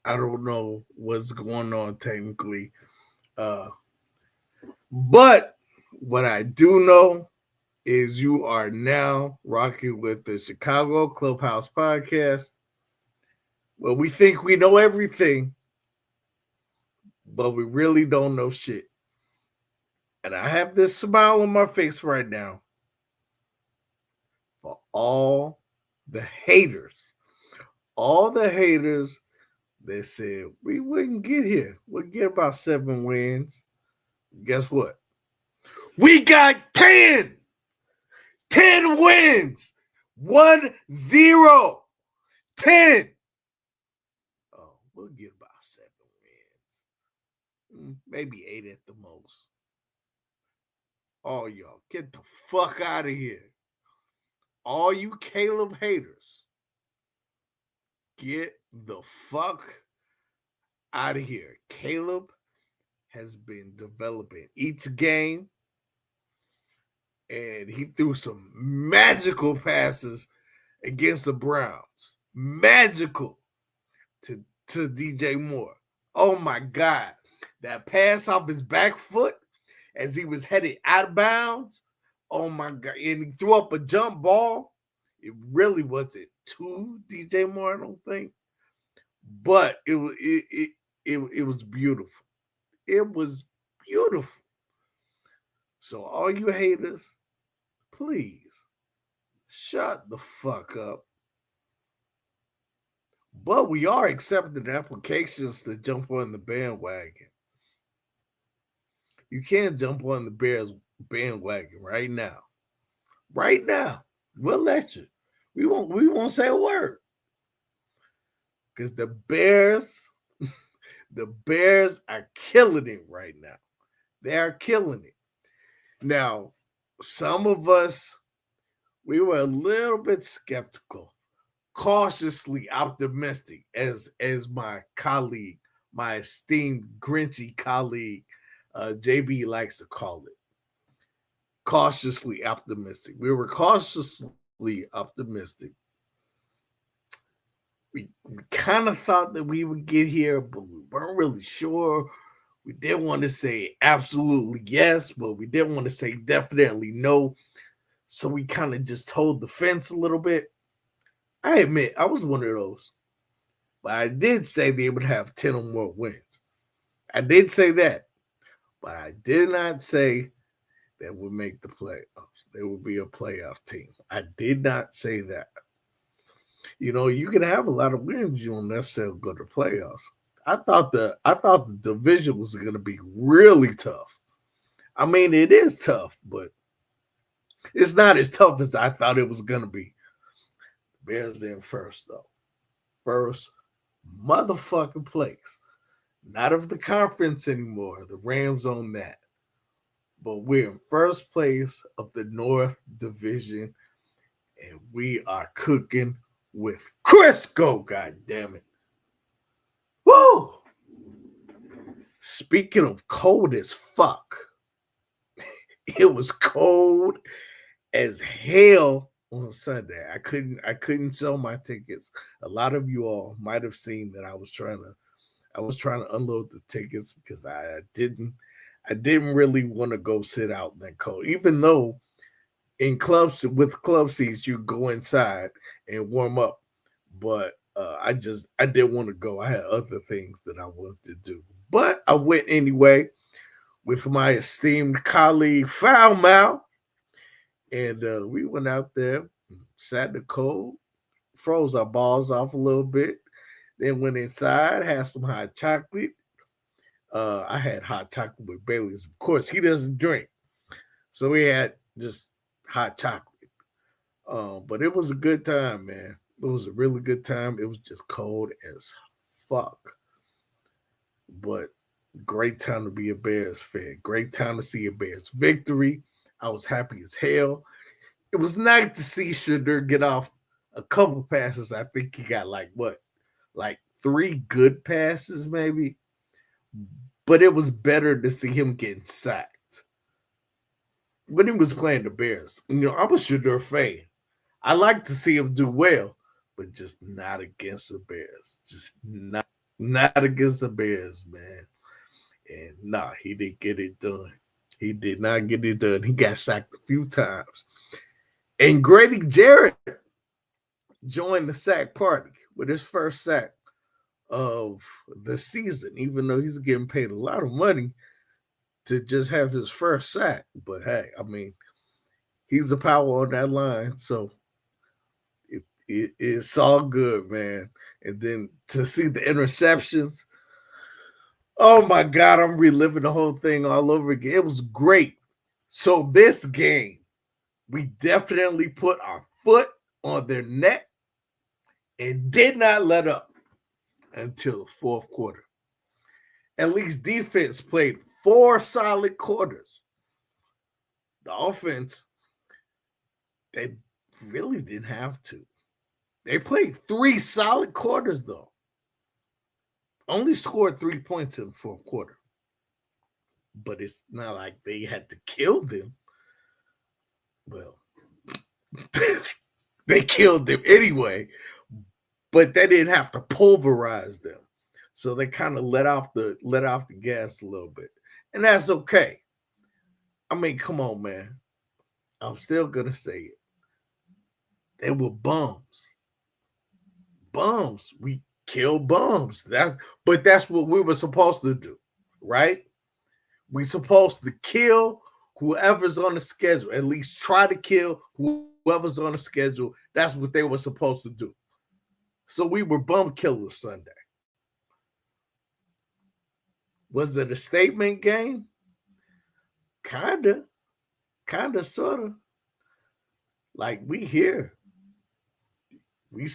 I don't know what's going on technically. Uh, but what I do know is you are now rocking with the Chicago Clubhouse Podcast. Well, we think we know everything, but we really don't know shit. And I have this smile on my face right now for the haters, all the haters that said we wouldn't get here. We'll get about 7 wins. Guess what? We got 10! 10 wins! 1-0. 10. Oh, we'll get about 7 wins. Maybe 8 at the most. All y'all, get the fuck out of here. All you Caleb haters, get the fuck out of here. Caleb has been developing each game, and he threw some magical passes against the Browns. Magical to DJ Moore. Oh my God. That pass off his back foot as he was headed out of bounds. Oh my God. And he threw up a jump ball. It really wasn't to DJ Moore, I don't think. But it was beautiful. It was beautiful. So all you haters, please shut the fuck up. But we are accepting applications to jump on the bandwagon. You can't jump on the Bears bandwagon right now. Right now. We'll let you. We won't say a word. Because the Bears are killing it right now. They are killing it. Now, some of us, we were a little bit skeptical, cautiously optimistic, as my colleague, my esteemed Grinchy colleague, JB likes to call it. Cautiously optimistic. We were cautiously optimistic. We kind of thought that we would get here, but we weren't really sure. We didn't want to say absolutely yes, but we didn't want to say definitely no. So we kind of just hold the fence a little bit. I admit, I was one of those. But I did say they would have 10 or more wins. I did say that. But I did not say that would make the playoffs. They would be a playoff team. I did not say that. You can have a lot of wins, you don't necessarily go to playoffs. I thought the division was going to be really tough. I mean, it is tough, but it's not as tough as I thought it was going to be. Bears in first, though. First motherfucking place. Not of the conference anymore. The Rams own that. But we're in first place of the North Division, and we are cooking with Crisco, god damn it. Woo! Speaking of cold as fuck, it was cold as hell on Sunday. I couldn't sell my tickets. A lot of you all might have seen that I was trying to unload the tickets because I didn't really want to go sit out in that cold, even though in clubs with club seats you go inside and warm up. But I didn't want to go. I had other things that I wanted to do, but I went anyway with my esteemed colleague Foul Mouth, and we went out there, sat in the cold, froze our balls off a little bit, then went inside, had some hot chocolate. I had hot chocolate with Bailey's. Of course, he doesn't drink, so we had just hot chocolate. But it was a good time, man. It was a really good time. It was just cold as fuck, but great time to be a Bears fan. Great time to see a Bears victory. I was happy as hell. It was nice to see Shadur get off a couple passes. I think he got like 3 good passes, maybe. But it was better to see him getting sacked when he was playing the Bears. I'm a Shadur fan. I like to see him do well, but just not against the Bears. Just not. Not against the Bears, man. And nah, he didn't get it done. He did not get it done. He got sacked a few times. And Grady Jarrett joined the sack party with his first sack of the season, even though he's getting paid a lot of money to just have his first sack. But hey, I mean, he's a power on that line, so it's all good, man. And then to see the interceptions, oh my God, I'm reliving the whole thing all over again. It was great. So this game, we definitely put our foot on their neck and did not let up until the fourth quarter. At least defense played 4 solid quarters. The offense, they really didn't have to. They played 3 solid quarters, though. Only scored 3 points in the fourth quarter. But it's not like they had to kill them. Well, they killed them anyway, but they didn't have to pulverize them. So they kind of let off the gas a little bit. And that's okay. I mean, come on, man. I'm still going to say it. They were bums. Bums. We kill bums. But that's what we were supposed to do, right? We're supposed to kill whoever's on the schedule. At least try to kill whoever's on the schedule. That's what they were supposed to do. So we were bum killers Sunday. Was it a statement game? Kinda, sorta. Like we here. We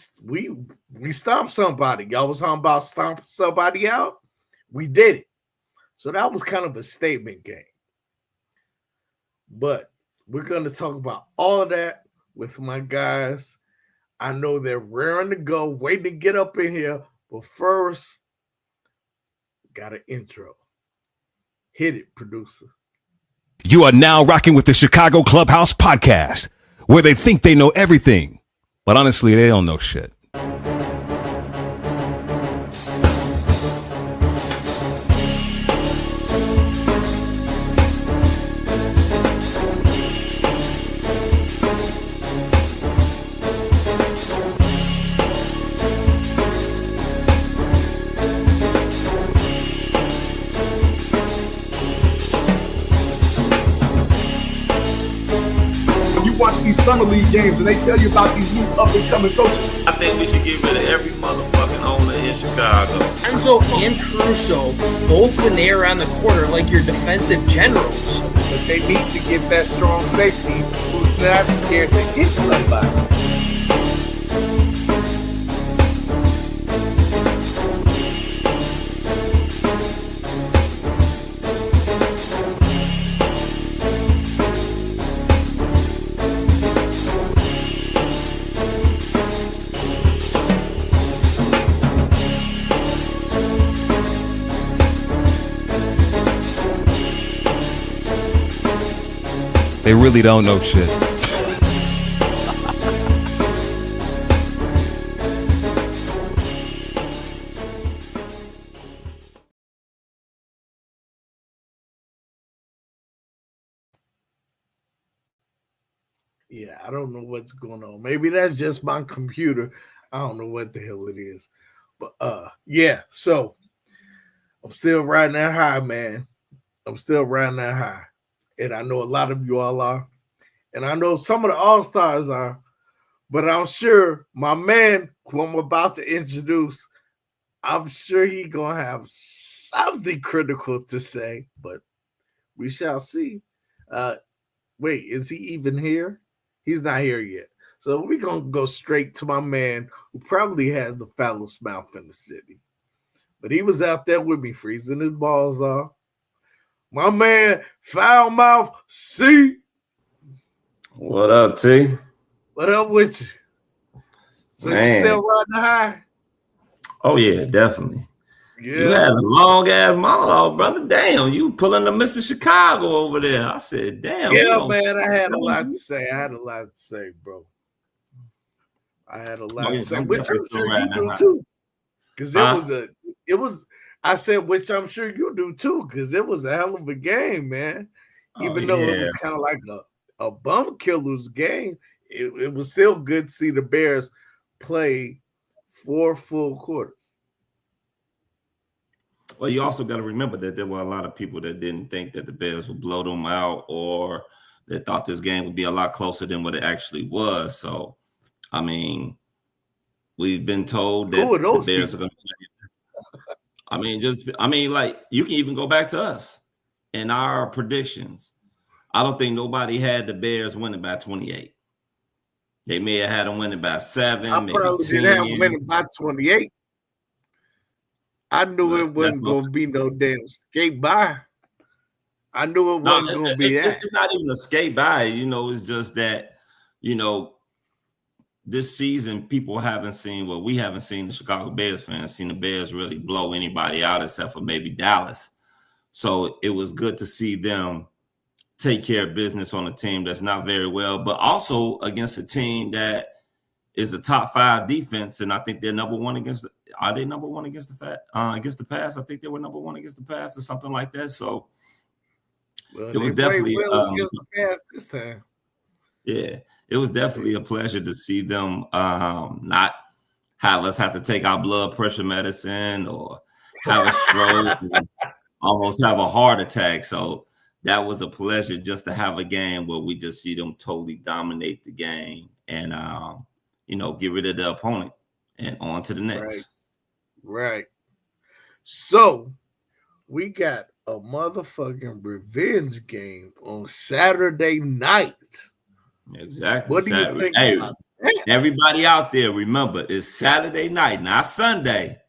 stomped somebody. Y'all was talking about stomping somebody out. We did it. So that was kind of a statement game. But we're going to talk about all of that with my guys. I know they're raring to go, waiting to get up in here. But first, got an intro. Hit it, producer. You are now rocking with the Chicago Clubhouse Podcast, where they think they know everything, but honestly, they don't know shit. These summer league games and they tell you about these new up and coming coaches. I think we should get rid of every motherfucking owner in Chicago. Enzo and Caruso, both when they are on the court, are like your defensive generals. But they need to get that strong safety who's not scared to hit somebody. They really don't know shit. Yeah, I don't know what's going on. Maybe that's just my computer. I don't know what the hell it is. But yeah, so I'm still riding that high, man. I'm still riding that high. And I know a lot of you all are. And I know some of the all-stars are. But I'm sure my man, who I'm about to introduce, I'm sure he's going to have something critical to say. But we shall see. Wait, is he even here? He's not here yet. So we're going to go straight to my man, who probably has the foulest mouth in the city. But he was out there with me, freezing his balls off. My man, Foul Mouth C. What up, T? What up with you? So man. You still riding high? Oh, yeah, definitely. Yeah. You had a long-ass monologue, brother. Damn, you pulling the Mr. Chicago over there. I said, damn. Yeah, man, I had a lot to say. Bro. I had a lot to say. Which I'm sure you do, too. Because it was. I said, which I'm sure you do too, because it was a hell of a game, man. Oh, Even though it yeah. was kind of like a bum killer's game, it was still good to see the Bears play 4 full quarters. Well, you also got to remember that there were a lot of people that didn't think that the Bears would blow them out, or that thought this game would be a lot closer than what it actually was. So, I mean, we've been told that the Bears are going to play. Like, you can even go back to us and our predictions. I don't think nobody had the Bears winning by 28. They may have had them winning by 7, I maybe probably 10. didn't have them winning by 28. I knew it wasn't going to be no damn skate by. I knew it wasn't going to be that. It's not even a skate by. It's just that, this season people haven't seen what we haven't seen. The Chicago Bears fans seen the Bears really blow anybody out except for maybe Dallas. So it was good to see them take care of business on a team that's not very well, but also against a team that is a top 5 defense, and I think they're number 1 against. Are they number 1 against the pass? I think they were number 1 against the pass or something like that. So it was definitely against the pass this time. Yeah, it was definitely a pleasure to see them not have us have to take our blood pressure medicine or have a stroke and almost have a heart attack. So that was a pleasure just to have a game where we just see them totally dominate the game and, get rid of the opponent and on to the next. Right. So we got a motherfucking revenge game on Saturday night. Exactly. What do you think about that? Everybody out there, remember, it's Saturday night, not Sunday.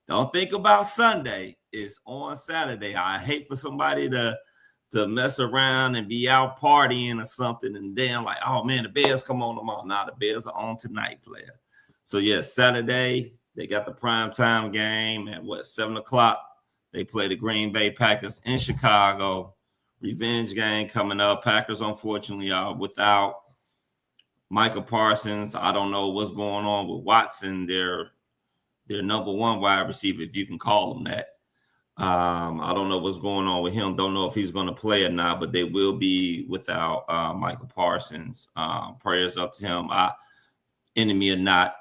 Don't think about Sunday. It's on Saturday. I hate for somebody to mess around and be out partying or something, and then like, oh man, the Bears come on tomorrow. Nah, the Bears are on tonight, player. So yes, Saturday they got the primetime game at 7:00. They play the Green Bay Packers in Chicago. Revenge game coming up. Packers unfortunately are without Micah Parsons. I don't know what's going on with Watson, their number 1 wide receiver, if you can call him that. I don't know what's going on with him. Don't know if he's going to play or not, but they will be without Micah Parsons. Prayers up to him. Enemy or not,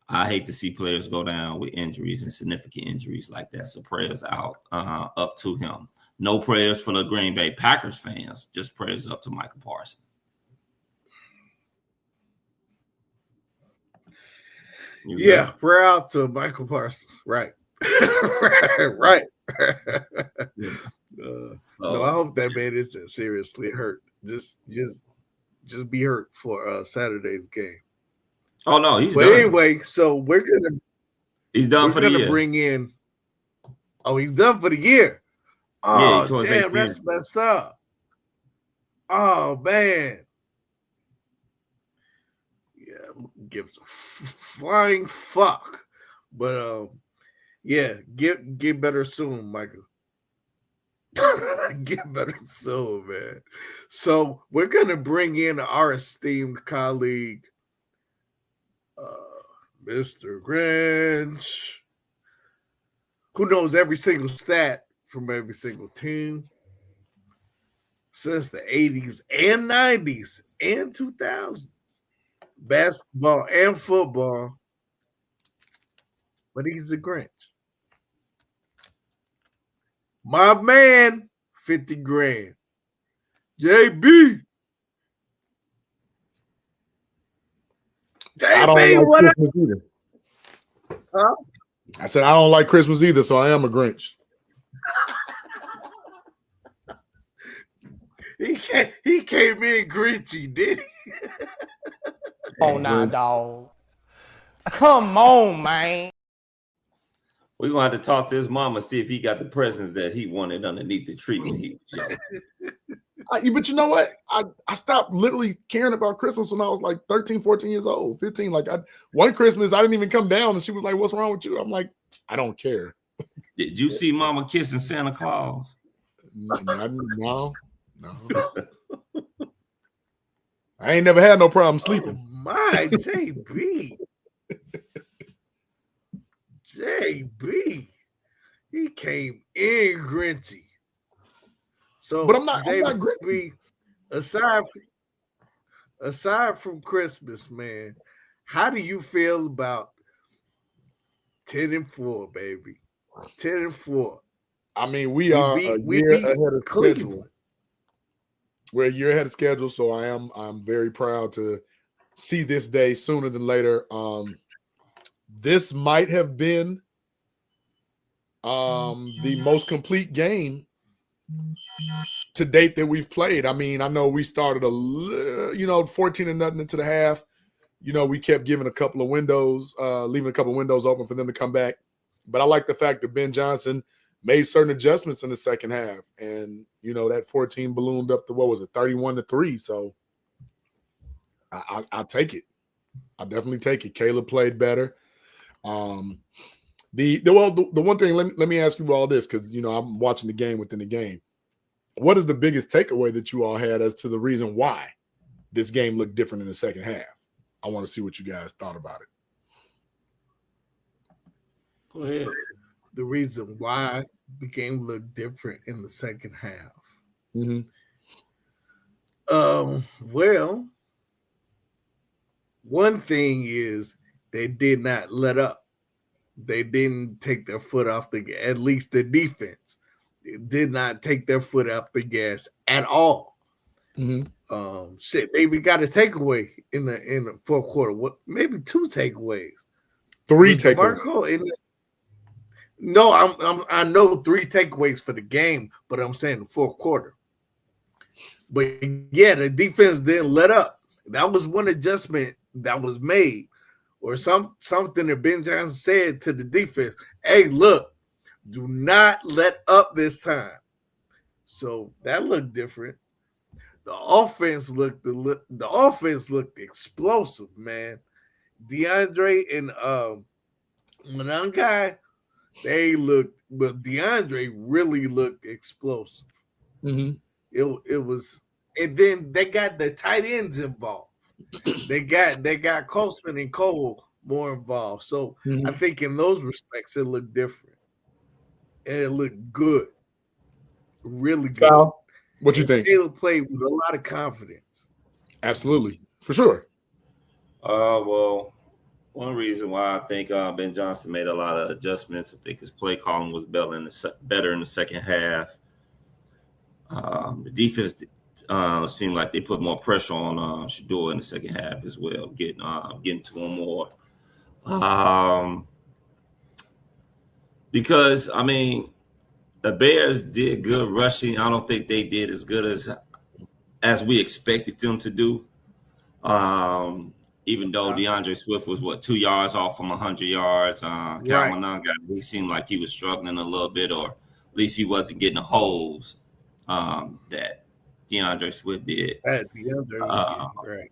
I hate to see players go down with injuries and significant injuries like that. So prayers out up to him. No prayers for the Green Bay Packers fans. Just prayers up to Micah Parsons. Yeah, prayer out to Michael Parsons. Right. right. No, I hope that man isn't seriously hurt. Just be hurt for Saturday's game. Oh no, he's done. But anyway, so he's done for the year. Bring in. Oh, he's done for the year. Oh, yeah, damn, that's messed up. Oh man. Yeah, gives a flying fuck. But yeah, get better soon, Michael. Get better soon, man. So we're gonna bring in our esteemed colleague, Mr. Grinch, who knows every single stat from every single team since the 80s and 90s and 2000s, basketball and football. But he's a Grinch. My man, 50 grand. JB. I don't like what Christmas either. Huh? I said I don't like Christmas either, so I am a Grinch. He came in Grinchy, did he? Oh, nah, dog. Come on, man. We're going to have to talk to his mama, see if he got the presents that he wanted underneath the tree when he was young. But you know what? I stopped literally caring about Christmas when I was like 13, 14 years old, 15. Like one Christmas, I didn't even come down and she was like, "What's wrong with you?" I'm like, "I don't care." Did you see Mama kissing Santa Claus? No. I ain't never had no problem sleeping. Oh my, JB. JB. He came in grinchy. So, But I'm not JB, grinchy. aside from Christmas, man, how do you feel about 10-4, baby? 10-4. I mean, we are a year ahead of schedule. We're a year ahead of schedule, so I'm very proud to see this day sooner than later. This might have been the most complete game to date that we've played. I mean, I know we started 14-0 into the half. We kept giving a couple of windows, leaving a couple of windows open for them to come back. But I like the fact that Ben Johnson made certain adjustments in the second half. And, that 14 ballooned up to, 31-3. So I'll take it. I'll definitely take it. Caleb played better. The one thing, let me ask you all this, because, I'm watching the game within the game. What is the biggest takeaway that you all had as to the reason why this game looked different in the second half? I want to see what you guys thought about it. Go ahead. The reason why the game looked different in the second half. Mm-hmm. Well, one thing is they did not let up. They didn't take their foot off at least the defense. It did not take their foot off the gas at all. Mm-hmm. They even got a takeaway in the fourth quarter. Maybe 2 takeaways. 3 takeaways. I know 3 takeaways for the game, but I'm saying the fourth quarter. But yeah, the defense didn't let up. That was one adjustment that was made, or something that Ben Johnson said to the defense. Hey, look, do not let up this time. So that looked different. The offense looked explosive, man. DeAndre and one guy, DeAndre really looked explosive. Mm-hmm. It was, and then they got the tight ends involved. They got Colston and Cole more involved. So I think in those respects it looked different. And it looked good. Really good. Cal, what you think? Caleb played with a lot of confidence. Absolutely. For sure. Well, one reason why I think Ben Johnson made a lot of adjustments, I think his play calling was better in the second half. The defense seemed like they put more pressure on Shador in the second half as well, getting to him more. Because, I mean, the Bears did good rushing. I don't think they did as good as we expected them to do. Even though DeAndre Swift was 2 yards off from 100 yards, he seemed like he was struggling a little bit, or at least he wasn't getting the holes that DeAndre Swift did. DeAndre was great.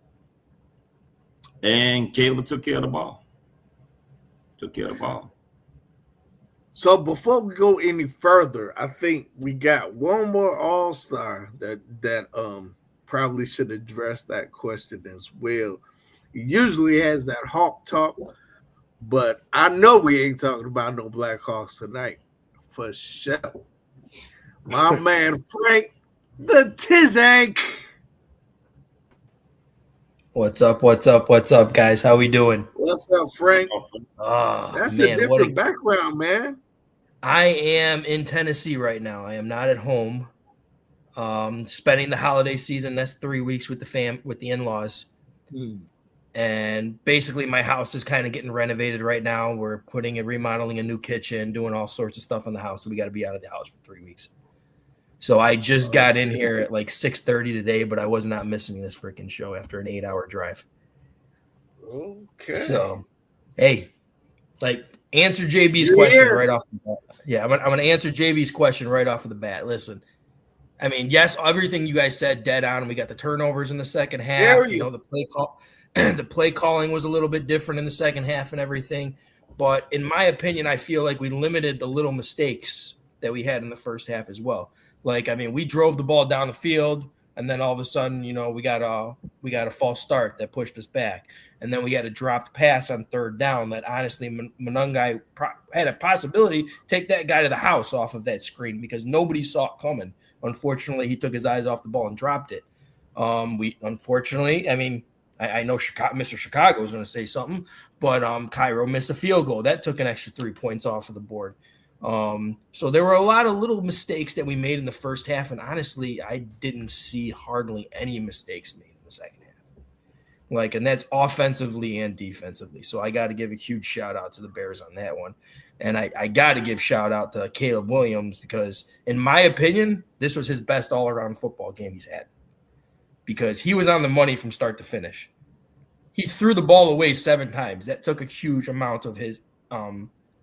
And Caleb took care of the ball. So before we go any further, I think we got one more All-Star that probably should address that question as well. He usually has that Hawk talk, but I know we ain't talking about no Blackhawks tonight for sure. My man Frank the Tizank. What's up, guys? How we doing? What's up, Frank? That's a different background, man. I am in Tennessee right now. I am not at home. Spending the holiday season. That's 3 weeks with the in-laws. And basically my house is kind of getting renovated right now. We're remodeling a new kitchen, doing all sorts of stuff in the house. So we got to be out of the house for 3 weeks. So I just got in here at like 6:30 today, but I was not missing this freaking show after an 8-hour drive. Okay. So, hey, answer JB's question right off the bat. Yeah, I'm going to answer JB's question right off of the bat. Listen, I mean, yes, everything you guys said, dead on. We got the turnovers in the second half. The play calling was a little bit different in the second half and everything. But in my opinion, I feel like we limited the little mistakes that we had in the first half as well. We drove the ball down the field. And then all of a sudden, we got a false start that pushed us back. And then we had a dropped pass on third down that honestly Monungai had a possibility to take that guy to the house off of that screen because nobody saw it coming. Unfortunately, he took his eyes off the ball and dropped it. Unfortunately, I mean, I know Mr. Chicago is going to say something, but Cairo missed a field goal. That took an extra 3 points off of the board. So there were a lot of little mistakes that we made in the first half, and honestly, I didn't see hardly any mistakes made in the second half. And that's offensively and defensively. So I got to give a huge shout out to the Bears on that one. And I got to give shout out to Caleb Williams because, in my opinion, this was his best all-around football game he's had because he was on the money from start to finish. He threw the ball away 7 times. That took a huge amount of his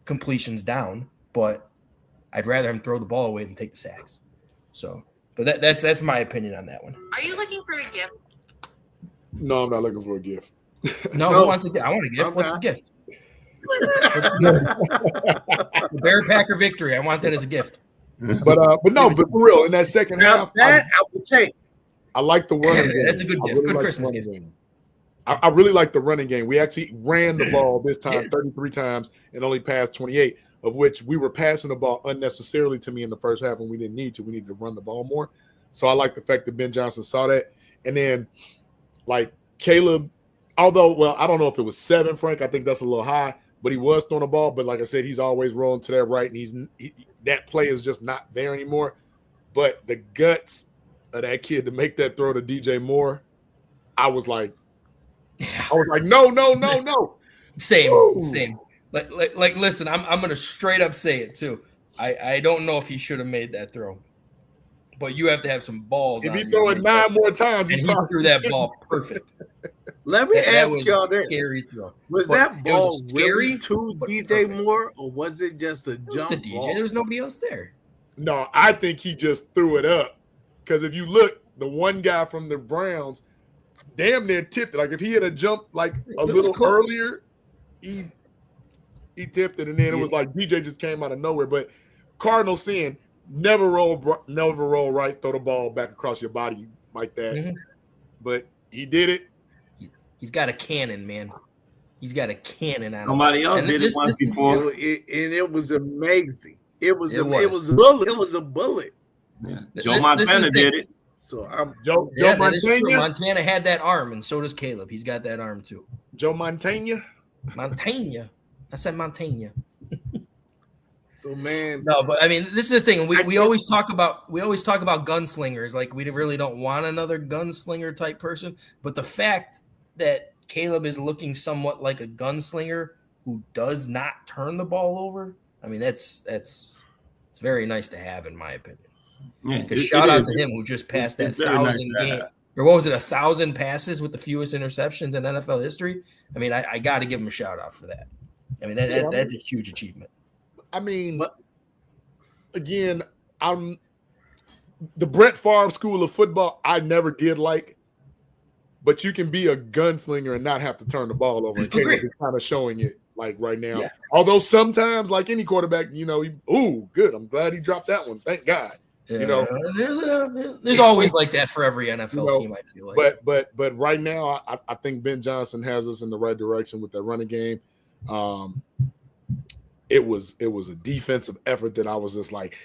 completions down, but I'd rather him throw the ball away than take the sacks. So, but that's my opinion on that one. Are you looking for a gift? No, I'm not looking for a gift. No, who wants a gift? I want a gift. Okay. What's the gift? The Bear Packer victory. I want that as a gift. But for real, in that second half, I would take. I like the running game. That's a good gift. Good Christmas gift. I really like the running game. We actually ran the ball this time 33 times and only passed 28, of which we were passing the ball unnecessarily to me in the first half when we didn't need to. We needed to run the ball more. So I like the fact that Ben Johnson saw that. And then, Caleb, although, I don't know if it was 7, Frank. I think that's a little high. But he was throwing the ball. But like I said, he's always rolling to that right, and that play is just not there anymore. But the guts of that kid to make that throw to DJ Moore, I was like, no. Same. Like, listen, I'm gonna straight up say it too. I don't know if he should have made that throw, but you have to have some balls. If he throw it 9 more times, and he threw that ball perfect. Let me ask y'all this: scary throw. Was that ball scary really to DJ Moore, or was it just a jump ball? There was nobody else there. No, I think he just threw it up because if you look, the one guy from the Browns damn near tipped it. Like if he had a jump a little earlier, he tipped it, and then it was like DJ just came out of nowhere. But Cardinal saying never roll right, throw the ball back across your body like that. Mm-hmm. But he did it. He's got a cannon, man. He's got a cannon out. Somebody else did it once before, and it was amazing. It was a bullet. It was a bullet. Yeah. Joe Montana did it. So I'm Joe Montana. Montana had that arm, and so does Caleb. He's got that arm too. Joe Montana. I said Montana. So man, no, but I mean, this is the thing. We always talk about gunslingers. Like we really don't want another gunslinger type person. But the fact that Caleb is looking somewhat like a gunslinger who does not turn the ball over. I mean, it's very nice to have, in my opinion. Yeah, because shout out to him who just passed that 1,000 game, or what was it, 1,000 passes with the fewest interceptions in NFL history. I mean, I got to give him a shout out for that. I mean, that's a huge achievement. I mean, again, the Brett Favre School of Football I never did like, but you can be a gunslinger and not have to turn the ball over. And Caleb is kind of showing it right now. Yeah. Although sometimes, like any quarterback, good. I'm glad he dropped that one. Thank God. Yeah. There's always like that for every NFL team, I feel like. But right now, I think Ben Johnson has us in the right direction with that running game. It was a defensive effort that I was just like,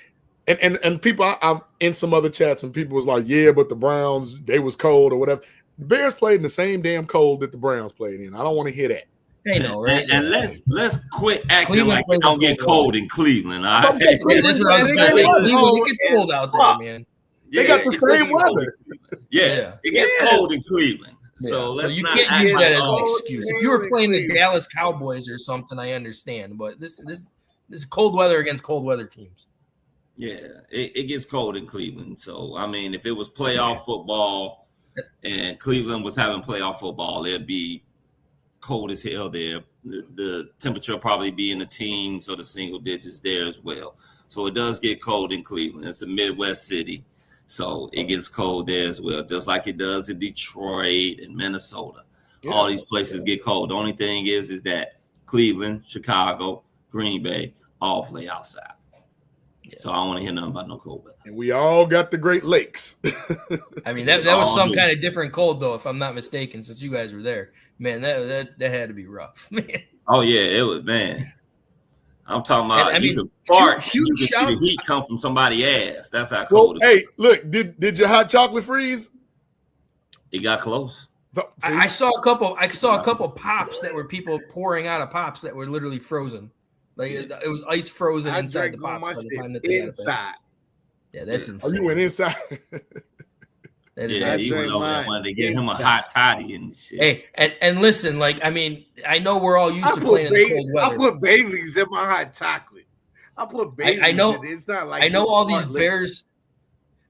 and people, I'm in some other chats and people was like, yeah, but the Browns, they was cold or whatever. The Bears played in the same damn cold that the Browns played in. I don't want to hear that. They know, right? And let's quit acting like it don't get cold in Cleveland. All right? That's what I was going to say. Cleveland, it gets cold out there, man. They got the same weather. Yeah, it gets cold in Cleveland. Yeah. So you can't use that as an excuse. If you were playing the Dallas Cowboys or something, I understand. But this is cold weather against cold weather teams. Yeah, it gets cold in Cleveland. So, I mean, if it was playoff football and Cleveland was having playoff football, it'd be cold as hell there. The temperature will probably be in the teens or the single digits there as well. So it does get cold in Cleveland. It's a Midwest city. So it gets cold there as well, just like it does in Detroit and Minnesota. Yeah. All these places get cold. The only thing is that Cleveland, Chicago, Green Bay all play outside. So I don't want to hear nothing about no cold weather. And we all got the Great Lakes. I mean, that was some kind of different cold, though, if I'm not mistaken, since you guys were there. Man, that had to be rough, man. Oh, yeah, it was, man. I'm talking about, And, you could fart, you could see the heat come from somebody's ass. That's how cold it was. Hey, look, did your hot chocolate freeze? It got close. So, I saw a couple pops that were people pouring out of pops that were literally frozen. Like it was ice frozen inside the pops by the time that they inside. Yeah, that's insane. Oh, you went inside. Yeah, he went over there, wanted to give him a hot toddy and shit. Hey, and listen, like, I mean, I know we're all used to playing in the cold weather. I put Bailey's in my hot chocolate. I put Bailey's. I know. In it. It's not like I know all these Bears.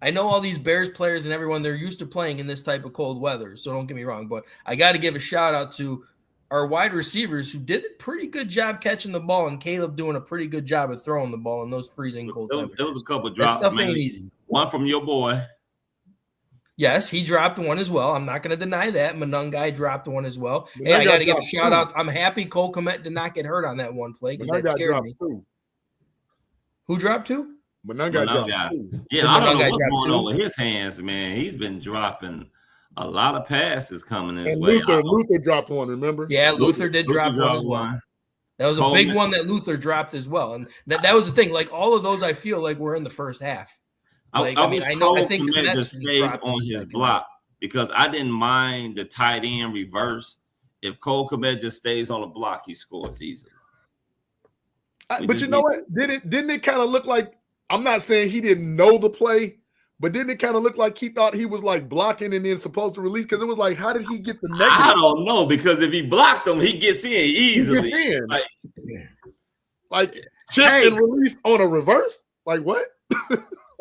I know all these Bears players and everyone. They're used to playing in this type of cold weather. So don't get me wrong, but I got to give a shout out to our wide receivers who did a pretty good job catching the ball, and Caleb doing a pretty good job of throwing the ball in those freezing cold temperatures. There was a couple drops. That stuff ain't easy. One from your boy. Yes, he dropped one as well. I'm not going to deny that. Manungai dropped one as well. Hey, I got to give a shout out. I'm happy Cole Kmet did not get hurt on that one play because that scared me. Who dropped two? Manungai dropped two. Yeah, I don't know what's going on with his hands, man. He's been dropping a lot of passes coming his way. Luther dropped one, remember? Yeah, Luther did drop one as well. That was a big one that Luther dropped as well. And that was the thing. Like, all of those, I feel like were in the first half. Like, I think Kmet just stays on his block because I didn't mind the tight end reverse. If Cole Kmet just stays on the block, he scores easily. But you know what? Didn't it kind of look like, I'm not saying he didn't know the play, but didn't it kind of look like he thought he was like blocking and then supposed to release? Because it was like, how did he get the negative? I don't know, because if he blocked him, he gets in easily. Like chip and release on a reverse? Like what?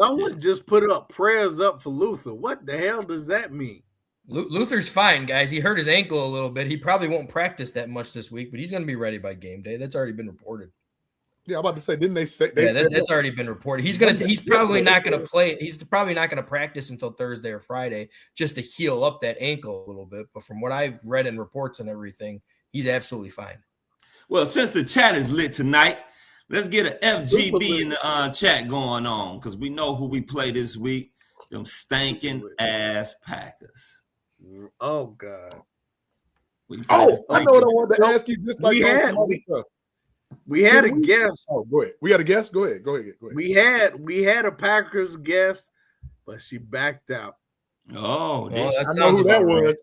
Someone just put up prayers up for Luther. What the hell does that mean? Luther's fine, guys. He hurt his ankle a little bit. He probably won't practice that much this week, but he's going to be ready by game day. That's already been reported. Yeah, I'm about to say, didn't they say? That's already been reported. He's probably not going to play. He's probably not going to practice until Thursday or Friday just to heal up that ankle a little bit. But from what I've read in reports and everything, he's absolutely fine. Well, since the chat is lit tonight, let's get an FGB in the chat going on because we know who we play this week. Them stinking ass Packers. Oh God. I know what I wanted to ask you. Just like we had a guest. Oh, go ahead. We had a guest. Go ahead. We had a Packers guest, but she backed out. Oh, I know who that was.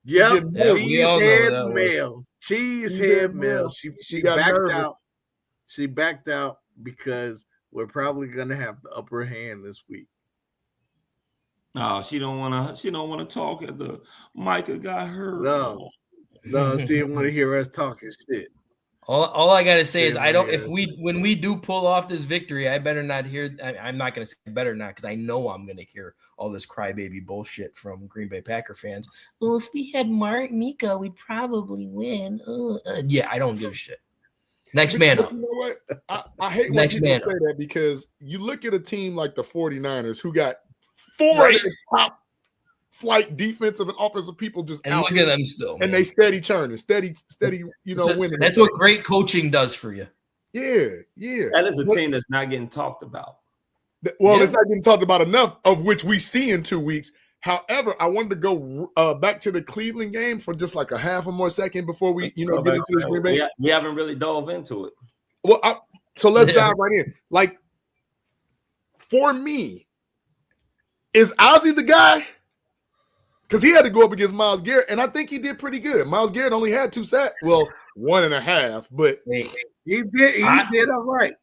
Yep, Cheesehead Mel. Cheesehead Mel. She backed nervous. out. She backed out because we're probably gonna have the upper hand this week. No, she don't wanna talk at the Micah got hurt. No, she didn't want to hear us talking shit. All I gotta say is when we do pull off this victory, I better not hear. I'm not gonna say better not because I know I'm gonna hear all this crybaby bullshit from Green Bay Packer fans. Well, if we had Mika, we'd probably win. Yeah, I don't give a shit. Next man up. You know what? I hate when people say that because you look at a team like the 49ers who got four of the top flight defensive and offensive people just and out look at them still, and they steady churning, steady, winning. That's what great coaching does for you. Yeah. That is a team that's not getting talked about. Well, it's not getting talked about enough, of which we see in 2 weeks. However, I wanted to go back to the Cleveland game for just like a half a more second before we, get into this Green Bay. We haven't really dove into it. Well, so let's dive right in. Like, for me, is Ozzie the guy? Because he had to go up against Myles Garrett, and I think he did pretty good. Myles Garrett only had 2 sacks. Well, 1.5, but he did all right.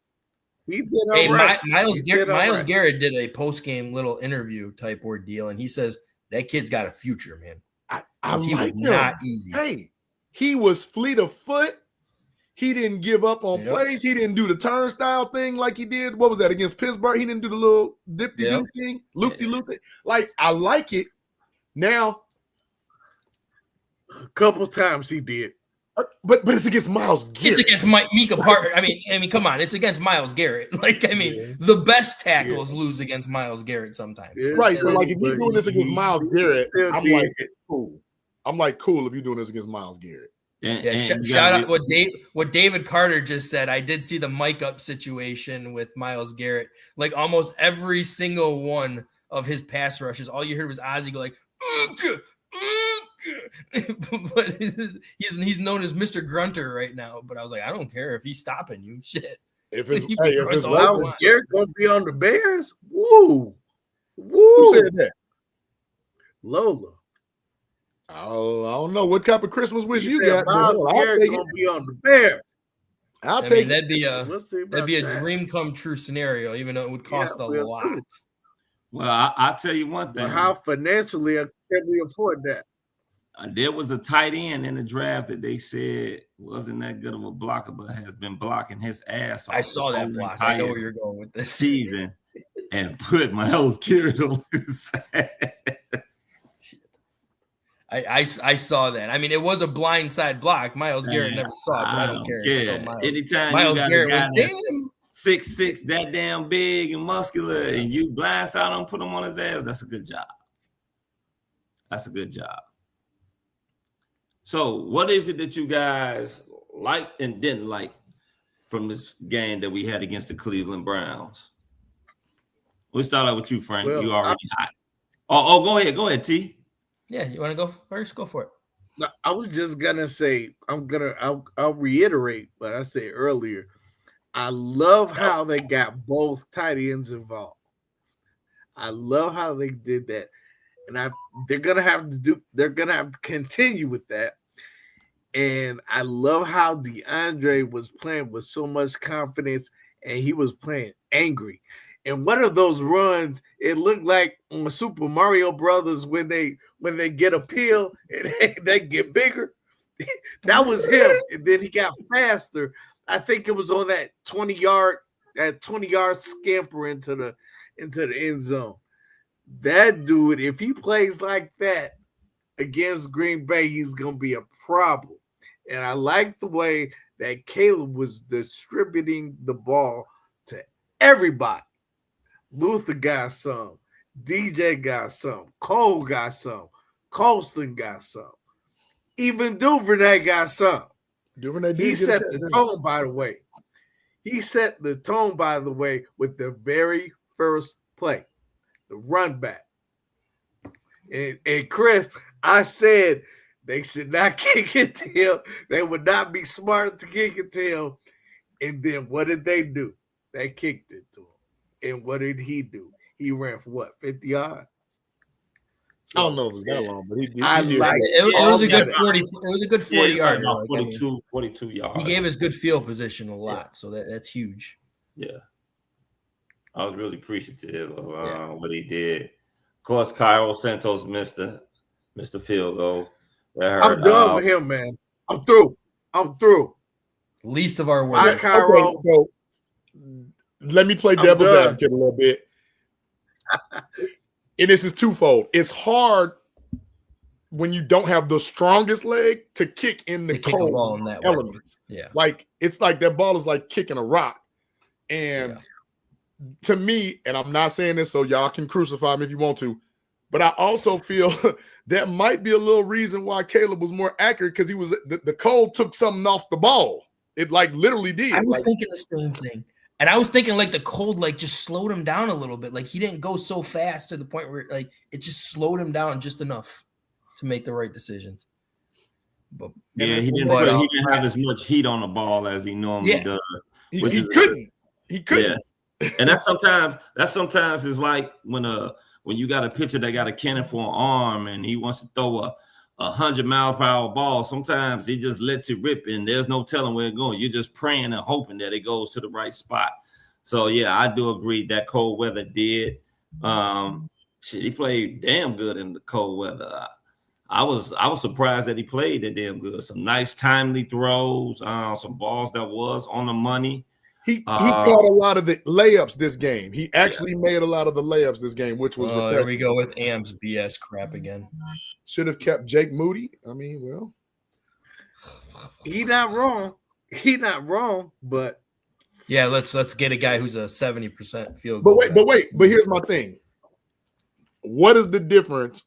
He did all right. Myles Garrett did a post-game little interview type ordeal, and he says that kid's got a future, man. He was him. Not easy. Hey, he was fleet of foot. He didn't give up on plays. He didn't do the turnstile thing like he did. What was that against Pittsburgh? He didn't do the little dip-de-doo thing, loop-de-loop. Like, I like it. Now, a couple times he did. But it's against Myles Garrett. It's against Mika Parker. I mean, come on. It's against Myles Garrett. The best tackles lose against Myles Garrett sometimes. Yeah, right. So, like, if you're doing this against Myles Garrett, I'm like, cool. If you're doing this against Myles Garrett. Shout out what David Carter just said. I did see the mic up situation with Myles Garrett. Like almost every single one of his pass rushes, all you heard was Ozzie go like, but he's known as Mr. Grunter right now. But I was like, I don't care if he's stopping you. Shit. If it's Myles Garrett gonna be on the Bears, woo. Who said that? Lola. Oh, I don't know what type of Christmas wish you got. Myles Garrett's gonna be on the Bears. That'd be a dream come true scenario, even though it would cost a lot. Well, I'll tell you one thing. But how financially can we afford that? There was a tight end in the draft that they said wasn't that good of a blocker, but has been blocking his ass off. I saw that block. I know where you're going with this season, and put Myles Garrett on his ass. I saw that. I mean, it was a blindside block. Myles Garrett never saw it, but I don't care. Anytime Myles you got Garrett a guy was 6'6", that damn big and muscular, and you blindside him, put him on his ass, that's a good job. That's a good job. So, what is it that you guys liked and didn't like from this game that we had against the Cleveland Browns? We'll start out with you, Frank. You already hot. Oh, go ahead, T. Yeah, you want to go first? Go for it. No, I was just gonna say I'll reiterate what I said earlier. I love how they got both tight ends involved. I love how they did that, and they're gonna have to continue with that. And I love how DeAndre was playing with so much confidence, and he was playing angry. And one of those runs, it looked like on Super Mario Brothers when they get a pill and they get bigger. That was him. And then he got faster. I think it was on that 20-yard scamper into the end zone. That dude, if he plays like that against Green Bay, he's gonna be a problem. And I like the way that Caleb was distributing the ball to everybody. Luther got some, DJ got some, Cole got some, Colston got some, even Duvernay got some. He set the tone, by the way. He set the tone, by the way, with the very first play, the run back. And Chris, I said they should not kick it to him. They would not be smart to kick it to him. And then what did they do? They kicked it to him. And what did he do? He ran for what, 50 yards? So, I don't know if it was that long, but he did. It was a good 40. It was a good 40 yards. About 42 yards. He gave us good field position a lot, so that's huge. Yeah, I was really appreciative of what he did. Of course, Cairo Santos missed the field goal. I'm done with him, man. I'm through. Least of our worries. Cairo. Okay, so let me play devil's advocate a little bit. And this is twofold. It's hard when you don't have the strongest leg to kick in the cold elements. Yeah. Like it's like that ball is like kicking a rock. And to me, and I'm not saying this so y'all can crucify me if you want to, but I also feel that might be a little reason why Caleb was more accurate because he was the cold took something off the ball. It like literally did. I was thinking the same thing. And I was thinking like the cold like just slowed him down a little bit. Like he didn't go so fast to the point where like it just slowed him down just enough to make the right decisions. But he didn't have as much heat on the ball as he normally does. He couldn't. Yeah. And that sometimes is like when you got a pitcher that got a cannon for an arm and he wants to throw a 100-mile-per-hour ball. Sometimes he just lets it rip and there's no telling where it's going. You're just praying and hoping that it goes to the right spot. So yeah, I do agree that cold weather did. He played damn good in the cold weather. I was surprised that he played that damn good. Some nice timely throws, some balls that was on the money. He caught a lot of the layups this game. He actually made a lot of the layups this game, which was refreshing. There we go with Am's BS crap again. Should have kept Jake Moody. I mean, well, he's not wrong, but yeah, let's get a guy who's a 70% field goal. But here's my thing. What is the difference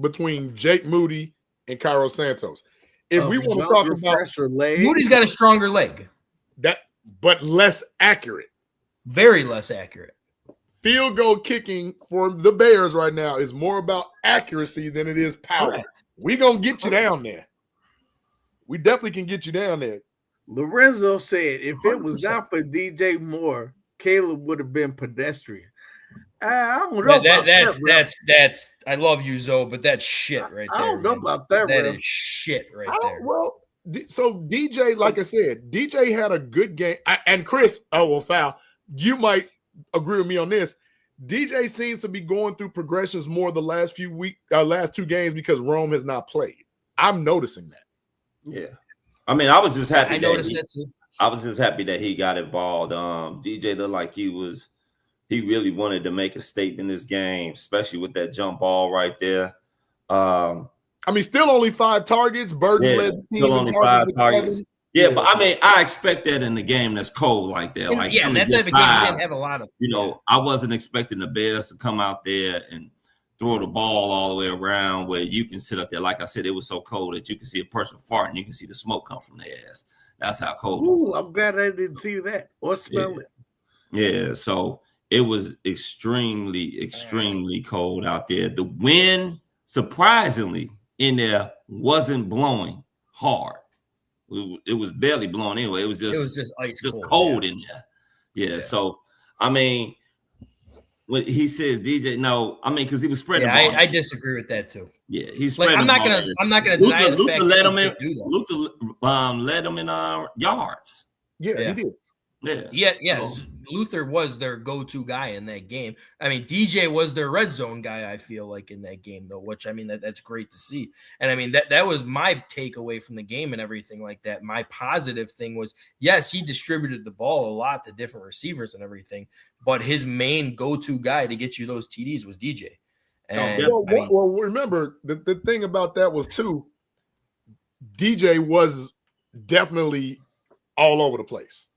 between Jake Moody and Cairo Santos? if we want to talk about fresher leg, Moody's got a stronger leg. that, but less accurate. Very less accurate. Field goal kicking for the Bears right now is more about accuracy than it is power. Correct. We're going to get you down there. We definitely can get you down there. Lorenzo said if it was 100%. not for DJ Moore, Caleb would have been pedestrian. I don't know. That's. I love you, Zoe, but that's shit right there. I don't know man. about that. That Ref. is shit right there. Well, so DJ, like I said, DJ had a good game. And Chris, foul. You might agree with me on this. DJ seems to be going through progressions more the last two games because Rome has not played. I'm noticing that. Yeah. I mean, I was just happy. I noticed that too. I was just happy that he got involved. DJ looked like he really wanted to make a statement in this game, especially with that jump ball right there. I mean, still only 5 targets. Burden led the team. Still only 5 targets. Yeah, but I mean, I expect that in the game that's cold like that. Like, that type of game didn't have a lot of. I wasn't expecting the Bears to come out there and throw the ball all the way around where you can sit up there. Like I said, it was so cold that you can see a person farting. You can see the smoke come from their ass. That's how cold it was. I'm glad I didn't see that or smell it. Yeah, so it was extremely, extremely cold out there. The wind, surprisingly, in there wasn't blowing hard. It was barely blowing anyway. It was just ice cold in there. Yeah. So I mean, when he says DJ, no, I mean because he was spreading. Yeah, the ball. I disagree with that too. Yeah, he's spreading. I'm not gonna deny the fact led that him in. he do that. Luther led him in yards. Yeah, he did. Yeah. Luther was their go-to guy in that game. I mean, DJ was their red zone guy, I feel like, in that game, though, which, I mean, that's great to see. And, I mean, that was my takeaway from the game and everything like that. My positive thing was, yes, he distributed the ball a lot to different receivers and everything, but his main go-to guy to get you those TDs was DJ. And, well, remember, the thing about that was, too, DJ was definitely all over the place.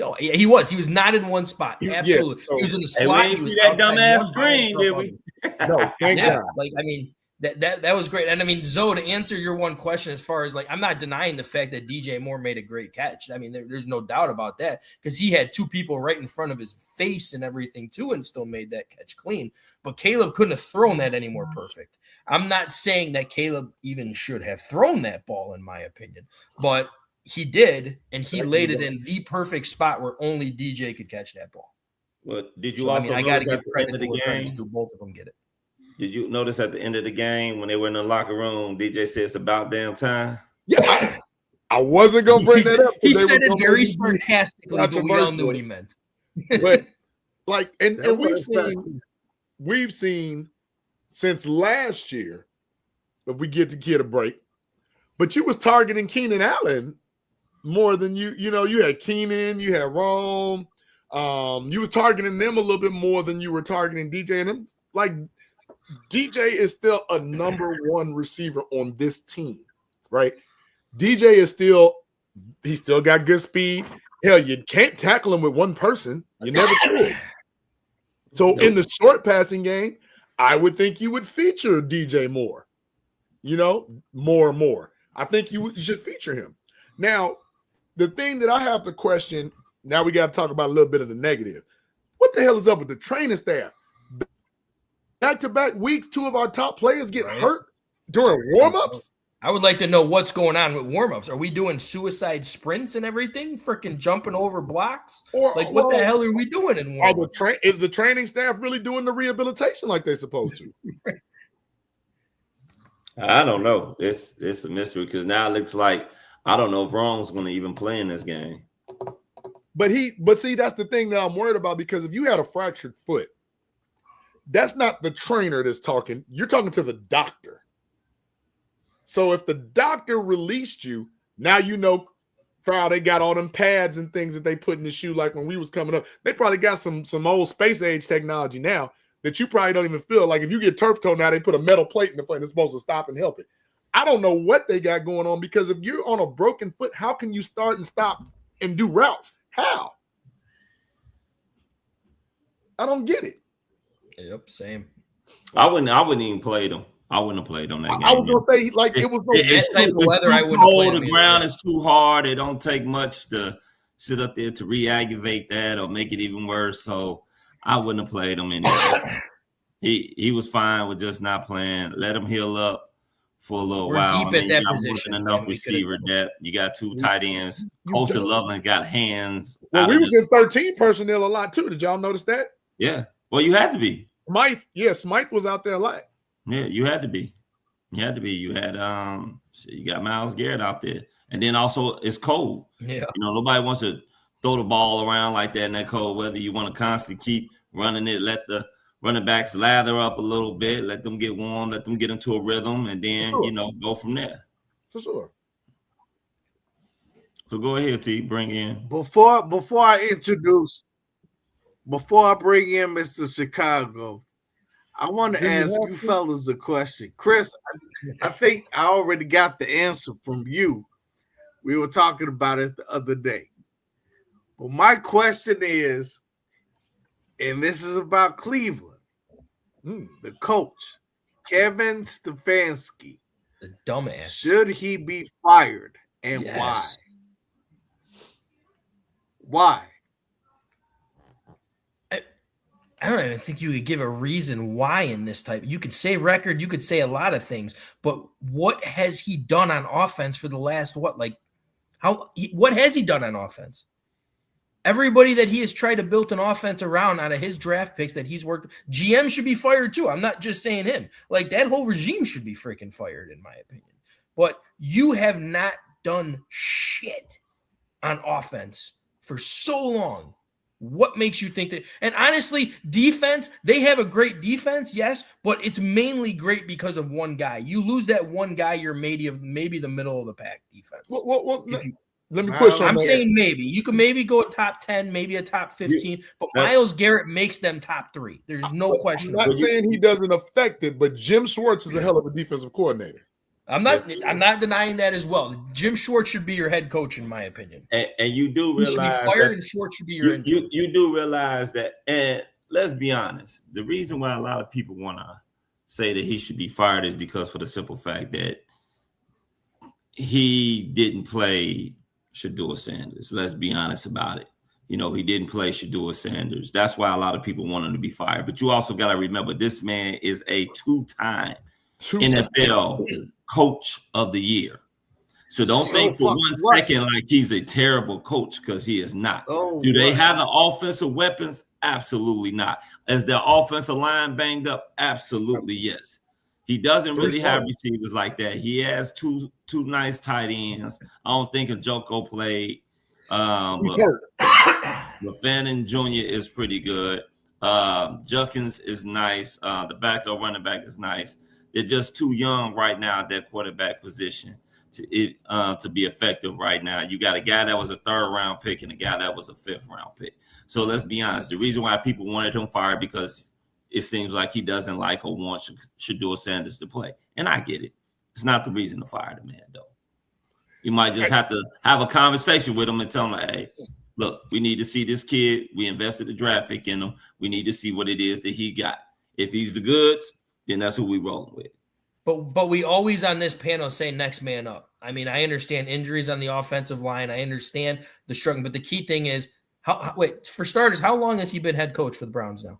Oh, yeah, he was. He was not in one spot. Absolutely. He was in the slot. We didn't see that dumbass screen, did we? No, thank God. Like, I mean, that was great. And I mean, Zoe, to answer your one question, as far as like, I'm not denying the fact that DJ Moore made a great catch. I mean, there's no doubt about that because he had 2 people right in front of his face and everything too, and still made that catch clean. But Caleb couldn't have thrown that any more perfect. I'm not saying that Caleb even should have thrown that ball, in my opinion, but he did, and he laid it in the perfect spot where only DJ could catch that ball. Well, did you also I got to notice give at the credit end to of the game? to both of them get it. Did you notice at the end of the game when they were in the locker room, DJ said it's about damn time? Yeah, I wasn't gonna bring that up. He said it very sarcastically, but we all knew what he meant. But like, and we've seen since last year, if we get the kid a break, but you was targeting Keenan Allen more than you had Keenan, you had Rome, you was targeting them a little bit more than you were targeting DJ. And them, like, DJ is still a number 1 receiver on this team, right? DJ is still got good speed. Hell, you can't tackle him with one person. You never could. So in the short passing game, I would think you would feature DJ more. More and more. I think you should feature him. Now, the thing that I have to question, now we got to talk about a little bit of the negative. What the hell is up with the training staff? Back-to-back weeks, 2 of our top players get hurt during warm-ups? I would like to know what's going on with warm-ups. Are we doing suicide sprints and everything? Freaking jumping over blocks? What the hell are we doing in warm-ups? Is the training staff really doing the rehabilitation like they're supposed to? I don't know. It's a mystery because now it looks like I don't know if Rome's going to even play in this game. But see, that's the thing that I'm worried about because if you had a fractured foot, that's not the trainer that's talking. You're talking to the doctor. So if the doctor released you, now they got all them pads and things that they put in the shoe. Like when we was coming up, they probably got some old space age technology now that you probably don't even feel. Like if you get turf toe now, they put a metal plate in the foot and it's supposed to stop and help it. I don't know what they got going on because if you're on a broken foot, how can you start and stop and do routes? How? I don't get it. Yep, same. I wouldn't even play them. I wouldn't have played on that game. I was gonna say like it was It's that type of weather. I wouldn't cold. have The played ground is too hard. It don't take much to sit up there to re-aggravate that or make it even worse. So I wouldn't have played him anyway. He was fine with just not playing. Let him heal up for a little while. Deep at that you got position. Enough receiver depth. You got 2 tight ends. Coach Lovin got hands. Well, we was in 13 personnel a lot too. Did y'all notice that? Yeah. Well, you had to be. Smythe was out there a lot. Yeah, you had to be. You had to be. You had you got Myles Garrett out there. And then also it's cold. Yeah. Nobody wants to throw the ball around like that in that cold weather. You want to constantly keep running it, let the running backs lather up a little bit, let them get warm, let them get into a rhythm, and then, go from there. For sure. So go ahead, T, bring in. Before I bring in Mr. Chicago, I want to ask you fellas a question. Chris, I think I already got the answer from you. We were talking about it the other day. But my question is, and this is about Cleveland, the coach, Kevin Stefanski. The dumbass. Should he be fired, and Yes. why? I don't even think you could give a reason why in this type. You could say record, you could say a lot of things, but what has he done on offense for the last what has he done on offense? Everybody that he has tried to build an offense around out of his draft picks that he's worked, GM should be fired too. I'm not just saying him. Like, that whole regime should be freaking fired, in my opinion. But you have not done shit on offense for so long. What makes you think that? And honestly, defense, they have a great defense, yes, but it's mainly great because of one guy. You lose that one guy, you're maybe the middle of the pack defense. Well, let me push on I'm that. saying maybe. You can maybe go a top 10, maybe a top 15, but Myles Garrett makes them top 3. There's no question. I'm not saying he doesn't affect it, but Jim Schwartz is a hell of a defensive coordinator. I'm not denying that as well. Jim Schwartz should be your head coach, in my opinion. And you do realize he should be fired, and Schwartz should be your head coach. You do realize that, and let's be honest, the reason why a lot of people want to say that he should be fired is because for the simple fact that he didn't play Shedeur Sanders. Let's be honest about it. He didn't play Shedeur Sanders. That's why a lot of people want him to be fired. But you also got to remember, this man is a two-time NFL coach of the year. So don't think for 1 second like he's a terrible coach, because he is not. Do they have the offensive weapons? Absolutely not. Is their offensive line banged up? Absolutely yes. He doesn't really have receivers like that. He has two nice tight ends. I don't think Njoku played. LaFannon Jr. is pretty good. Junkins is nice. The backup running back is nice. They're just too young right now at that quarterback position to be effective right now. You got a guy that was a 3rd-round pick and a guy that was a 5th-round pick. So let's be honest. The reason why people wanted him fired because it seems like he doesn't like or want Shedeur Sanders to play. And I get it. It's not the reason to fire the man, though. You might just have to have a conversation with him and tell him, hey, look, we need to see this kid. We invested a draft pick in him. We need to see what it is that he got. If he's the goods, then that's who we rolling with. But we always on this panel say next man up. I mean, I understand injuries on the offensive line. I understand the struggle. But the key thing is, for starters, how long has he been head coach for the Browns now?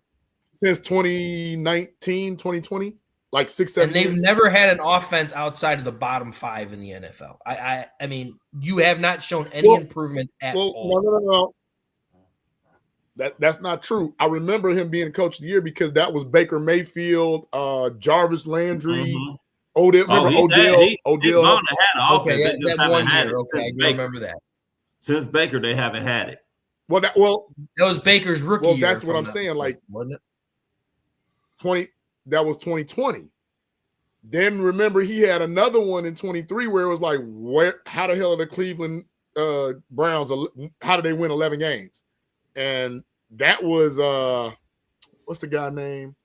Since 2019, 2020, like 6-7 years. And they've years. never had an offense outside of the bottom 5 in the NFL. I mean, you have not shown any improvement at all. No. That's not true. I remember him being coach of the year because that was Baker Mayfield, Jarvis Landry, Odell. Odell. Okay, that 1 year. Okay, I do remember that. Since Baker, they haven't had it. That was Baker's rookie year. Well, that's what I'm saying. Like, wasn't it? That was 2020. Then remember he had another one in 23 where it was like, how the hell are the Cleveland Browns? How did they win 11 games? And that was what's the guy name?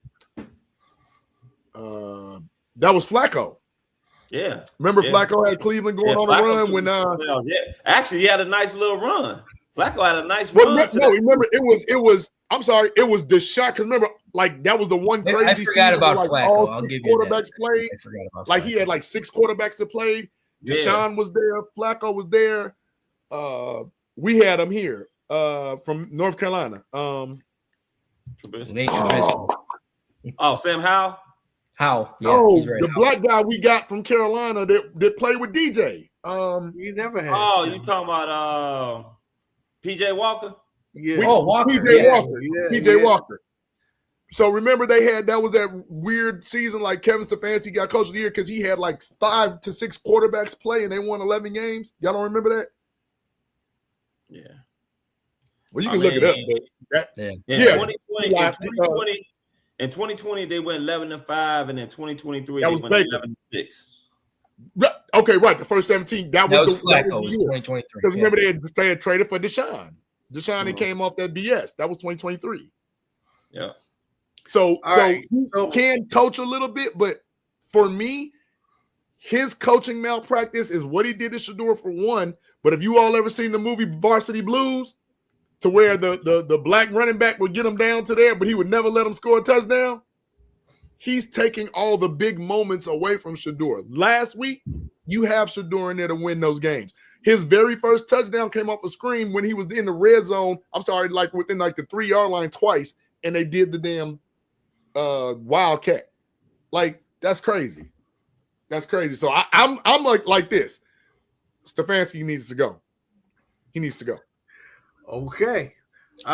That was Flacco. Yeah. Remember Flacco had Cleveland going on a run when actually he had a nice little run. Flacco had a nice run. No, remember it was I'm sorry, it was Deshaun. Because remember, like that was the one crazy I forgot season about where, like, Flacco. all I'll 6 give you quarterbacks that. played. I forgot about Like Flacco. he had like 6 quarterbacks to play. Deshaun was there. Flacco was there. We had him here from North Carolina. Nate Trubisky. Oh, Sam Howell. How? Yeah, Oh, he's right. the black guy we got from Carolina that played with DJ. You never had. Oh, Sam. you talking about PJ Walker? Yeah. Walker. PJ Yeah. Walker. PJ Walker. So remember that was that weird season like Kevin Stefanski got coach of the year because he had like 5 to 6 quarterbacks play and they won 11 games. Y'all don't remember that? Yeah. Well, you can look it up. But In 2020, they went 11-5, and in 2023 they went 11-6. Okay, right. The first 17. That was Flacco. Was 2023. Because remember they had traded for Deshaun. Deshaun came off that BS. That was 2023. Yeah. So he can coach a little bit, but for me, his coaching malpractice is what he did to Shedeur for one. But have you all ever seen the movie Varsity Blues, to where the black running back would get him down to there, but he would never let him score a touchdown? He's taking all the big moments away from Shedeur. Last week, you have Shedeur in there to win those games. His very first touchdown came off a screen when he was in the red zone. I'm sorry, like within like the 3-yard line twice, and they did the damn wildcat. Like, that's crazy. That's crazy. So I'm like this. Stefanski needs to go. He needs to go. Okay.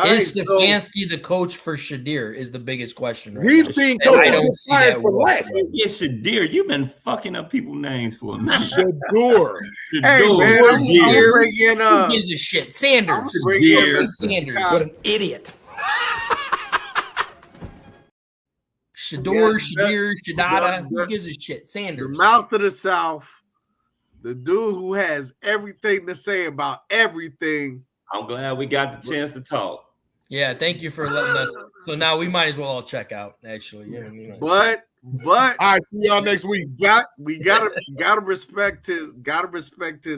Is Stefanski the coach for Shedeur is the biggest question right We've now. seen I don't see that for less. Yeah, Shedeur, you've been fucking up people's names for a minute. Shedeur. Hey, man, I'm bringing Who gives a shit? Sanders. Sanders. What an idiot. Shedeur, Shedada. Who gives a shit? Sanders. The mouth of the South. The dude who has everything to say about everything. I'm glad we got the chance to talk. Yeah, thank you for letting us. So now we might as well all check out. Actually, But all right, see y'all next week. We gotta respect his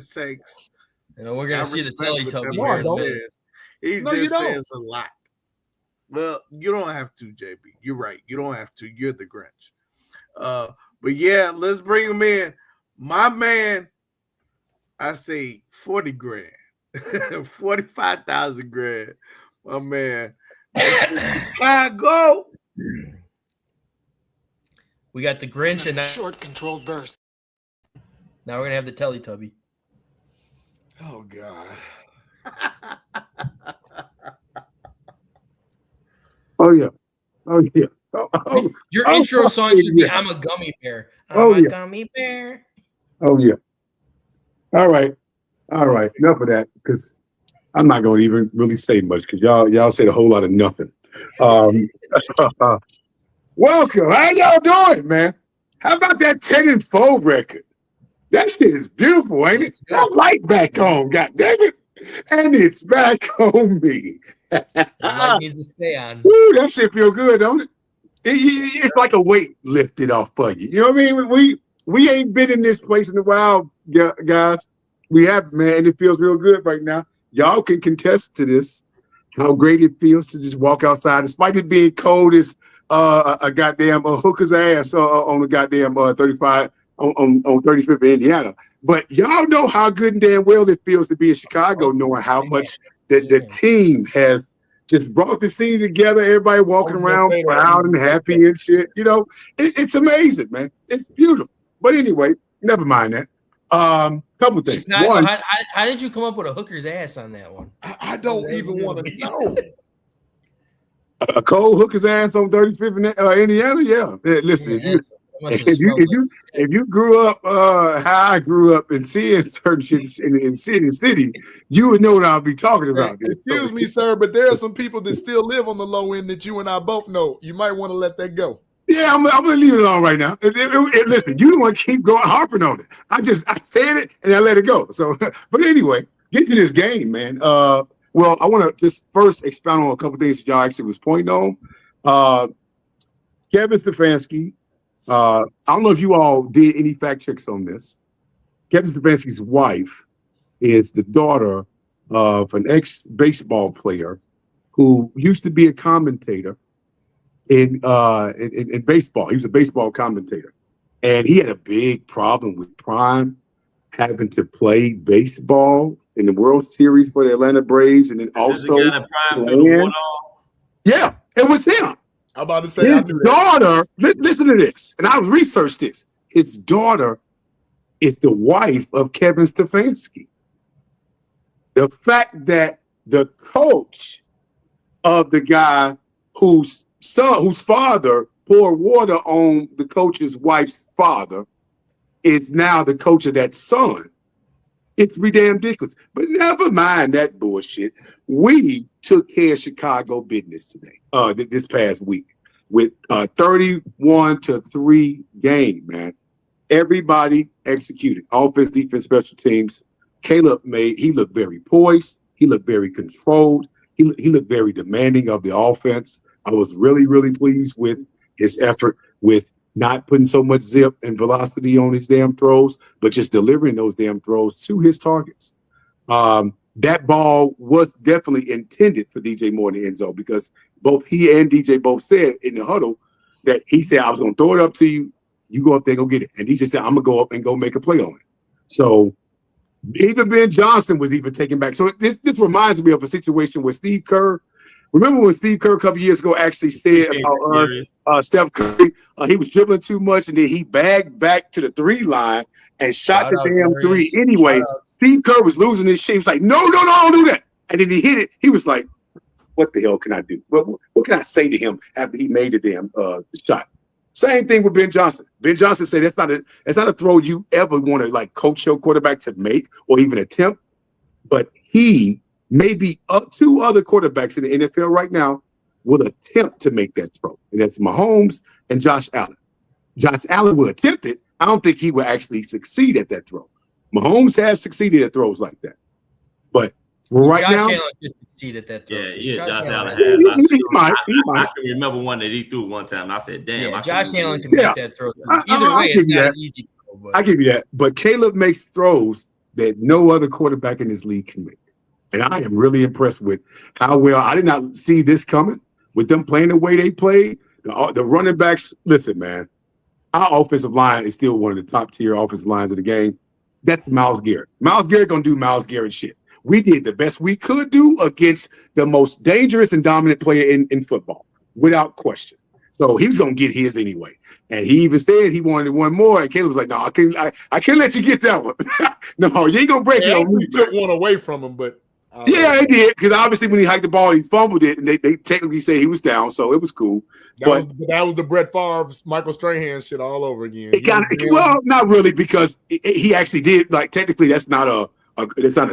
takes. We're gonna see the Teletubby. He just says a lot. Well, you don't have to, JB. You're right. You don't have to. You're the Grinch. But yeah, let's bring him in. My man, I say 40 grand. 45,000 grand. My man. Chicago. We got the Grinch and short controlled burst. Now we're gonna have the Teletubby. Oh God. Oh yeah. Oh, Your intro song should be "I'm a gummy bear." I'm a gummy bear. Oh yeah. All right. Enough of that, because I'm not going to even really say much, because y'all said a whole lot of nothing. Welcome. How y'all doing, man? How about that 10-4 record? That shit is beautiful, ain't it? That light back on, goddammit. And it's back on me. Light needs to stay on. Woo, that shit feel good, don't it? It's like a weight lifted off of you. You know what I mean? We ain't been in this place in a while, guys. We have, man, and it feels real good right now. Y'all can contest to this, how great it feels to just walk outside, despite it being cold as a goddamn hooker's ass on the goddamn 35 on 35th in Indiana. But y'all know how good and damn well it feels to be in Chicago, knowing how much the team has just brought the city together. Everybody walking around proud and happy and shit. You know, it's amazing, man. It's beautiful. But anyway, never mind that. Couple things. Chicago, One, how did you come up with a hooker's ass on that one? I don't even want to know. a cold hooker's ass on 35th in Indiana. Yeah. Listen, if you grew up how I grew up and seeing certain shit in city, you would know what I'll be talking about. Excuse me, sir, but there are some people that still live on the low end that you and I both know. You might want to let that go. Yeah, I'm gonna leave it alone right now. Listen, you don't want to keep going harping on it. I said it and I let it go. So, but anyway, get to this game, man. Well, I want to just first expound on a couple things that y'all actually was pointing on. Kevin Stefanski. I don't know if you all did any fact checks on this. Kevin Stefanski's wife is the daughter of an ex-baseball player who used to be a commentator in baseball. He was a baseball commentator, and he had a big problem with Prime having to play baseball in the World Series for the Atlanta Braves, and then also yeah, it was him. I'm about to say, his daughter. Listen to this, and I researched this. His daughter is the wife of Kevin Stefanski. The fact that the coach of the guy whose father poured water on the coach's wife's father is now the coach of that son. It's ridiculous. But never mind that bullshit. We took care of Chicago business today, this past week, with a 31-3 game, man. Everybody executed. Offense, defense, special teams. Caleb he looked very poised. He looked very controlled. He looked very demanding of the offense. I was really, really pleased with his effort with not putting so much zip and velocity on his damn throws, but just delivering those damn throws to his targets. That ball was definitely intended for DJ Moore in the end zone, because both he and DJ both said in the huddle that he said, I was going to throw it up to you. You go up there, go get it. And DJ said, I'm going to go up and go make a play on it. So even Ben Johnson was even taken back. So this reminds me of a situation where Steve Kerr, remember when Steve Kerr a couple years ago actually said about us, Steph Curry, he was dribbling too much, and then he bagged back to the 3 line and shot the damn 3 anyway. Steve Kerr was losing his shit. He was like, no, don't do that. And then he hit it. He was like, what the hell can I do? What can I say to him after he made the damn shot? Same thing with Ben Johnson. Ben Johnson said that's not a throw you ever want to like coach your quarterback to make or even attempt. But he, maybe 2 other quarterbacks in the NFL right now, will attempt to make that throw. And that's Mahomes and Josh Allen. Josh Allen will attempt it. I don't think he will actually succeed at that throw. Mahomes has succeeded at throws like that. But right Josh now, Allen could succeed at that throw. Yeah, Josh Allen has. He might. I can remember one that he threw one time. I said, damn. Yeah, Josh Allen can make that throw. Either way, it's not an easy throw. But I give you that. But Caleb makes throws that no other quarterback in this league can make. And I am really impressed with how well. I did not see this coming with them playing the way they played. The running backs, listen, man, our offensive line is still one of the top tier offensive lines of the game. That's Myles Garrett. Myles Garrett going to do Myles Garrett shit. We did the best we could do against the most dangerous and dominant player in football, without question. So he was going to get his anyway. And he even said he wanted one more. And Caleb was like, no, I can't let you get that one. No, you ain't going to break it on me. Took one away from him, but. Yeah, they did, because obviously when he hiked the ball, he fumbled it, and they technically say he was down, so it was cool. That was the Brett Favre, Michael Strahan shit all over again. Well, not really, because he actually did. Like technically, that's not a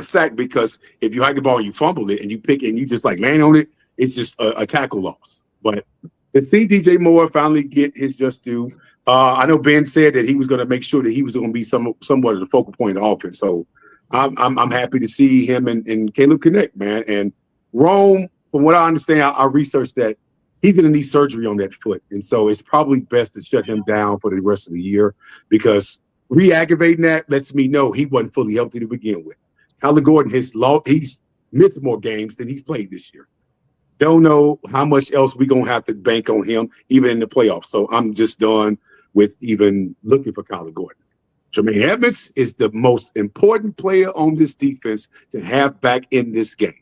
sack, because if you hike the ball and you fumble it and you pick it and you just like land on it, it's just a tackle loss. But to see DJ Moore finally get his just due, I know Ben said that he was going to make sure that he was going to be somewhat of the focal point of the offense. So. I'm happy to see him and Caleb connect, man. And Rome, from what I understand, I researched that he's going to need surgery on that foot. And so it's probably best to shut him down for the rest of the year, because re-aggravating that lets me know he wasn't fully healthy to begin with. Kyler Gordon, he's missed more games than he's played this year. Don't know how much else we're going to have to bank on him, even in the playoffs. So I'm just done with even looking for Kyler Gordon. Jermaine Edmonds is the most important player on this defense to have back in this game.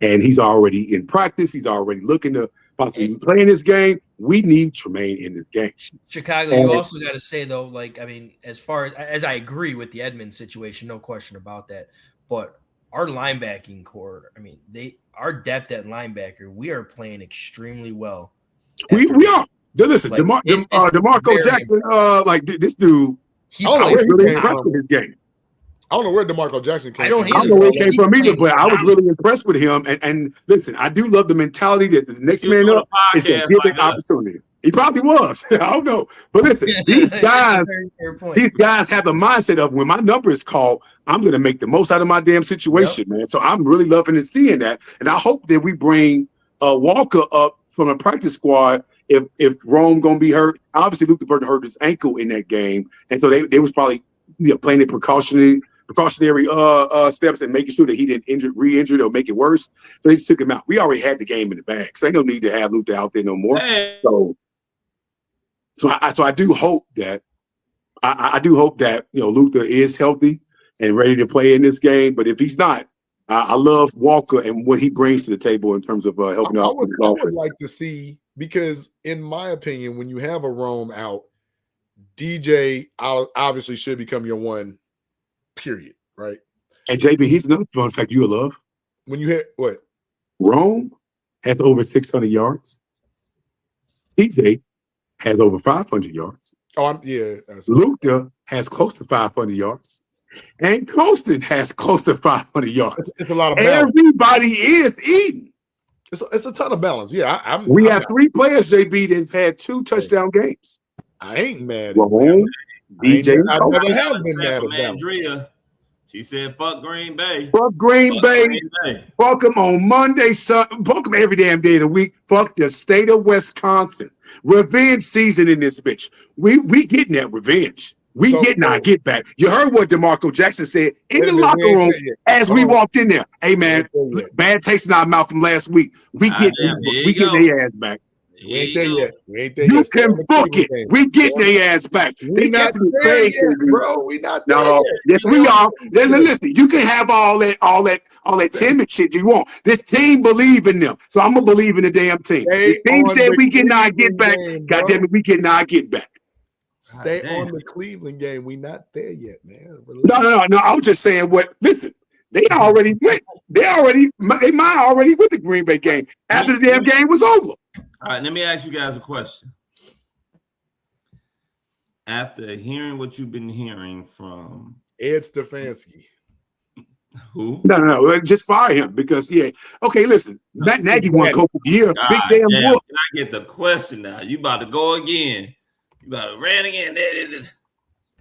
And he's already in practice. He's already looking to possibly play in this game. We need Tremaine in this game. Chicago, you also got to say, though, like, I mean, as far as I agree with the Edmonds situation, no question about that. But our linebacking core, I mean, our depth at linebacker, we are playing extremely well. We are. Listen, like, DeMarco Jackson, like this dude, I was really impressed with his game. I don't know where DeMarco Jackson came from. I don't know where he came from either, but I was really impressed with him. And listen, I do love the mentality that the next man up is going to give an opportunity. He probably was. I don't know. But listen, these guys have the mindset of, when my number is called, I'm going to make the most out of my damn situation, man. So I'm really loving and seeing that. And I hope that we bring Walker up from a practice squad if Rome going to be hurt. Obviously, Luke Burton hurt his ankle in that game. And so they was probably playing it precautionary precautionary steps and making sure that he didn't re-injure or make it worse. So they just took him out. We already had the game in the bag, so ain't no need to have Luther out there no more. Hey. So I do hope that Luther is healthy and ready to play in this game. But if he's not, I love Walker and what he brings to the table in terms of helping out. I would like to see, because in my opinion, when you have a Rome out, DJ obviously should become your one, period, right? And JB, he's another fun fact you'll love. When you hit what? Rome has over 600 yards. DJ has over 500 yards. Luther has close to 500 yards. And Colston has close to 500 yards. It's a lot of balance. Everybody is eating. It's a ton of balance. Yeah, we have 3 players, JB, that's had 2 touchdown games. I ain't mad at Rome, DJ. I never have been mad at Andrea. She said, "Fuck Green Bay. Fuck Green Bay. Fuck them on Monday, fuck them every damn day of the week. Fuck the state of Wisconsin. Revenge season in this bitch. We getting that revenge. We getting our get back. You heard what DeMarco Jackson said in the locker room as we walked in there. Hey man, bad taste in our mouth from last week. We get their ass back. We ain't there yet. You can book it. We get their ass back. We not there yet, bro. We not there yet. Yes, we are. Listen, you can have all that timid shit you want. This team believe in them, so I'm gonna believe in the damn team. This team said we getting our get back. God damn it, we getting our get back. Stay on the Cleveland game. We not there yet, man. No. I was just saying listen, they already went. They might already with the Green Bay game after the damn game was over. All right, let me ask you guys a question. After hearing what you've been hearing from Ed Stefanski. Who? No, just fire him because okay, listen, Matt Nagy won Coach of the Year. Big damn whoop. Can I get the question now? You about to go again. You about to ran again.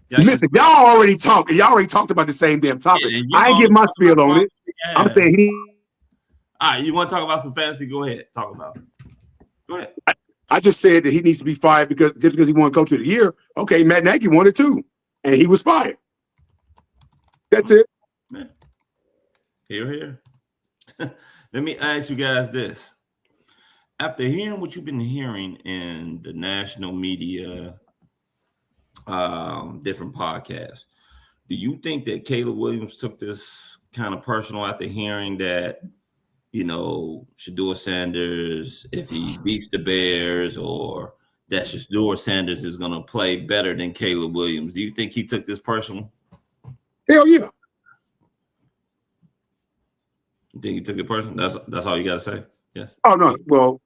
Listen, y'all already talked. Y'all already talked about the same damn topic. I ain't get my spiel on it. I'm saying all right, you want to talk about some fantasy? Go ahead. Talk about it. Go ahead. I just said that he needs to be fired because he won Coach of the Year. Okay, Matt Nagy won it too, and he was fired. That's it. Here. Let me ask you guys this. After hearing what you've been hearing in the national media, different podcasts, do you think that Caleb Williams took this kind of personal after hearing that, Shedeur Sanders, if he beats the Bears, or that Shedeur Sanders is going to play better than Caleb Williams? Do you think he took this personal? Hell yeah. You think he took it personal? That's all you got to say? Yes. Oh, no. Well,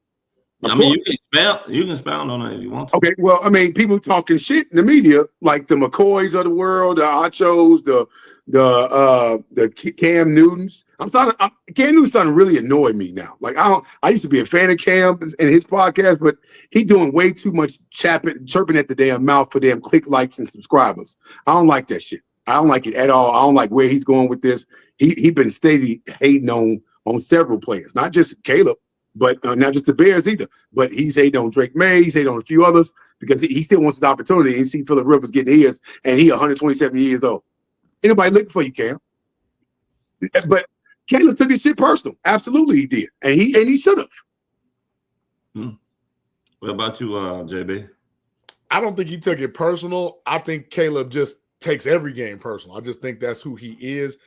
I mean, you can expound on it if you want to. Okay, well, I mean, people talking shit in the media, like the McCoys of the world, the Achos, the Cam Newtons. Cam Newton's starting to really annoy me now. Like I used to be a fan of Cam and his podcast, but he doing way too much chirping at the damn mouth for damn click likes and subscribers. I don't like that shit. I don't like it at all. I don't like where he's going with this. He been steady hating on several players, not just Caleb. But not just the Bears either. But he's hating on Drake May. He's hating on a few others because he still wants an opportunity. And see Phillip Rivers getting his, and he 127 years old. Ain't nobody looking for you, Cam. But Caleb took his shit personal. Absolutely, he did, and he should have. What about you, JB? I don't think he took it personal. I think Caleb just takes every game personal. I just think that's who he is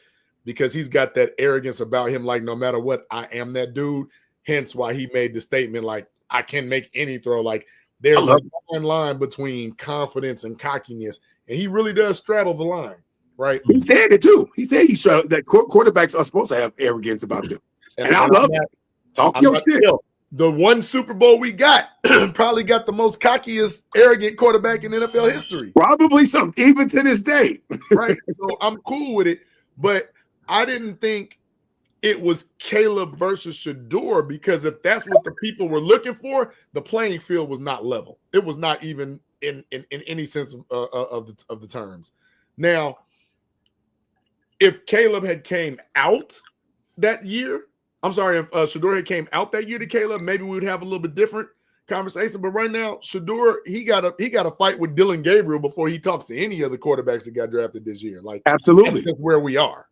because he's got that arrogance about him. Like no matter what, I am that dude. Hence why he made the statement like, I can make any throw. Like there's a fine line between confidence and cockiness. And he really does straddle the line, right? He said it too. He said he straddled that quarterbacks are supposed to have arrogance about them. And I love it. Talk your shit. The one Super Bowl we got probably got the most cockiest, arrogant quarterback in NFL history. Probably some, even to this day. Right. So I'm cool with it. But I didn't think it was Caleb versus Shedeur because if that's what the people were looking for, the playing field was not level. It was not even in any sense of the terms. Now, if Caleb had came out that year, I'm sorry, if Shedeur had came out that year to Caleb, maybe we would have a little bit different conversation. But right now, Shedeur, he got a fight with Dylan Gabriel before he talks to any of the quarterbacks that got drafted this year. Like, absolutely, that's just where we are.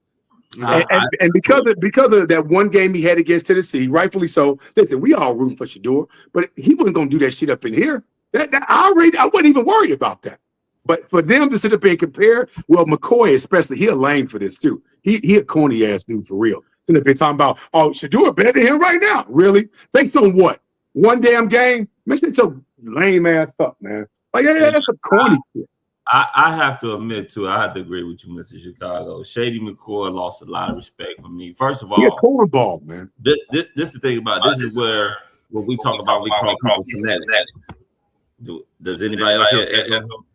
You know? And because of that one game he had against Tennessee, rightfully so. Listen, we all rooting for Shedeur, but he wasn't gonna do that shit up in here. I wasn't even worried about that. But for them to sit up and compare, well, McCoy especially, he a lame for this too. He a corny ass dude for real. Sitting up here talking about, oh, Shedeur better than him right now. Really? Based on what? One damn game? Man, shut your lame ass up, man. Like, yeah, that's a corny shit. I have to admit, too, I have to agree with you, Mr. Chicago. Shady McCoy lost a lot of respect from me. First of all, he a cornerball, man. This is the thing about this is where what we talk about, we call people fanatics. Does anybody else hear echo?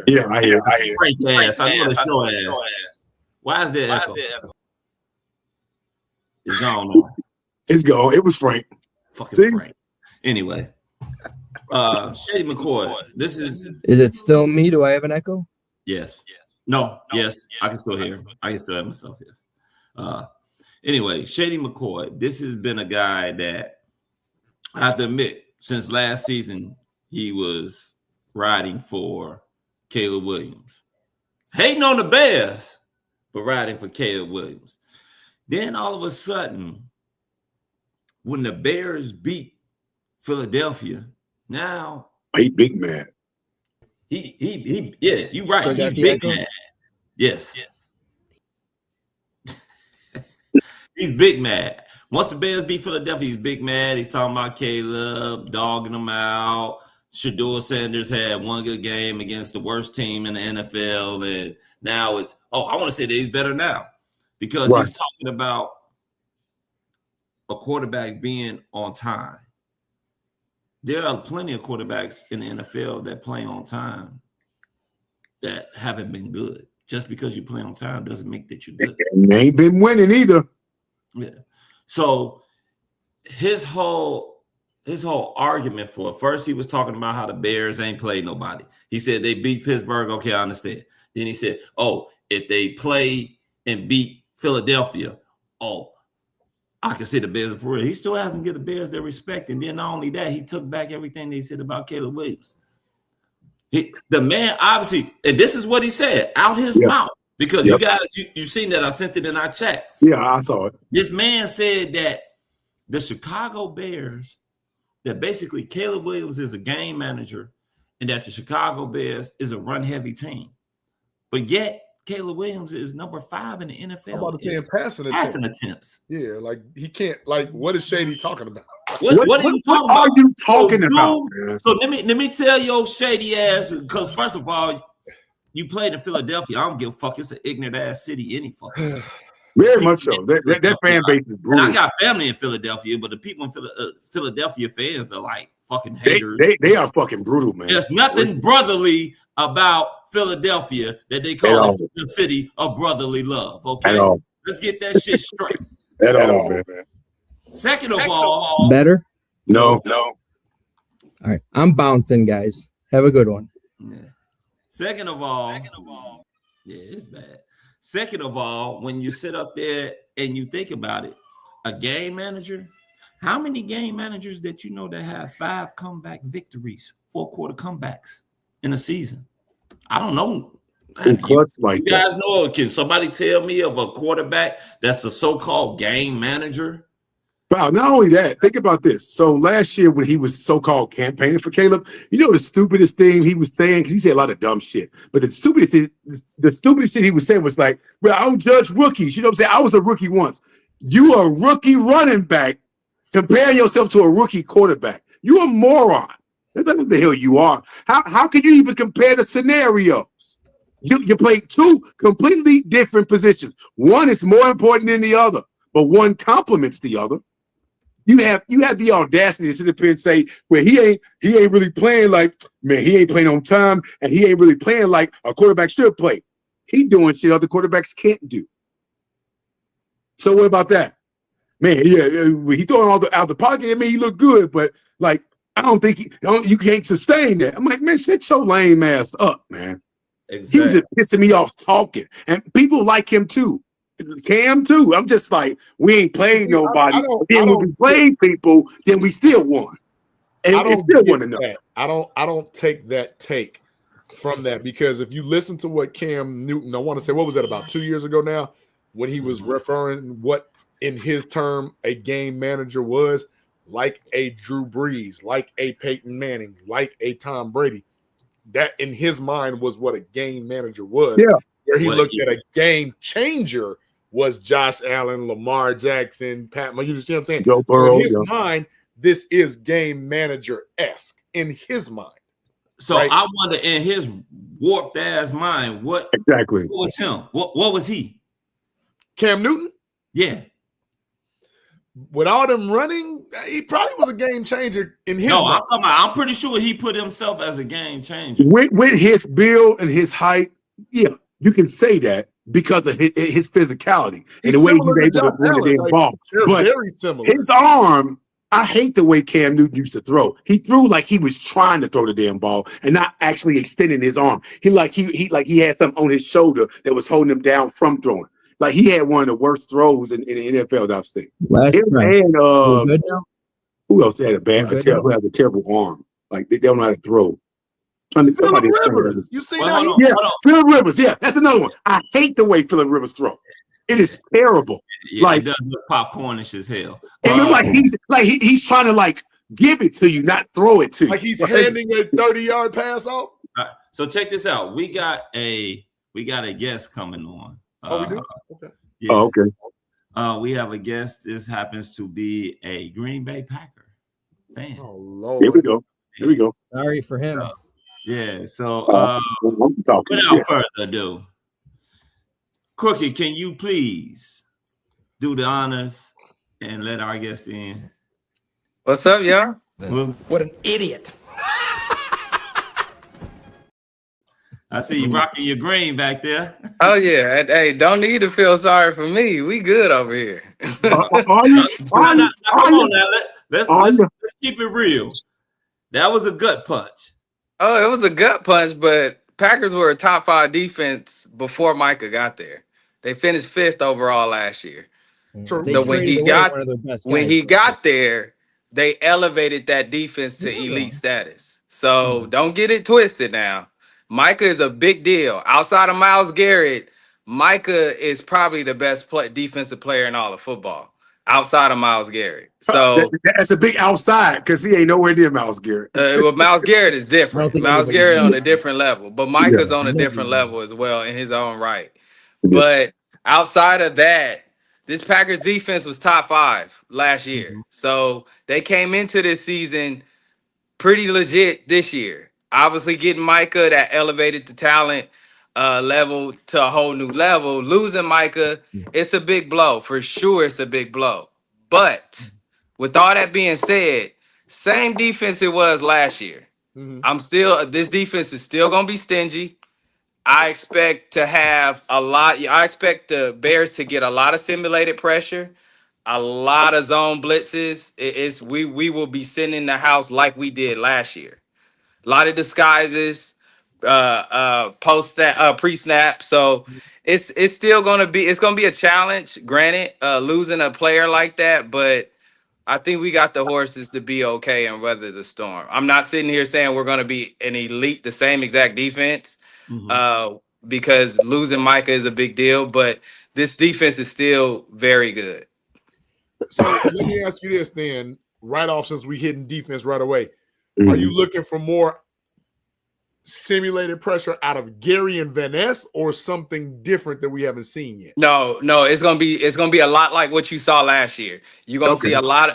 Yeah, I hear. Frank ass. I know the show ass. Why is there echo? It's gone now. It's gone. It was Frank. Fucking Frank. Anyway, Shady McCoy. This is it still me? Do I have an echo? Yes. No. Yes. I can still hear. I can still hear myself. Yes. Anyway, Shady McCoy. This has been a guy that I have to admit, since last season, he was riding for Caleb Williams, hating on the Bears, but riding for Caleb Williams. Then all of a sudden, when the Bears beat Philadelphia, now he big mad. He yes, you're right. He's big mad. Yes. He's big mad. Once the Bears beat Philadelphia, he's big mad. He's talking about Caleb, dogging him out. Shedeur Sanders had one good game against the worst team in the NFL, and now it's I want to say that he's better now because he's talking about a quarterback being on time. There are plenty of quarterbacks in the NFL that play on time that haven't been good. Just because you play on time doesn't make that you're good. They ain't been winning either. Yeah. So his whole argument for it, first he was talking about how the Bears ain't played nobody. He said they beat Pittsburgh. Okay, I understand. Then he said, if they play and beat Philadelphia, I can see the Bears for real. He still hasn't given the Bears their respect. And then not only that, he took back everything they said about Caleb Williams. The man, obviously, and this is what he said out his mouth. Because you guys, you seen that I sent it in our chat. Yeah, I saw it. This man said that the Chicago Bears, that basically Caleb Williams is a game manager and that the Chicago Bears is a run-heavy team. But yet, Caleb Williams is number 5 in the NFL. I'm about to say in passing attempts. Yeah, like he can't. Like, what is Shady talking about? What are you talking about? What are you talking about? So let me tell your shady ass, because first of all, you played in Philadelphia. I don't give a fuck. It's an ignorant ass city, any fuck. Very much so. That fan base is brutal. I got family in Philadelphia, but the people in Philadelphia fans are like fucking haters. They are fucking brutal, man. There's nothing brotherly about Philadelphia that they call it the city of brotherly love. Okay, let's get that shit straight. At all, man. Second of all, better? No. All right, I'm bouncing, guys. Have a good one. Yeah. Second of all, yeah, it's bad. Second of all, when you sit up there and you think about it, a game manager, how many game managers that you know that have 5 comeback victories, 4-quarter comebacks in a season? I don't know. You guys know? Can somebody tell me of a quarterback that's a so-called game manager? Wow, not only that, think about this. So last year when he was so-called campaigning for Caleb, you know the stupidest thing he was saying, because he said a lot of dumb shit, but the stupidest shit he was saying was like, well, I don't judge rookies. You know what I'm saying? I was a rookie once. You are a rookie running back comparing yourself to a rookie quarterback. You a moron. That's what the hell you are. How can you even compare the scenarios? You play 2 completely different positions. One is more important than the other, but one complements the other. You have the audacity to sit up here and say, well, he ain't really playing like, man, he ain't playing on time, and he ain't really playing like a quarterback should play. He doing shit other quarterbacks can't do. So what about that? Man, he throwing all out the pocket. I mean, he look good, but like, I don't think you can't sustain that. I'm like, man, shut your lame ass up, man. Exactly. He was just pissing me off talking, and people like him too. Cam too. I'm just like, we ain't played nobody. Then when we played people, then we still won. And I it don't still get wasn't enough. that. I don't take that take from that, because if you listen to what Cam Newton, I want to say, what was that, about 2 years ago now, when he was referring what in his term a game manager was, like a Drew Brees, like a Peyton Manning, like a Tom Brady. That in his mind was what a game manager was. Yeah. Where he looked at a game changer was Josh Allen, Lamar Jackson, Pat. You see what I'm saying? Joe So Burrow. in his mind, this is game manager-esque in his mind. So right? I wonder, in his warped ass mind, what was him? What was he? Cam Newton? Yeah. With all them running, he probably was a game changer in his mind. I'm pretty sure he put himself as a game changer. With his build and his height, yeah, you can say that because of his physicality and the way he was able to run the damn ball. They're very similar. His arm, I hate the way Cam Newton used to throw. He threw like he was trying to throw the damn ball and not actually extending his arm. He had something on his shoulder that was holding him down from throwing. Like he had one of the worst throws in the NFL that I've seen. Who else had a terrible arm? Like they don't know how to throw. Phillip Rivers. You see that? Phillip Rivers. Yeah, that's another one. I hate the way Phillip Rivers throw. It is terrible. Yeah, it does look popcornish as hell. And it's he's trying to like give it to you, not throw it to you. Like he's handing a 30-yard pass off. Right. So check this out. We got a guest coming on. We do? Okay. Yeah. Oh, okay. We have a guest. This happens to be a Green Bay Packer fan. Oh Lord. Here we go. Sorry for him. So without further ado, Crookie, can you please do the honors and let our guest in? What's up, y'all? What an idiot. I see you rocking your green back there. Oh yeah. Hey, don't need to feel sorry for me. We good over here. Come on now. Let's keep it real. That was a gut punch. Oh, it was a gut punch, but Packers were a top 5 defense before Micah got there. They finished 5th overall last year. True. So when he got there, they elevated that defense to elite status. So don't get it twisted now. Micah is a big deal. Outside of Myles Garrett, Micah is probably the best defensive player in all of football. Outside of Myles Garrett. So that's a big outside because he ain't nowhere near Myles Garrett. Well, Myles Garrett is different. Myles Garrett on a different level, but Micah's on a different level as well in his own right. But outside of that, this Packers defense was top 5 last year. So they came into this season pretty legit this year. Obviously getting Micah, that elevated the talent level to a whole new level. Losing Micah, it's a big blow. For sure, it's a big blow. But with all that being said, same defense it was last year. This defense is still going to be stingy. I expect to have I expect the Bears to get a lot of simulated pressure, a lot of zone blitzes. We will be sitting in the house like we did last year. A lot of disguises, pre-snap. So it's still gonna be a challenge. Granted, losing a player like that, but I think we got the horses to be okay and weather the storm. I'm not sitting here saying we're gonna be an elite, the same exact defense, because losing Micah is a big deal. But this defense is still very good. So let me ask you this then, right off, since we hitting defense right away. Are you looking for more simulated pressure out of Gary and Van Ness or something different that we haven't seen yet? No, it's gonna be a lot like what you saw last year. You're gonna see a lot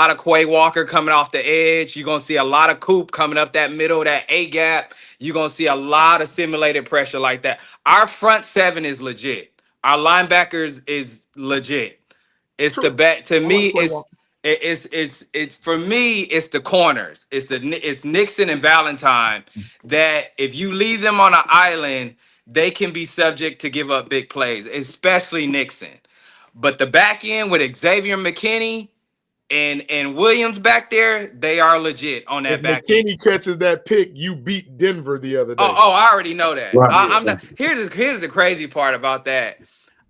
of Quay Walker coming off the edge. You're gonna see a lot of Coop coming up that middle, that A gap. You're gonna see a lot of simulated pressure like that. Our front 7 is legit. Our linebackers is legit. It's the back to me. For me, it's the corners. It's Nixon and Valentine that if you leave them on an island, they can be subject to give up big plays, especially Nixon. But the back end with Xavier McKinney and Williams back there, they are legit on that back end. McKinney catches that pick, you beat Denver the other day. Oh, I already know that. Right. I'm not. Here's the crazy part about that.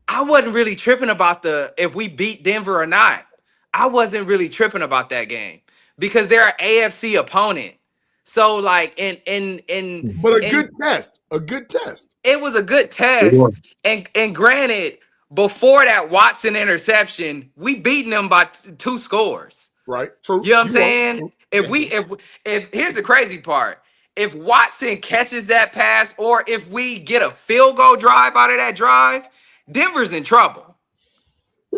I wasn't really tripping about if we beat Denver or not. I wasn't really tripping about that game because they're an AFC opponent. So like but a good test. A good test. It was a good test. And granted, before that Watson interception, we beaten them by 2 scores. Right. True. You know what I'm saying? If here's the crazy part. If Watson catches that pass, or if we get a field goal drive out of that drive, Denver's in trouble.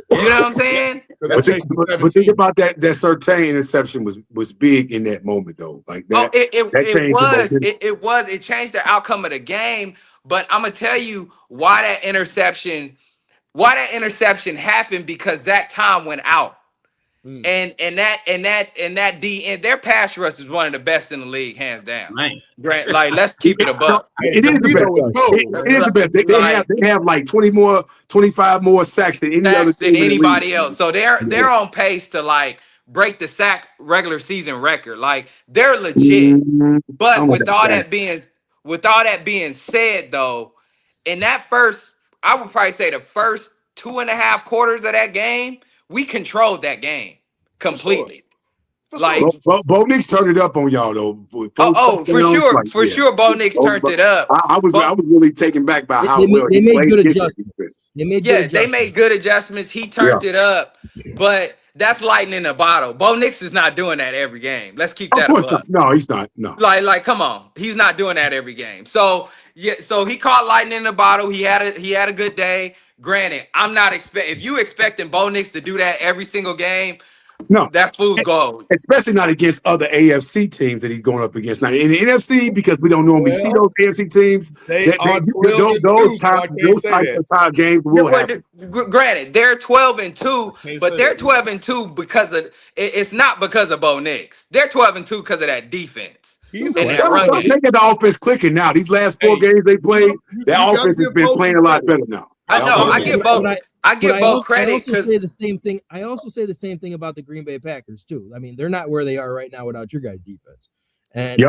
You know what I'm saying? But think about that Surtain interception was big in that moment though. Like that. It changed the outcome of the game. But I'm gonna tell you why that interception happened, because Zach Tom went out. And that DN, their pass rush is one of the best in the league, hands down. Man. Like, let's keep it a buck. It is the best. They have like 25 more sacks than anybody else. So they're on pace to like break the sack regular season record. Like, they're legit. But with all that being said, though, in that first, I would probably say the first 2.5 quarters of that game, we controlled that game completely. Like, Bo Nix turned it up on y'all though. For sure, Bo Nix turned it up. I was really taken back by how well they made good adjustments. They made good adjustments. He turned it up, but that's lightning in a bottle. Bo Nix is not doing that every game. Let's keep that up. No, he's not. No. Like, come on, he's not doing that every game. So he caught lightning in a bottle. He had a good day. Granted, I'm not if you expecting Bo Nix to do that every single game, no, that's fool's gold. Especially not against other AFC teams that he's going up against. Now in the NFC, because we don't normally see those AFC teams, those types of games will happen. Granted, they're 12-2, but they're 12-2 because of it's not because of Bo Nix. They're 12-2 because of that defense. Making the offense clicking now. These last 4 games they played, their offense has been playing a lot better now. I know. I give both credit because I also say the same thing about the Green Bay Packers too. I mean, they're not where they are right now without your guys' defense. And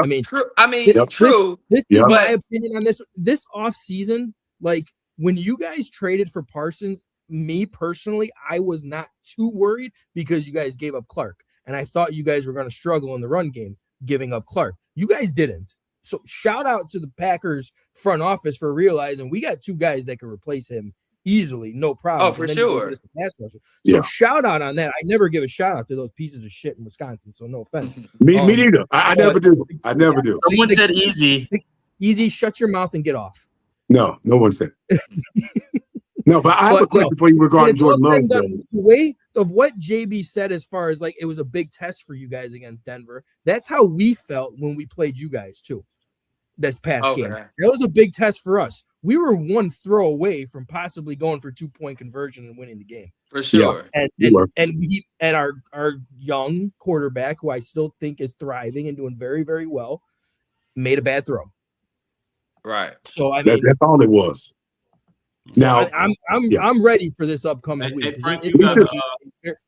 true. This is my opinion on this off season. Like, when you guys traded for Parsons, me personally, I was not too worried because you guys gave up Clark, and I thought you guys were going to struggle in the run game giving up Clark. You guys didn't. So shout out to the Packers front office for realizing we got 2 guys that can replace him easily, no problem. Oh, for sure. So shout out on that. I never give a shout out to those pieces of shit in Wisconsin. So no offense. Me neither. I never do. Someone said easy. Easy, shut your mouth and get off. No one said it. No, but I have a question for you regarding Jordan Love. The way of what JB said, as far as like it was a big test for you guys against Denver. That's how we felt when we played you guys too. This past game, that was a big test for us. We were 1 throw away from possibly going for 2-point conversion and winning the game for sure. And our young quarterback, who I still think is thriving and doing very, very well, made a bad throw. Right. So I mean, that's all it was. Now I'm ready for this upcoming week. Frank,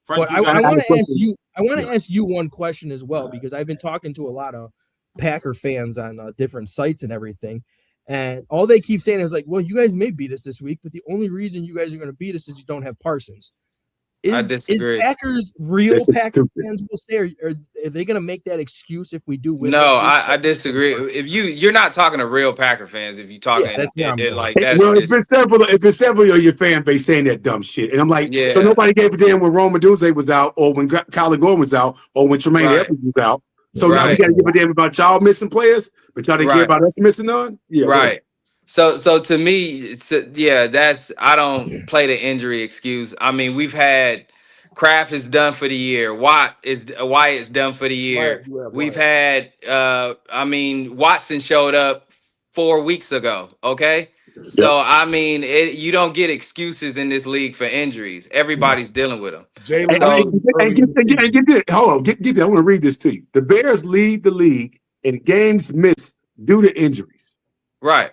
but I want to ask you. I want to ask you one question as well, because I've been talking to a lot of Packer fans on different sites and everything, and all they keep saying is like, "Well, you guys may beat us this week, but the only reason you guys are going to beat us is you don't have Parsons." I disagree. Is Packers real Packers fans will say, or are they going to make that excuse if we do win? No, I disagree. If you're not talking to real Packer fans, if you're talking like that. Well, it's been several of your fan base saying that dumb shit, and I'm like, so nobody gave a damn when Rome Odunze was out, or when Kyler Gordon was out, or when Tremaine Edmonds was out. So now we got to give a damn about y'all missing players, but y'all didn't care about us missing none. Yeah, right. So to me, that's I don't play the injury excuse. I mean, we've had Kraft is done for the year. Wyatt is done for the year. We've had Watson showed up 4 weeks ago. Okay. So I mean, you don't get excuses in this league for injuries. Everybody's dealing with them. Get this. Hold on, get that. I want to read this to you. The Bears lead the league in games missed due to injuries. Right.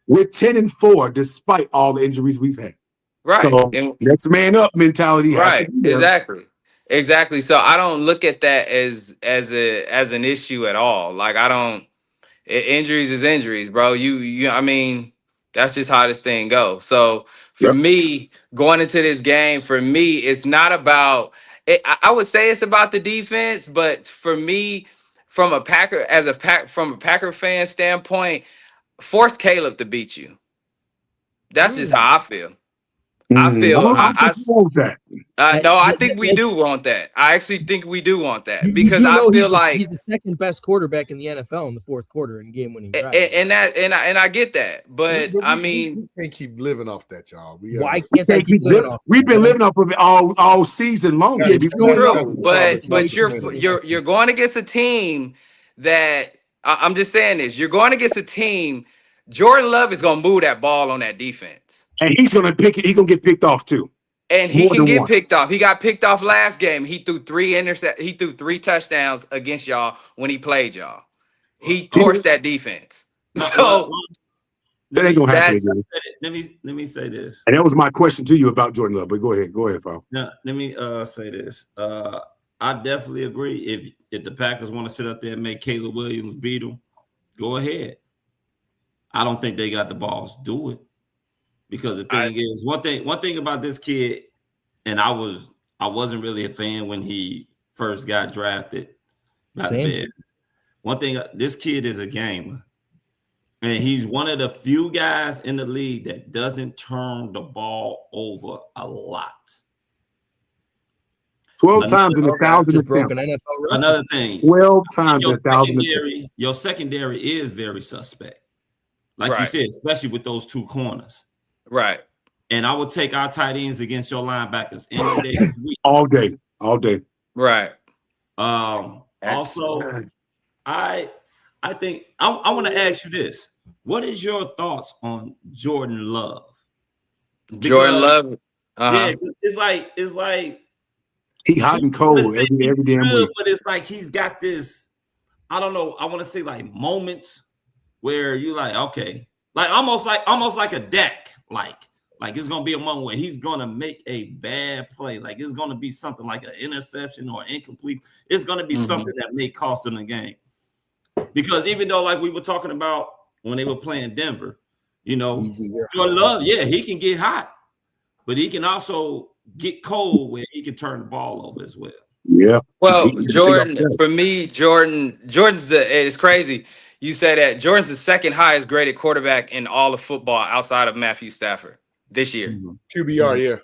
We're 10-4 despite all the injuries we've had. Right. So, next man up mentality. Right. Exactly. So I don't look at that as an issue at all. Like injuries is injuries, bro. I mean, that's just how this thing goes. So for me, going into this game, it's not about I would say it's about the defense, but for me, from a Packer fan standpoint, force Caleb to beat you. That's just how I feel. I want that. No, I think we do want that. I actually think we do want that because I feel like he's the second best quarterback in the NFL in the fourth quarter in game-winning drive. And I get that, but I mean, we can't keep living off that, y'all. Why can't I keep living off? We've been living off of it all season long. True, but you're going against a team that I'm just saying this. You're going against a team. Jordan Love is going to move that ball on that defense, and he's going to pick it. He's going to get picked off too. And he can get picked off. He got picked off last game. He threw 3 touchdowns against y'all when he played y'all. He torched that defense. So that ain't gonna happen. Let me say this. And that was my question to you about Jordan Love. But go ahead, Paul. Now, let me say this. I definitely agree. If the Packers want to sit up there and make Caleb Williams beat them, go ahead. I don't think they got the balls to do it. Because the thing is, one thing about this kid, and I wasn't really a fan when he first got drafted by the Bears. One thing, this kid is a gamer, and he's one of the few guys in the league that doesn't turn the ball over a lot. 12 times in 1,000 attempts. Another thing, 12 times in 1,000 attempts. Your secondary is very suspect, like you said, especially with those 2 corners. Right. And I would take our tight ends against your linebackers any day of the week. All day. Right. Also, I think I want to ask you this. What is your thoughts on Jordan Love? Because, Jordan Love. Yeah, it's like he hot and cold every damn week. But it's like he's got this, I don't know, I want to say like moments where you like, okay, like almost like a deck. Like it's gonna be a moment where he's gonna make a bad play. Like it's gonna be something like an interception or incomplete. It's gonna be something that may cost them the game. Because even though, like we were talking about when they were playing Denver, Jordan Love, he can get hot, but he can also get cold where he can turn the ball over as well. Yeah. Well, Jordan, for me, Jordan's it's crazy. You say that Jordan's the second highest graded quarterback in all of football outside of Matthew Stafford this year. QBR, yeah.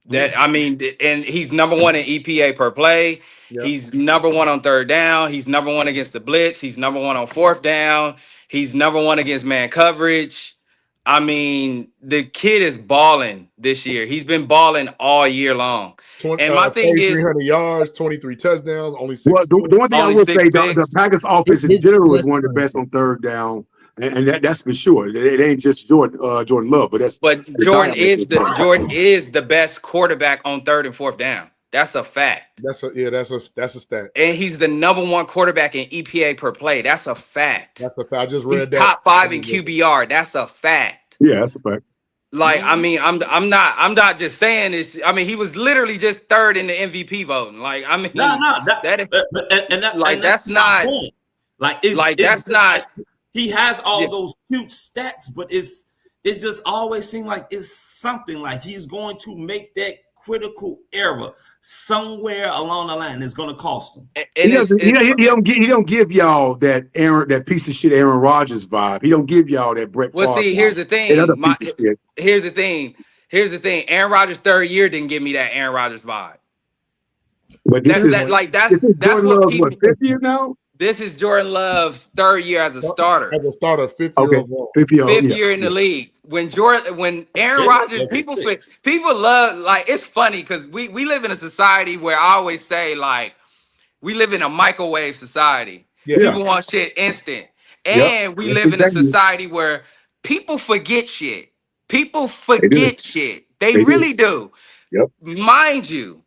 That I mean, and he's number 1 in EPA per play. Yep. He's number 1 on third down. He's number 1 against the blitz. He's number 1 on fourth down. He's number 1 against man coverage. I mean, the kid is balling this year. He's been balling all year long. And my thing is 300 yards, 23 touchdowns, only 6. Well, the one thing I will say, the Packers offense in general is one of the best on third down, and that's for sure. It ain't just Jordan Love, but Jordan is the best quarterback on third and fourth down. That's a fact. That's a stat. And he's the number 1 quarterback in EPA per play. That's a fact. That's a fact. I just read he's that. Top 5 in QBR. That's a fact. Yeah, that's a fact. Like, I mean, I'm not just saying this. I mean, he was literally just 3rd in the MVP voting. Like, I mean, that's not that's not. He has all those cute stats, but it's just always seemed like it's something like he's going to make that critical error somewhere along the line. It's going to cost him. He don't give y'all that piece of shit Aaron Rodgers vibe. He don't give y'all that Brett Favre. Well, see, here's the thing. Here's the thing. Aaron Rodgers' 3rd year didn't give me that Aaron Rodgers vibe. But that's what people. 5th year now. This is Jordan Love's 3rd year as a starter. As a starter, 5th year overall. 5th year in the league. When Aaron Rodgers, people love, like, it's funny because we live in a society where I always say, like, we live in a microwave society. Yeah. People want shit instant. And we live in a society where people forget shit. People forget shit. They really do. Yep. Mind you,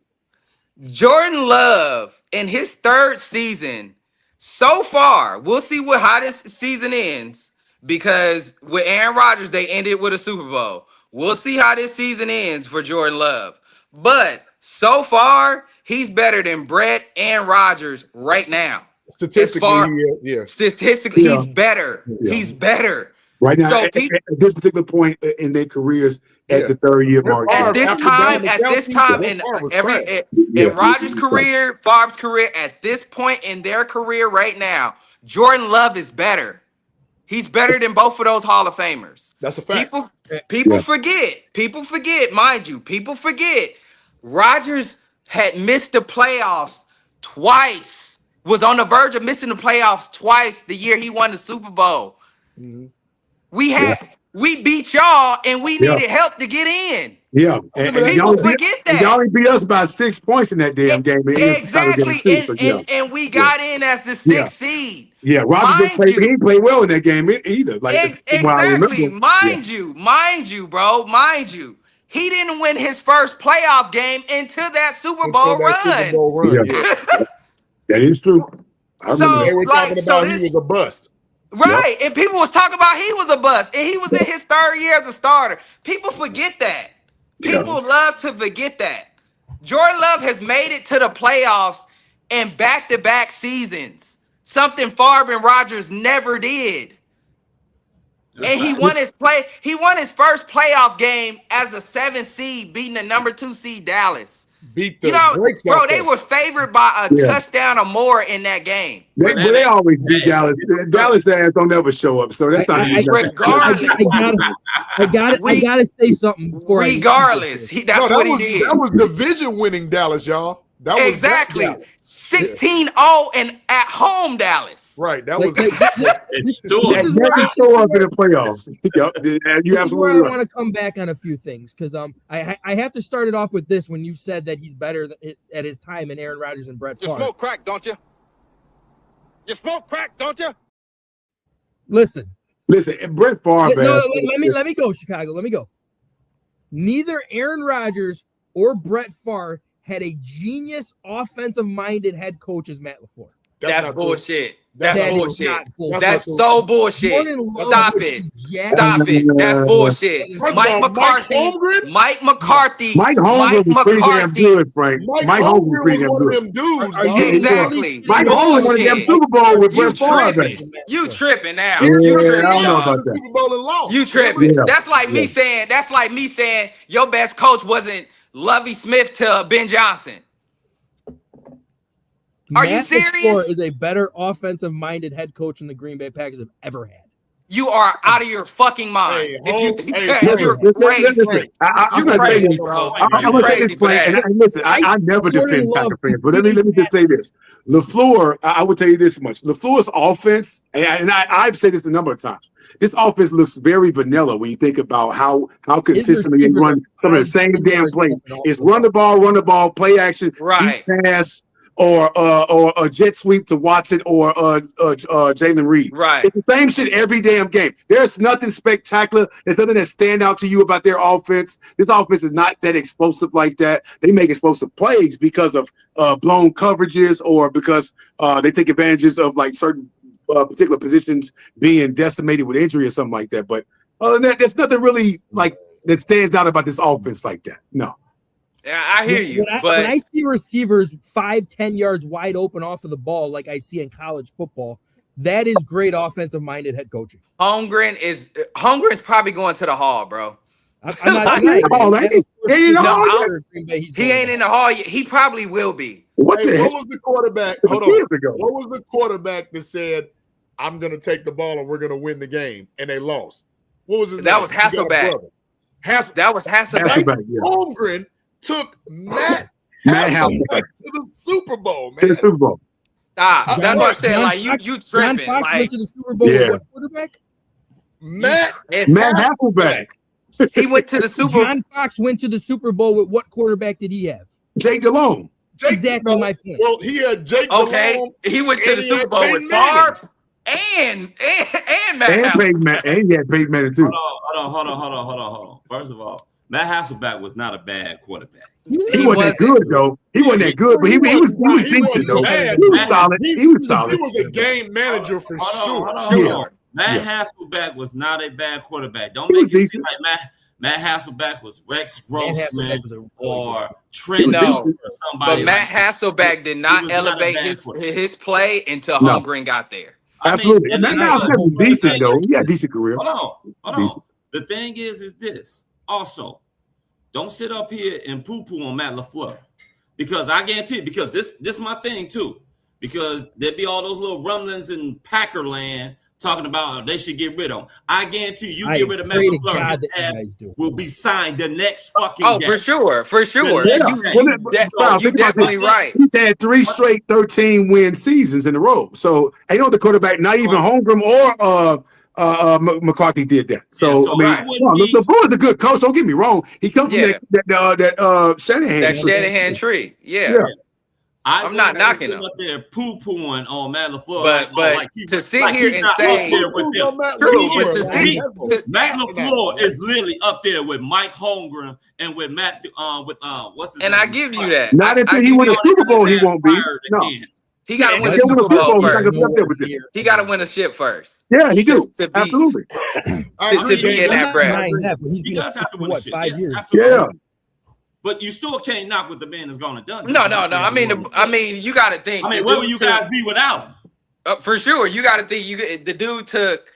Jordan Love in his 3rd season so far, we'll see how this season ends. Because with Aaron Rodgers, they ended with a Super Bowl. We'll see how this season ends for Jordan Love. But so far, he's better than Brett and Rodgers right now. Statistically, he's better. Yeah. He's better. Right now, So at this particular point in their careers, at the 3rd-year mark. At this time in Rodgers' career, Favre's career, at this point in their career right now, Jordan Love is better. He's better than both of those Hall of Famers. That's a fact. People forget, mind you, people forget. Rodgers had missed the playoffs twice, was on the verge of missing the playoffs twice the year he won the Super Bowl. Mm-hmm. We beat y'all and we needed help to get in. Yeah. People forget that. Y'all beat us by 6 points in that damn game. Exactly. And we got in as the 6th seed. Yeah, Rodgers he didn't play well in that game either. Like exactly. Mind you, bro. Mind you. He didn't win his first playoff game until that Super Bowl run. That is true. I remember they were talking about he was a bust. Right. And people was talking about he was a bust. And he was in his 3rd year as a starter. People forget that. People love to forget that. Jordan Love has made it to the playoffs in back-to-back seasons. Something Favre and Rodgers never did. And he won his first playoff game as a 7th seed, beating the number 2 seed Dallas. Beat the bro, they were favored by a touchdown or more in that game. They always beat Dallas. Dallas ass don't ever show up, so that's not. Regardless, I gotta say something before. Regardless, that's what he did. That was division-winning Dallas, y'all. That was exactly 16-0 and at home Dallas. Right. That was never show up in the playoffs. You absolutely right. I want to come back on a few things because I have to start it off with this when you said that he's better at his time in Aaron Rodgers and Brett Favre. You smoke crack, don't you? You smoke crack, don't you? Listen, Brett Favre. Let me go, Chicago. Let me go. Neither Aaron Rodgers or Brett Favre had a genius offensive-minded head coach as Matt LaFleur. That's bullshit. That's bullshit. That's so bullshit. Stop it. Stop it. That's bullshit. Mike McCarthy. Mike Holmgren was pretty damn good, Frank. Mike Holmgren was pretty damn good. Exactly. Mike Holmgren won a damn Super Bowl with Brett Favre. You tripping now. I don't know about that. You tripping. That's like me saying your best coach wasn't Lovie Smith to Ben Johnson. Are you serious? LaFleur is a better offensive-minded head coach than the Green Bay Packers have ever had. You are out of your fucking mind. If you think that, you're crazy. You're crazy, bro. You're crazy for that. Listen, I never defend Packer fans, but let me just say this. LaFleur, I would tell you this much. LaFleur's offense, and I've said this a number of times, this offense looks very vanilla when you think about how consistently they run some of the same damn plays. It's run the ball, play action, right, pass, or a jet sweep to Watson or Jalen Reed. Right. It's the same shit every damn game. There's nothing spectacular. There's nothing that stand out to you about their offense. This offense is not that explosive like that. They make explosive plays because of blown coverages or because they take advantages of like certain particular positions being decimated with injury or something like that. But other than that, there's nothing really like that stands out about this offense like that. No. Yeah, I hear you. When I see receivers 5-10 yards wide open off of the ball, like I see in college football, that is great offensive-minded head coaching. Holmgren is probably going to the Hall, bro. I'm not denying he ain't in the Hall yet. He probably will be. What was the quarterback? Hold on. What was the quarterback that said, "I'm going to take the ball and we're going to win the game," and they lost? What was his name? That was Hasselbeck. That was Hasselbeck. Holmgren took Matt Hasselbeck to the Super Bowl, man. To the Super Bowl. Stop. That's what I said. Like you tripping. John Fox went to the Super Bowl with what quarterback? Matt Hasselbeck. He went to the Super Bowl. John Fox went to the Super Bowl with what quarterback did he have? Jake Delhomme. Exactly my point. Well, he had Jake Delhomme. He went to the Super Bowl with Favre and Matt Hasselbeck. And he had Peyton Manning too. Hold on. First of all, Matt Hasselbeck was not a bad quarterback. He wasn't that good though. He wasn't that good, but he was decent though. He was solid. He was solid. He was a game manager for sure. Hold on. Matt Hasselbeck was not a bad quarterback. Don't make it seem like Matt Hasselbeck was Rex Grossman or Trent or somebody. But Matt Hasselbeck did not elevate his play until Holmgren got there. Absolutely. I mean, Now that was decent though. Yeah, decent career. Hold on. Decent. The thing is this. Also, don't sit up here and poo-poo on Matt LaFleur. Because I guarantee you, because this is my thing too. Because there'd be all those little rumblings in Packerland talking about they should get rid of him. I guarantee you get rid of Matt LaFleur, his ass will be signed the next fucking day. For sure. Yeah. You definitely right. He's had 3 straight 13-win seasons in a row. So ain't no the quarterback, not even Holmgren or McCarthy did that. So LaFleur's a good coach. Don't get me wrong. He comes from that Shanahan tree. Yeah. I'm not knocking him. Up there poo-pooing on Matt LaFleur, but to sit here and say Matt LaFleur is literally up there with Mike Holmgren and with Matt what's his name? I give you that. Not until he wins a Super Bowl, he won't be. No. He got to win a Super Bowl first. He got to win a ship first. Yeah, he do. Absolutely. To be in that brand. He does have to win a ship. 5 years. Yeah. But you still can't knock what the man has gone and done. No. I mean, you got to think. I mean, where would you guys be without him? For sure, you got to think. The dude took.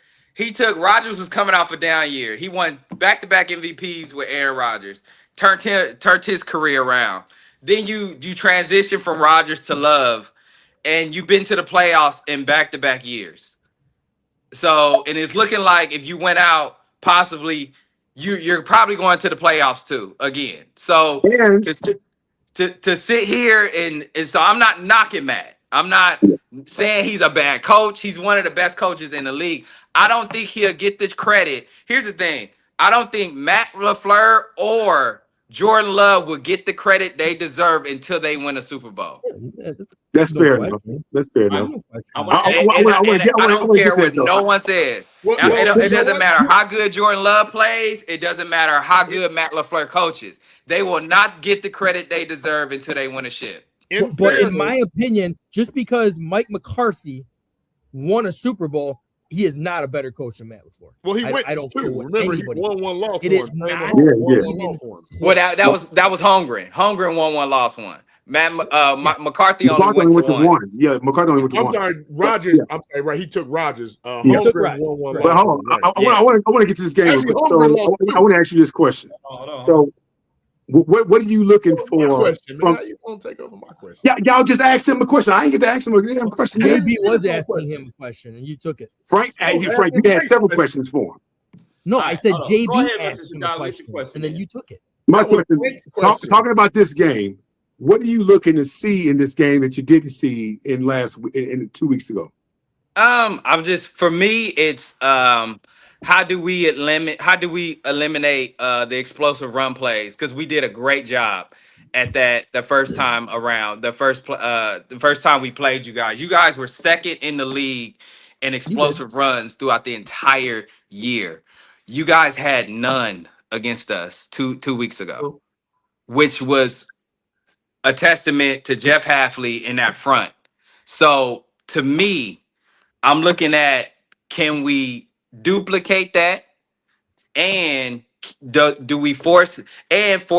Rodgers was coming off a down year. He won back-to-back MVPs with Aaron Rodgers. Turned his career around. Then you transition from Rodgers to Love, and you've been to the playoffs in back-to-back years. So, and it's looking like if you went out, possibly. You're probably going to the playoffs too again. So to sit here and so I'm not knocking Matt. I'm not saying he's a bad coach. He's one of the best coaches in the league. I don't think he'll get the credit. Here's the thing. I don't think Matt LaFleur or Jordan Love will get the credit they deserve until they win a Super Bowl. That's fair enough. That's fair enough. I don't care what no one says. It doesn't matter how good Jordan Love plays. It doesn't matter how good Matt LaFleur coaches. They will not get the credit they deserve until they win a ship. But in my opinion, just because Mike McCarthy won a Super Bowl, he is not a better coach than Matt LaFleur. Well, he went. I don't care what remember anybody. He won one, lost it one. Is not. Well, that was Holmgren. Holmgren won one, lost one. McCarthy only went to one. Yeah, McCarthy only went to one. I'm sorry, Rodgers. Yeah. I'm sorry, right? He took Rodgers. Holmgren won one. But hold on, I want to get to this game. Actually, I want to ask you this question. So, what are you looking for? Question, man. How you gonna take over my question? Yeah, y'all just asked him a question. I ain't get to ask him a damn question. JB was asking him a question, and you took it. Frank, you had several questions for him. No, I said JB asked him a question, and then you took it. My question, talking about this game, what are you looking to see in this game that you didn't see in 2 weeks ago? For me, it's how do we eliminate the explosive run plays? Because we did a great job at that the first time around. The first time we played you guys. You guys were second in the league in explosive runs throughout the entire year. You guys had none against us two weeks ago, which was a testament to Jeff Hafley in that front. So to me, I'm looking at, can we duplicate that, and do we force Caleb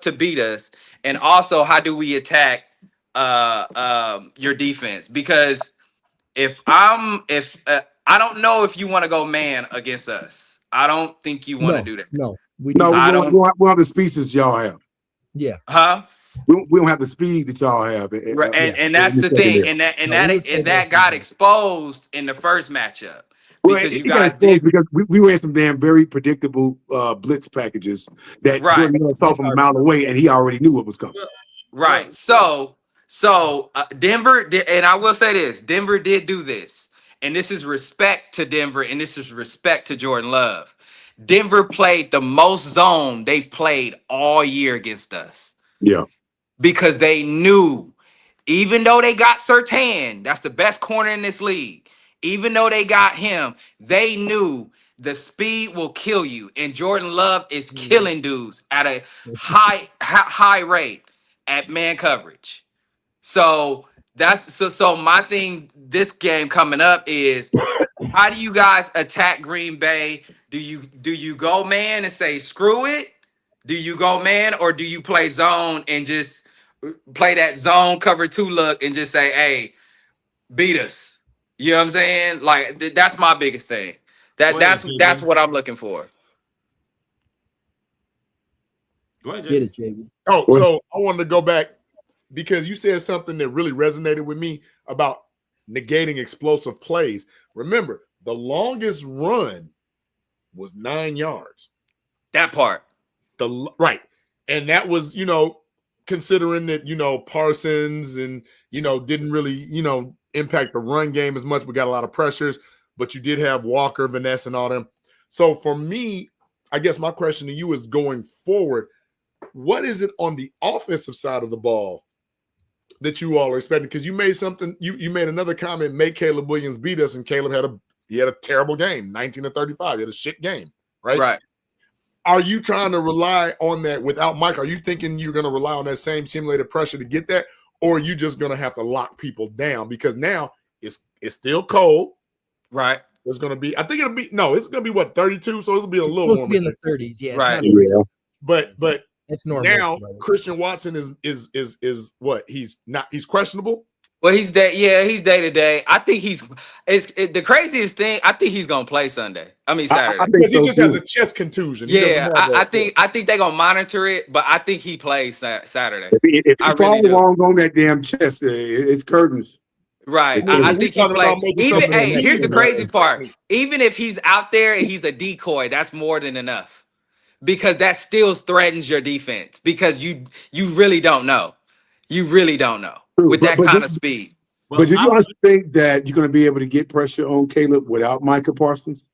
to beat us, and also how do we attack your defense? Because I don't know if you want to go man against us. I don't think you want to do that. We don't have the speeds y'all have. Yeah. Huh? We don't have the speed that y'all have. Right. And that's the thing. And that got exposed in the first matchup. Because you guys did, because we ran some damn very predictable blitz packages that Jordan saw from a mile away, and he already knew what was coming. Right. So Denver did, and I will say this: Denver did do this, and this is respect to Denver, and this is respect to Jordan Love. Denver played the most zone they've played all year against us. Yeah, because they knew, even though they got Surtain, that's the best corner in this league. Even though they got him, they knew the speed will kill you, and Jordan Love is killing dudes at a high rate at man coverage. So that's so my thing this game coming up is, how do you guys attack Green Bay? Do you go man and say screw it? Do you go man, or do you play zone and just play that zone cover 2 look and just say, hey, beat us? You know what I'm saying? Like that's my biggest thing. That's what I'm looking for. Go ahead, Get it, JB. Oh, so I wanted to go back because you said something that really resonated with me about negating explosive plays. Remember, the longest run was 9 yards. That part. Right. And that was, considering that, Parsons and, didn't really, impact the run game as much. We got a lot of pressures, but you did have Walker, Vanessa, and all them. So for me, I guess my question to you is going forward, what is it on the offensive side of the ball that you all are expecting? Because you made something, you made another comment, make Caleb Williams beat us, and Caleb had a terrible game, 19-35. He had a shit game, right? Right. Are you trying to rely on that without Mike? Are you thinking you're going to rely on that same simulated pressure to get that? Or are you just going to have to lock people down? Because now it's still cold. Right. It's going to be, I think it's going to be what, 32? So it'll be a little It's supposed warmer. to be in the 30s. Yeah. Right. But it's normal. Now Christian Watson is what? He's questionable. Well, he's day to day. I think the craziest thing. I think he's gonna play Sunday. I mean Saturday. I think he just has a chest contusion. I think they're gonna monitor it, but I think he plays Saturday. If it's all wrong on that damn chest, it's curtains. Right. I think he plays. Here's the crazy part. Even if he's out there and he's a decoy, that's more than enough. Because that still threatens your defense. Because you really don't know. You really don't know. With that kind of speed. But do you honestly think that you're going to be able to get pressure on Caleb without Micah Parsons?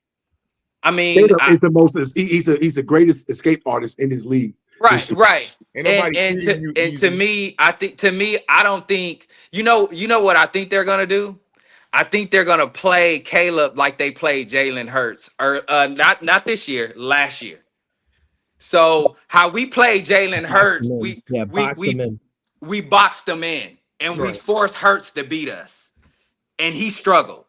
I mean, Caleb is the most. He's the greatest escape artist in his league. Right. And to me, I don't think you know what I think they're gonna do. I think they're gonna play Caleb like they played Jalen Hurts, or not this year, last year. So how we play Jalen Hurts, we boxed them in. And we forced Hurts to beat us, and he struggled.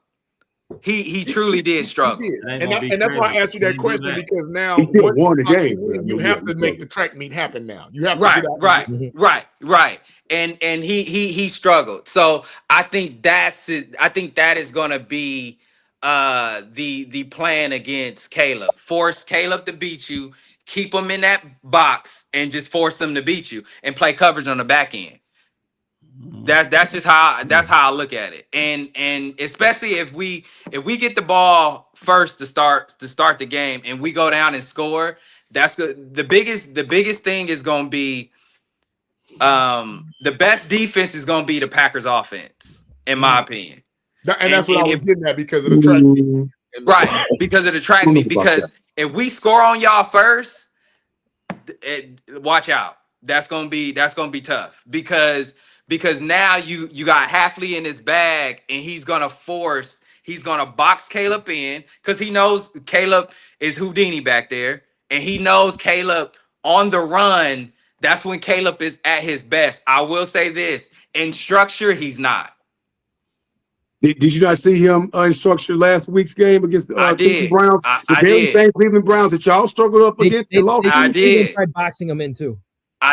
He truly did struggle. And that's why I asked you that question, because now you have to make the track meet happen. Now you have to right. And he struggled. So I think that's it. I think that is going to be the plan against Caleb. Force Caleb to beat you, keep him in that box, and just force him to beat you, and play coverage on the back end. That's just how I look at it, and especially if we get the ball first to start the game, and we go down and score, that's good. The biggest thing is going to be the best defense is going to be the Packers offense, in my opinion. And that's what I was getting at, because of the track meet. Right, because of the track meet. Because if we score on y'all first, watch out. That's gonna be tough, because now you got Hafley in his bag, and he's gonna box Caleb in, because he knows Caleb is Houdini back there, and he knows Caleb on the run. That's when Caleb is at his best. I will say this: in structure, he's not. Did you not see him in structure last week's game against the Cleveland Browns? The very same Cleveland Browns that y'all struggled up against. They tried boxing him in too.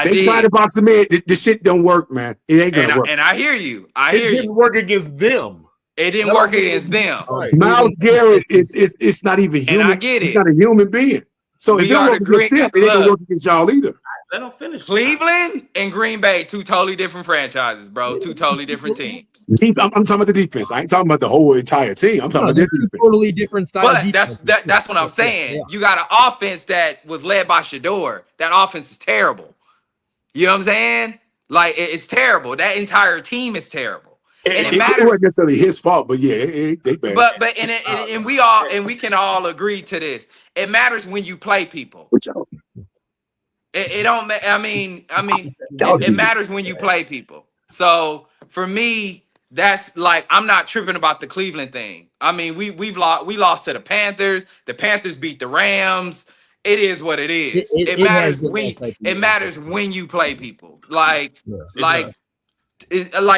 They tried to box him in. This shit don't work, man. It ain't gonna work. And I hear you. It didn't work against them. It didn't work against them. Right. Myles Garrett is not even human. And I get it. He's not a human being. So if it don't work against them, it ain't gonna work against y'all either. Let them finish. Cleveland and Green Bay, two totally different franchises, bro. Two totally different teams. I'm talking about the defense. I ain't talking about the whole entire team. I'm talking about the defense. Totally different style. But that's what I'm saying. You got an offense that was led by Shador. That offense is terrible. You know what I'm saying? Like, it's terrible. That entire team is terrible. And it matters. It wasn't necessarily his fault, but yeah, they bad. But we can all agree to this. It matters when you play people. It don't. I mean, it matters when you play people. So for me, that's like, I'm not tripping about the Cleveland thing. I mean, we lost to the Panthers. The Panthers beat the Rams. It is what it is. It matters when you play people. Like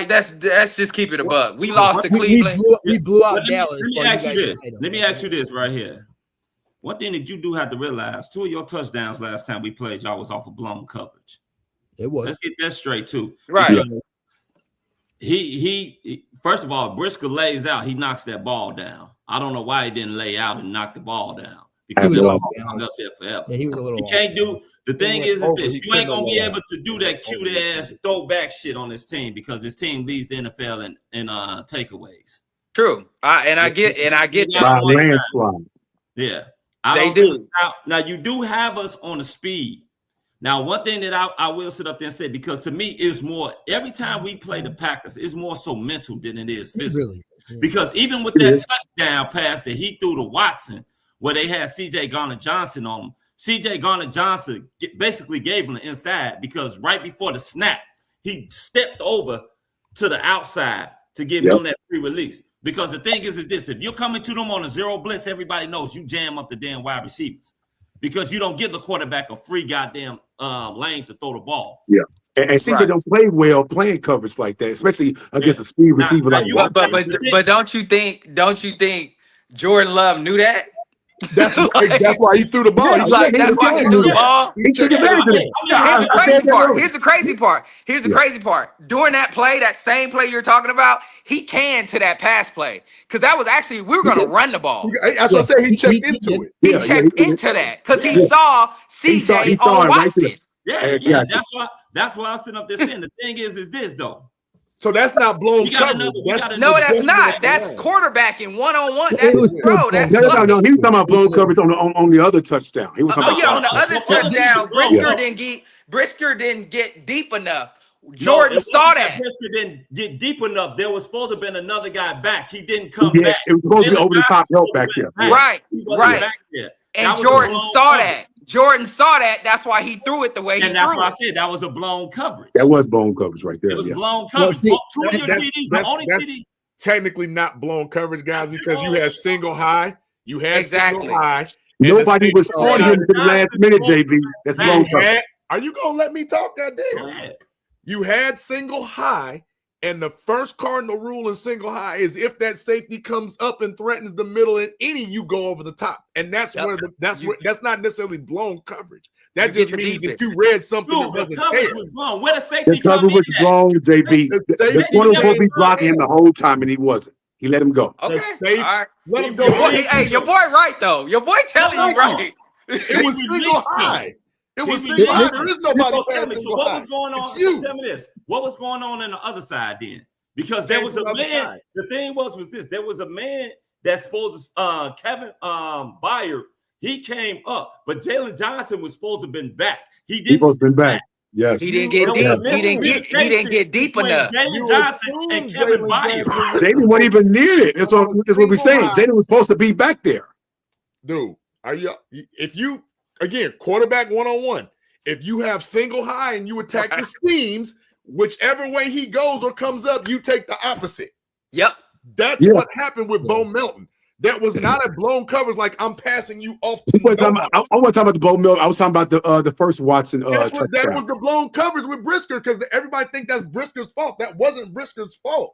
that's just keep it a buck. We lost to Cleveland. We blew out Dallas. Let me ask you this right here. One thing that you do have to realize, 2 of your touchdowns last time we played, y'all was off of blown coverage. It was. Let's get that straight too. Right. Because he first of all, Brisker lays out. He knocks that ball down. I don't know why he didn't lay out and knock the ball down because he was hung up there forever. Yeah, he was a little. He can't do. The thing is this: you ain't gonna be able to do that cute ass throwback shit on this team because this team leads the NFL in takeaways. True. I get that. Yeah, they do. Now you do have us on the speed. Now, one thing that I will sit up there and say, because to me, it's more every time we play the Packers, it's more so mental than it is physical. Really? Yeah. Because even with that touchdown pass that he threw to Watson, where they had C.J. Garner-Johnson on him, C.J. Garner-Johnson basically gave him the inside because right before the snap, he stepped over to the outside to give him that free release. Because the thing is this: if you're coming to them on a zero blitz, everybody knows you jam up the damn wide receivers because you don't give the quarterback a free goddamn lane to throw the ball. Yeah, and CJ don't play well playing coverage like that, especially against a speed receiver like that. But don't you think Jordan Love knew that? That's why he threw the ball. Yeah, that's why he threw the ball. He took advantage of it. Here's the crazy part. During that play, that same play you're talking about, he canned to that pass play because that was actually we were going to run the ball. That's what I said. He checked into it. He checked into that because he saw CJ on Watson. Yeah. That's why I'm sitting up there saying the thing is this though. So that's not blown coverage. That's not. That's quarterbacking one-on-one. That's No. He was talking about blown coverage on the other touchdown. He was talking about on the other touchdown. Brisker didn't get deep enough. Jordan saw that. Brisker didn't get deep enough. There was supposed to have been another guy back. He didn't come back. It was supposed to be over the top help back there. Right. And Jordan saw that. That's why he threw it the way he threw it. And that's why I said that was a blown coverage. That was blown coverage right there. It was blown coverage. Two of your TDs, the only TD. Technically not blown coverage, guys, because you had single high. You had single high. Nobody was on him to the last minute, JB. That's blown coverage. Are you going to let me talk? Goddamn. You had single high. And the first cardinal rule in single high is if that safety comes up and threatens the middle and you go over the top. And that's that's not necessarily blown coverage. That just means that you read something that wasn't there. Was blown. Where the safety the coverage was blown, JB. The corner was supposed to be blocking him the whole time, and he wasn't. He let him go. Okay. Let him go. Your boy right, though. Your boy telling you right. It was single high. It was single high. There is nobody. So what was going on? Tell me this. What was going on the other side then? Because there was a man. The thing was this. There was a man that's supposed to Kevin Byard. He came up, but Jalen Johnson was supposed to have been back. He supposed to been back. Yes. He didn't get deep. He didn't get deep enough. Jalen Johnson and Kevin Byard. Jalen wasn't even near it. That's what we're saying. Jalen was supposed to be back there. Dude, if you again, quarterback one-on-one. If you have single high and you attack the seams, whichever way he goes or comes up, you take the opposite. Yep. That's what happened with Bo Melton. That was not a blown coverage like I'm passing you off to I wasn't talking about the Bo Melton. I was talking about the first Watson touchdown. That was the blown coverage with Brisker because everybody think that's Brisker's fault. That wasn't Brisker's fault.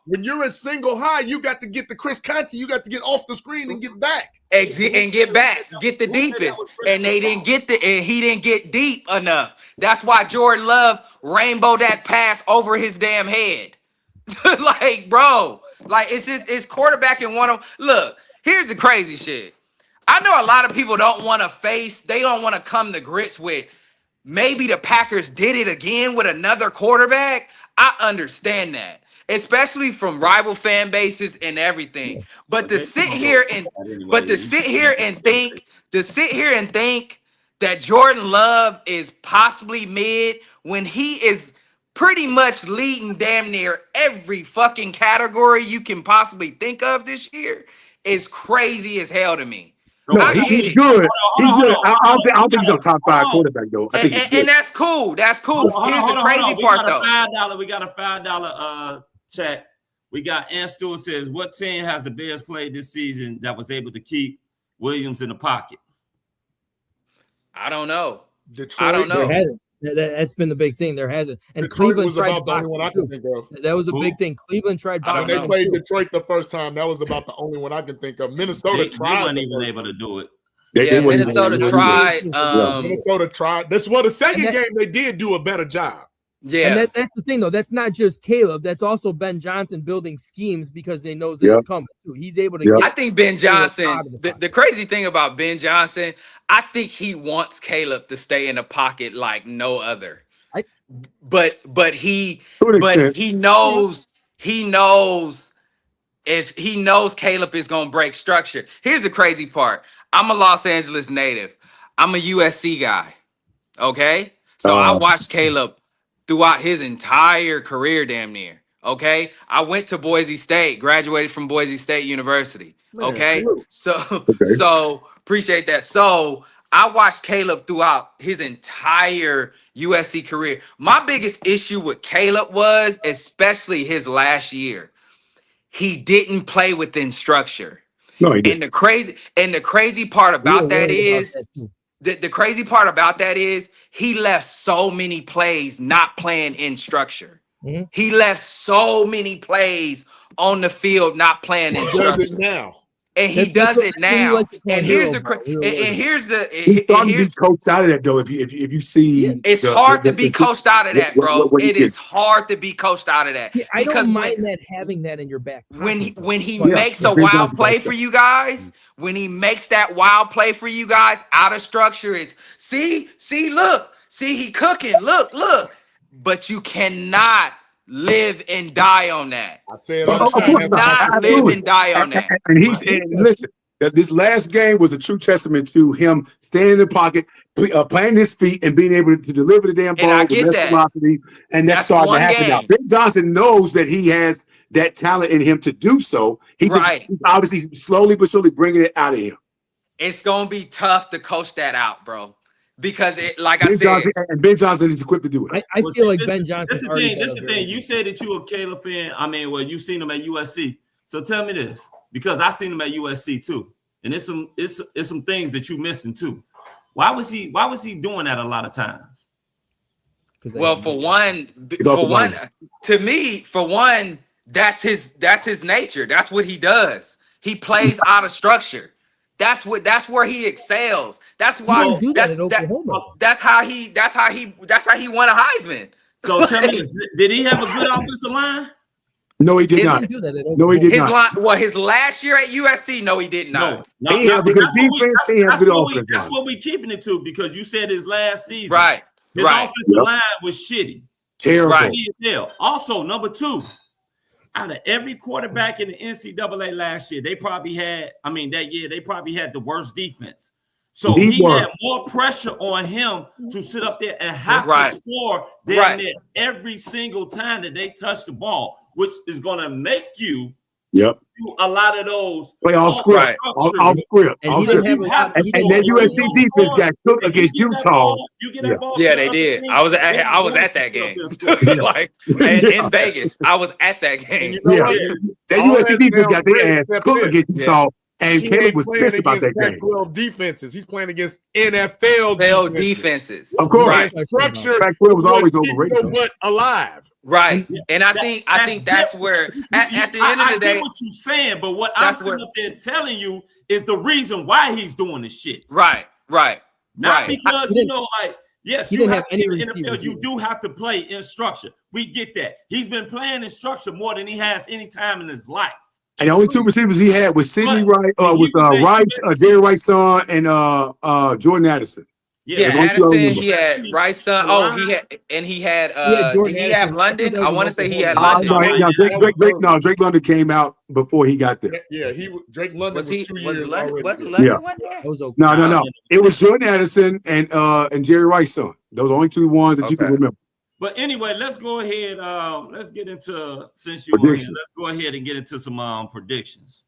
When you're in single high, you got to get the Chris Conte. You got to get off the screen and get back. And get back. Get the deepest. And they didn't get and he didn't get deep enough. That's why Jordan Love rainbowed that pass over his damn head. Like, bro. Like, it's quarterback in one. Look, here's the crazy shit. I know a lot of people don't want to come to grips with maybe the Packers did it again with another quarterback. I understand that, especially from rival fan bases and everything. But to sit here and think that Jordan Love is possibly mid when he is pretty much leading damn near every fucking category you can possibly think of this year is crazy as hell to me. No, he's good. He's good. I don't think he's a top 5 quarterback, though. I think he's good. And that's cool. That's cool. Here's the crazy part, though. We got a $5 chat. We got Ann Stewart says, what team has the Bears played this season that was able to keep Williams in the pocket? I don't know. Detroit. I don't know. That's been the big thing. There hasn't. And Detroit Cleveland was tried about the only one I can think of. That was a big thing. Cleveland tried boxing. They played Detroit the first time. That was about the only one I can think of. Minnesota tried. They weren't even able to do it. Minnesota tried. Minnesota tried. This was the second game they did do a better job. Yeah. And that's the thing, though. That's not just Caleb. That's also Ben Johnson building schemes because they know that it's coming too. He's able to get. I think Ben Johnson, the crazy thing about Ben Johnson, I think he wants Caleb to stay in the pocket like no other. But he knows if he knows Caleb is going to break structure. Here's the crazy part. I'm a Los Angeles native. I'm a USC guy. Okay? So I watched Caleb throughout his entire career damn near. Okay? I went to Boise State, graduated from Boise State University. Okay? So appreciate that. So I watched Caleb throughout his entire USC career. My biggest issue with Caleb was, especially his last year, he didn't play within structure. No, he didn't. And the crazy part about that is the crazy part about that is he left so many plays not playing in structure. Mm-hmm. He left so many plays on the field not playing in structure. Now. And he does it now. And here's he's starting to be coached out of that, though. If you see, it's hard to be coached out of that, bro. It is hard to be coached out of that. Yeah, I don't mind that having that in your back pocket. When he makes a wild play for you guys, when he makes that wild play for you guys out of structure, it's see, look, he cooking, look. But you cannot live and die on that. I said, you cannot live and die on that. And listen, this last game was a true testament to him staying in the pocket, planting his feet, and being able to deliver the damn ball. And I get that. Velocity, and that's starting to happen now. Ben Johnson knows that he has that talent in him to do so. He's obviously slowly but surely bringing it out of him. It's gonna be tough to coach that out, bro. Because Ben Johnson is equipped to do it. I feel like Ben Johnson. This is the thing. You said that you a Caleb fan. I mean, well, you seen him at USC. So tell me this, because I seen him at USC too, and it's some things that you missing too. Why was he doing that a lot of times? Well, for one, to me, that's his nature. That's what he does. He plays out of structure. That's where he excels. That's why that's how he won a Heisman. So tell me, did he have a good offensive line? No, he did not. No, he did not. His last year at USC, no, he did not. No, he had a good defense. He had good offense. That's what we keeping it to, because you said his last season. Right. His offensive line was shitty. Terrible. Right. Also, number two, out of every quarterback in the NCAA last year, they probably had the worst defense. So he had more pressure on him to sit up there and have to score near every single time that they touch the ball, which is going to make you do a lot of those. Play off script. Off script. And that USC defense got cooked against Utah. Yeah, they did. I was at that game. Like in Vegas, I was at that game. That USC defense got their ass cooked against Utah. And Caleb was pissed about that game. Pac-12 defenses. He's playing against NFL defenses. Of course. Right. Structure. Pac-12 was always overrated. But alive. Right. And I think that's where at the end of the day. I get what you're saying, but what I'm sitting up there telling you is the reason why he's doing this shit. Right. Not because yes, you have in the NFL, you do have to play in structure. We get that. He's been playing in structure more than he has any time in his life. And the only two receivers he had was Sidney Wright, Jerry Wright's son, and Jordan Addison. Yeah, Addison. He had Wright's son. Oh, he had London. I want to say he had London. Drake London came out before he got there. Yeah, Drake London was 2 years already. No. It was Jordan Addison and Jerry Wright's son. Those are the only two ones that you can remember. But anyway, let's go ahead. Let's get into, since you're here, let's go ahead and get into some predictions.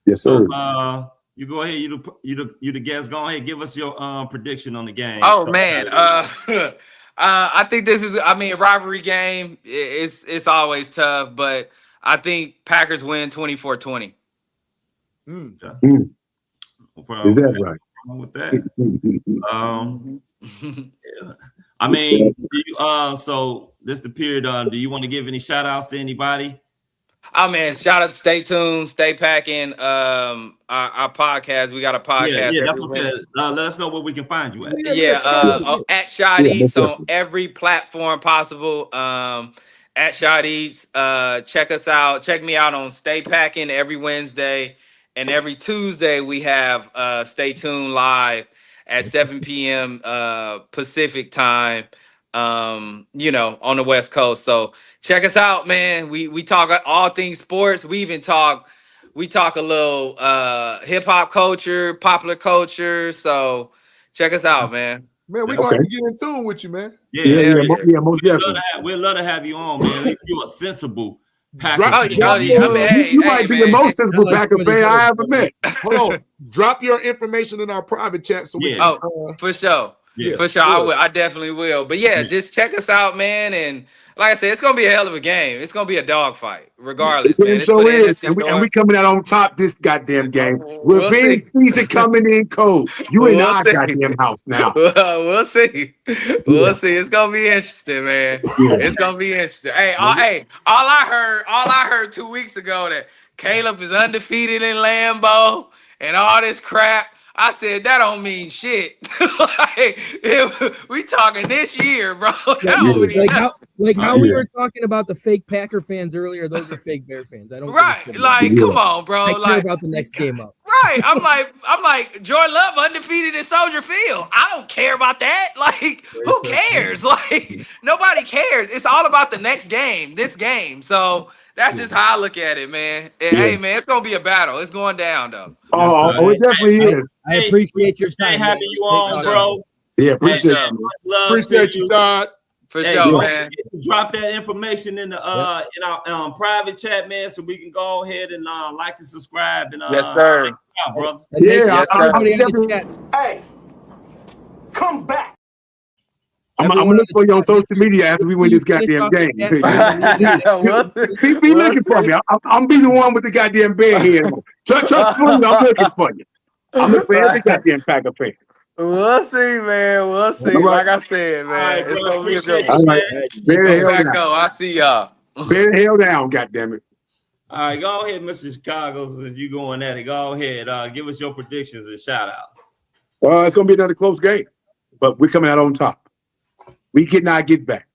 Yes, sir. So, you go ahead. You the guest. Go ahead. Give us your prediction on the game. Oh man, I think this is. I mean, a rivalry game. It's always tough, but I think Packers win 24-20. Is that right? With that. Yeah. I mean, so this is the period. Do you want to give any shout outs to anybody? Oh man, shout out, stay tuned, stay packing. Our podcast. We got a podcast. Yeah, that's what I said. Let us know where we can find you at. At Shot Eats on every platform possible. At Shot Eats. Check us out. Check me out on Stay Packing every Wednesday. And every Tuesday we have Stay Tuned live at 7 p.m. Pacific time. On the West Coast. So check us out, man. We talk all things sports. We talk a little hip hop culture, popular culture. So check us out, man. Man, we're gonna have to get in tune with you, man. Yeah, most definitely. We'd love to have you on, man. At least you're a sensible You might be the most sensible Packer fan I ever met. Hold on. Drop your information in our private chat so we can, for sure. Yeah, for sure. I definitely will. But just check us out, man. And like I said, it's gonna be a hell of a game. It's gonna be a dogfight, regardless, man. It sure is. And we coming out on top this goddamn game. Revenge season coming in cold. You in our goddamn house now. We'll see. We'll see. It's gonna be interesting, man. It's gonna be interesting. Hey, all I heard 2 weeks ago that Caleb is undefeated in Lambeau and all this crap. I said that don't mean shit. We talking this year, bro. How we were talking about the fake Packer fans earlier. Those are fake Bear fans. I don't come on, bro. I care about the next game up. Right. I'm like Jordan Love undefeated in Soldier Field. I don't care about that. Like, who cares? Like, nobody cares. It's all about the next game, this game. So that's just how I look at it, man. Hey, man, it's gonna be a battle. It's going down, though. It definitely is. I appreciate your time. Having you on, bro. Yeah, appreciate you. Appreciate you, Todd. For sure, man. Drop that information in the in our private chat, man, so we can go ahead and like and subscribe. And yes, sir. Out, brother. Hey, come back. I'm gonna look for you on social media after we win this goddamn game. Be looking for me. I'm be the one with the goddamn bear head. Trust me, I'm looking for you. I'm looking for every goddamn Packer fan. We'll see, man. We'll see. Like I said, man, it's gonna be a good one. I see y'all. Bear hell down, goddammit. All right, go ahead, Mr. Chicago. Since you going at it, go ahead. Give us your predictions and shout out. It's gonna be another close game, but we're coming out on top. We cannot get back.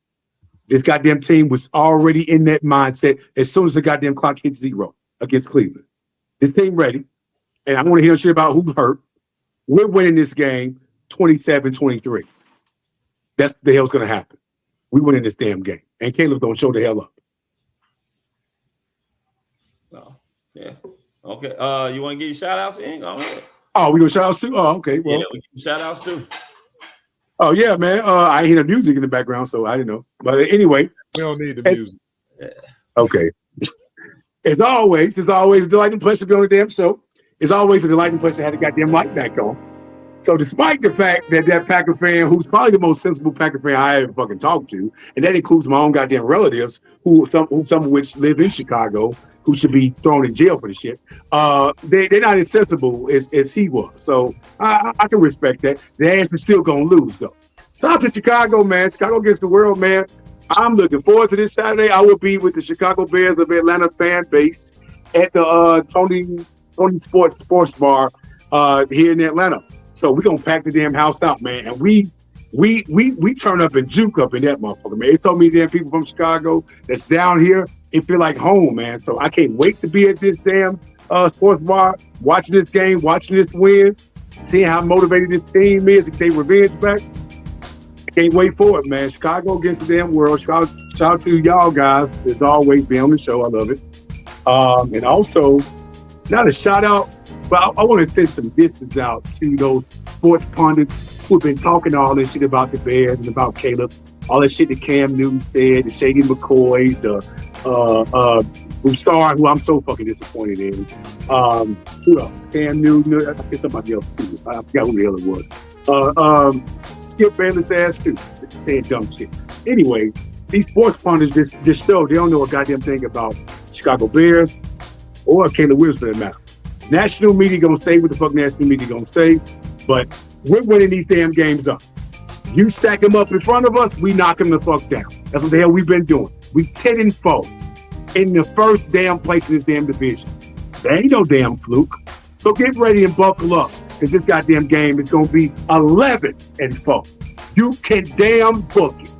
This goddamn team was already in that mindset as soon as the goddamn clock hit 0 against Cleveland. This team ready, and I want to hear shit about who hurt. We're winning this game 27-23. That's the hell's going to happen. We winning this damn game, and Caleb going to show the hell up. Yeah. Okay. You want to give you shout outs in? Go ahead. Oh, we doing shout outs too? Oh, okay. Well, yeah, we give shout outs too. Oh yeah, man. I hear the music in the background, so I didn't know. But anyway, we don't need the music. Okay. As always, it's always a delight and pleasure to be on the damn show. It's always a delight and pleasure to have the goddamn light back on. So despite the fact that Packer fan, who's probably the most sensible Packer fan I ever fucking talked to, and that includes my own goddamn relatives, who some of which live in Chicago, who should be thrown in jail for the shit. They're not as sensible as he was. So I can respect that. The ass is still gonna lose though. Shout out to Chicago, man. Chicago against the world, man. I'm looking forward to this Saturday. I will be with the Chicago Bears of Atlanta fan base at the Tony Sports Bar here in Atlanta. So we're gonna pack the damn house out, man. And we turn up and juke up in that motherfucker, man. They told me damn people from Chicago that's down here, it feel like home, man. So I can't wait to be at this damn sports bar, watching this game, watching this win, seeing how motivated this team is to get their revenge back. I can't wait for it, man. Chicago against the damn world. Shout out to y'all guys. As always, be on the show. I love it. And also, not a shout out, but I want to send some distance out to those sports pundits who've been talking all this shit about the Bears and about Caleb, all that shit that Cam Newton said, the Shady McCoys, the Broussard, who I'm so fucking disappointed in. Who else? Cam Newton, I think somebody else too. I forgot who the hell it was. Skip Bayless ass too, saying dumb shit. Anyway, these sports pundits just show they don't know a goddamn thing about Chicago Bears or Caleb Williams for that matter. National media gonna say what the fuck national media gonna say, but we're winning these damn games up. You stack them up in front of us, we knock them the fuck down. That's what the hell we've been doing. We 10-4. in the first damn place in this damn division. There ain't no damn fluke. So get ready and buckle up, because this goddamn game is going to be 11-4. You can damn book it.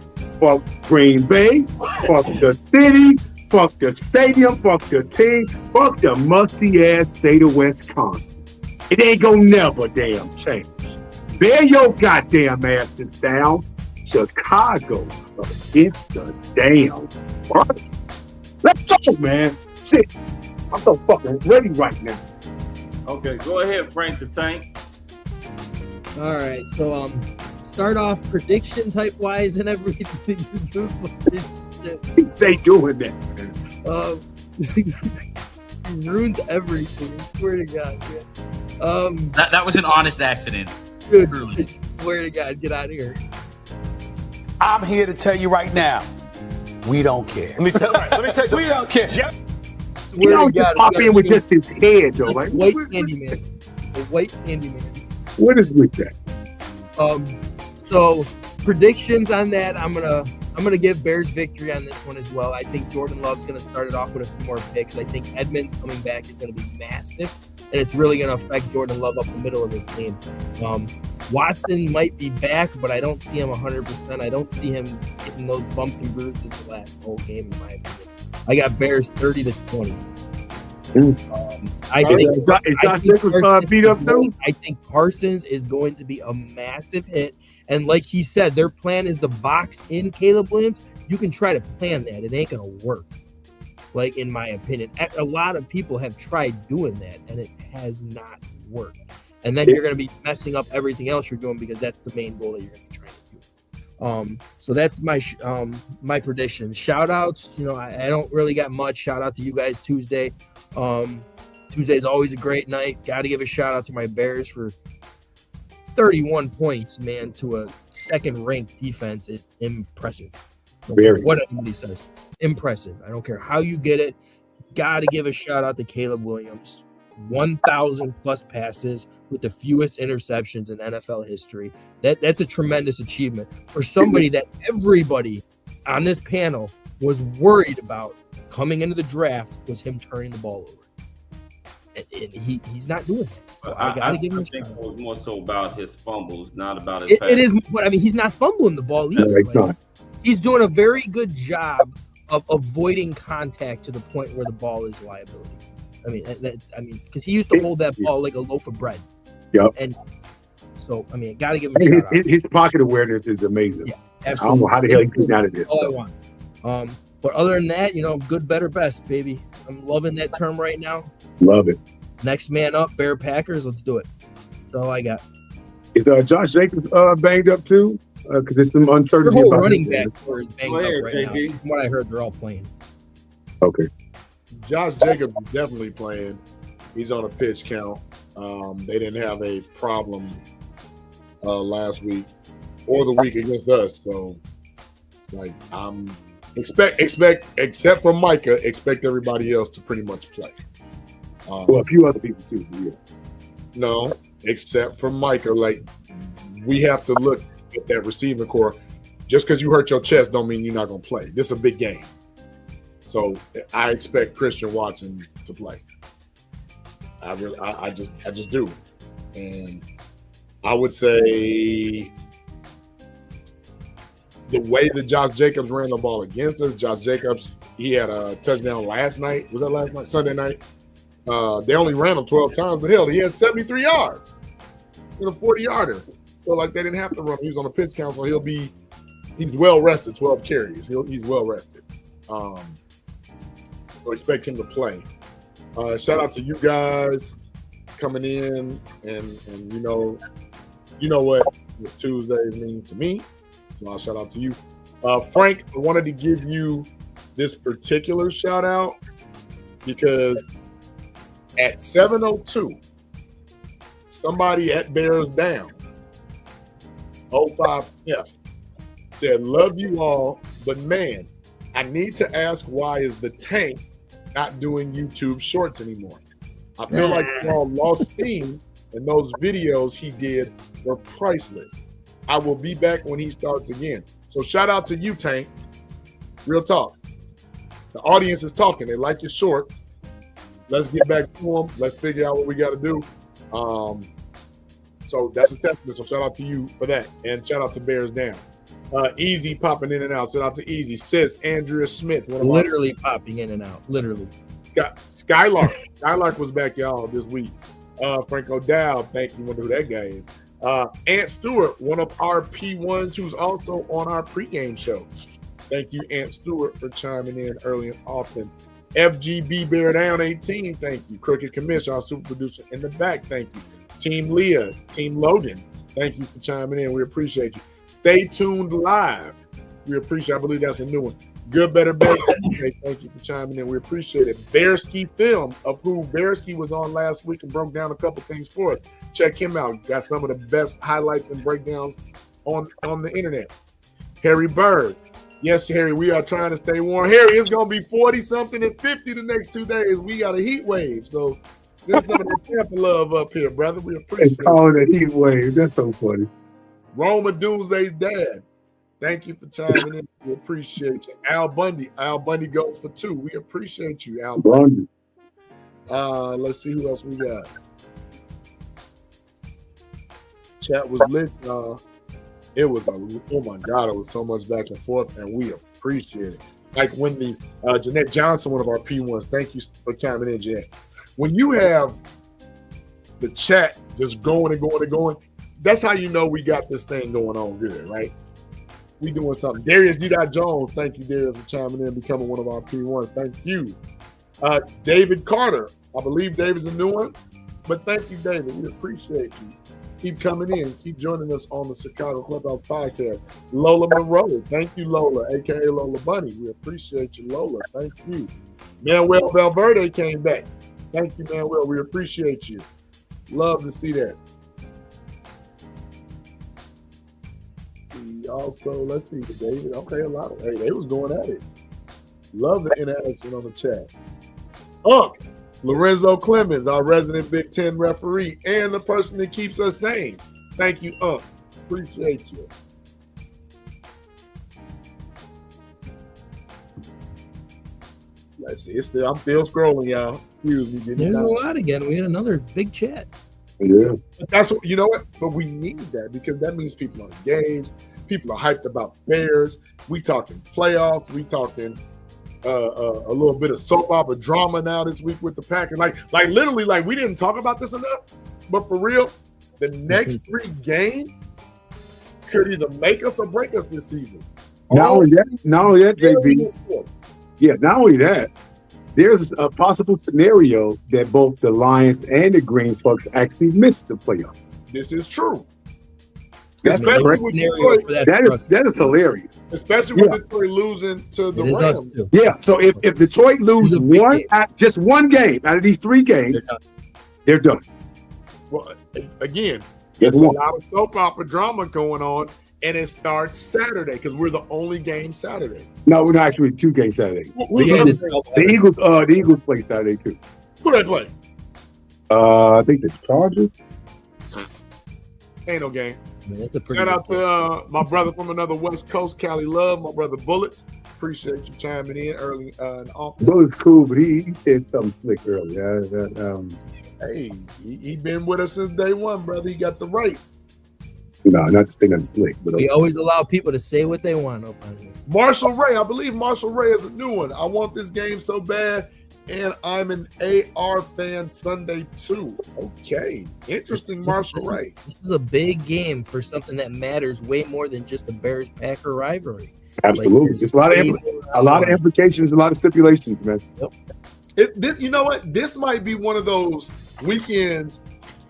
Fuck Green Bay, fuck the city, fuck the stadium, fuck the team, fuck the musty-ass state of Wisconsin. It ain't gonna never damn change. Bear your goddamn asses down. Chicago against the damn Bucks. Let's go, man. Shit. I'm so fucking ready right now. Okay, go ahead, Frank the Tank. All right, so start off prediction type wise and everything. Stay doing that, man. Ruins everything. I swear to God, man. That was an honest accident. Dude, I swear to God, get out of here. I'm here to tell you right now, we don't care. Let me tell you, we don't care. You don't just pop in with just his head, though. Like white Candyman. The white Candyman. What is with that? So predictions on that, I'm gonna give Bears victory on this one as well. I think Jordan Love's gonna start it off with a few more picks. I think Edmonds coming back is gonna be massive, and it's really gonna affect Jordan Love up the middle of this game. Watson might be back, but I don't see him 100%. I don't see him getting those bumps and bruises the last whole game, in my opinion. I got Bears 30-20. I think Parsons is going to be a massive hit. And like he said, their plan is to box in Caleb Williams. You can try to plan that. It ain't going to work, like, in my opinion. A lot of people have tried doing that, and it has not worked. And then you're going to be messing up everything else you're doing, because that's the main goal that you're going to be trying to do. So that's my prediction. Shout outs, I don't really got much. Shout out to you guys Tuesday. Tuesday is always a great night. Got to give a shout out to my Bears for 31 points, man, to a second-ranked defense is impressive. What anybody says, impressive. I don't care how you get it. Got to give a shout out to Caleb Williams. 1,000 plus passes with the fewest interceptions in NFL history. That's a tremendous achievement for somebody that everybody on this panel was worried about coming into the draft was him turning the ball over. And he's not doing that. So I gotta give him a think shot. it was more so about his fumbles, not about his It is, but I mean, he's not fumbling the ball either. He's doing a very good job of avoiding contact to the point where the ball is liability. Because he used to hold that ball like a loaf of bread. Yep. And so, gotta give him a shot. His pocket awareness is amazing. Yeah, absolutely. I don't know how the hell he gets out of this. All I want. But other than that, good, better, best, baby. I'm loving that term right now. Love it. Next man up, Bear Packers. Let's do it. That's all I got. Is Josh Jacobs banged up too? Because there's some uncertainty. Their whole about running back core is banged up right JP. now. From what I heard, they're all playing. Okay. Josh Jacobs is definitely playing. He's on a pitch count. They didn't have a problem last week or the week against us. So, expect except for Micah, expect everybody else to pretty much play. Well, a few other people too. Yeah. No, except for Micah. We have to look at that receiving core. Just because you hurt your chest don't mean you're not going to play. This is a big game. So I expect Christian Watson to play. I just do. And I would say the way that Josh Jacobs ran the ball against us, Josh Jacobs, he had a touchdown last night. Was that last night? Sunday night? They only ran him 12 times, but hell, he had 73 yards in a 40-yarder. So they didn't have to run. He was on a pitch count, so he's well rested. 12 carries. He's well rested. So expect him to play. Shout out to you guys coming in, and you know what Tuesdays mean to me. So I'll shout out to you, Frank. I wanted to give you this particular shout out because at 7:02, somebody at Bears Down 05F said, "Love you all, but man, I need to ask why is the Tank not doing YouTube Shorts anymore? I feel like y'all lost steam, and those videos he did were priceless. I will be back when he starts again." So shout out to you, Tank. Real talk. The audience is talking. They like your shorts. Let's get back to them. Let's figure out what we got to do. So that's a testament. So shout out to you for that. And shout out to Bears Down. Easy popping in and out. Shout out to Easy. Sis, Andrea Smith. Literally popping in and out. Literally. Skylark. Skylark was back, y'all, this week. Frank O'Dowd. Thank you. Wonder who that guy is. Ant Stewart, one of our P1s who's also on our pregame show. Thank you, Ant Stewart, for chiming in early and often. FGB Bear Down 18, thank you. Crooked Commission, our super producer in the back, thank you. Team Leah, Team Logan, thank you for chiming in. We appreciate you. Stay tuned live. We appreciate, I believe that's a new one. Good, better, better. Thank you for chiming in. We appreciate it. Bearski Film, of who Bearski was on last week and broke down a couple things for us. Check him out. Got some of the best highlights and breakdowns on the internet. Harry Bird. Yes, Harry, we are trying to stay warm. Harry, it's going to be 40-something and 50 the next 2 days. We got a heat wave. So send some of the Tampa love up here, brother. We appreciate it. They call it a heat wave. That's so funny. Roma Doomsday's dad. Thank you for chiming in. We appreciate you. Al Bundy. Al Bundy goes for 2. We appreciate you, Al Bundy. Let's see who else we got. Chat was lit. It was oh my God, it was so much back and forth, and we appreciate it. Like when the Jeanette Johnson, one of our P1s, thank you for chiming in, Jeanette. When you have the chat just going and going and going, that's how you know we got this thing going on good, right? We doing something. Darius D. Jones, thank you, Darius, for chiming in, becoming one of our P1s. Thank you. David Carter, I believe David's a new one, but thank you, David. We appreciate you. Keep coming in. Keep joining us on the Chicago Clubhouse podcast. Lola Monroe. Thank you, Lola, a.k.a. Lola Bunny. We appreciate you, Lola. Thank you. Manuel Valverde came back. Thank you, Manuel. We appreciate you. Love to see that. We also, let's see, David. Okay, a lot of, hey, they was going at it. Love the interaction on the chat. Lorenzo Clemens, our resident Big Ten referee, and the person that keeps us sane. Thank you, appreciate you. Let's see. I'm still scrolling, y'all. Excuse me. There's a lot again. We had another big chat. Yeah. But that's what, you know what? But we need that because that means people are engaged. People are hyped about Bears. We talking playoffs. We talking a little bit of soap opera drama now this week with the Packers. Like literally, like we didn't talk about this enough. But for real, the next 3 games could either make us or break us this season. Not only that, JB. Yeah, not only that, there's a possible scenario that both the Lions and the Green Folks actually missed the playoffs. This is true. Especially with Detroit, that is hilarious. Especially with Detroit losing to the Rams. Yeah, so if Detroit loses just one game out of these 3 games, they're done. Well, again, there's a lot of soap opera drama going on, and it starts Saturday because we're the only game Saturday. No, we're not actually 2 games Saturday. The Eagles play Saturday too. Who they play? I think the Chargers. Ain't no game. Man, that's a pretty shout out to my brother from another West Coast, Cali Love, my brother Bullets. Appreciate you chiming in early and often. Bullets cool, but he said something slick earlier. Hey, he been with us since day one, brother. He got the right. No, not to say nothing slick, but we always allow people to say what they want. Marshall Ray, I believe Marshall Ray is a new one. I want this game so bad, and I'm an AR fan Sunday too. Okay, interesting, Marshall Ray. This is a big game for something that matters way more than just the Bears-Packer rivalry. Absolutely, like, there's a lot of implications, a lot of stipulations, man. Yep. You know what? This might be one of those weekends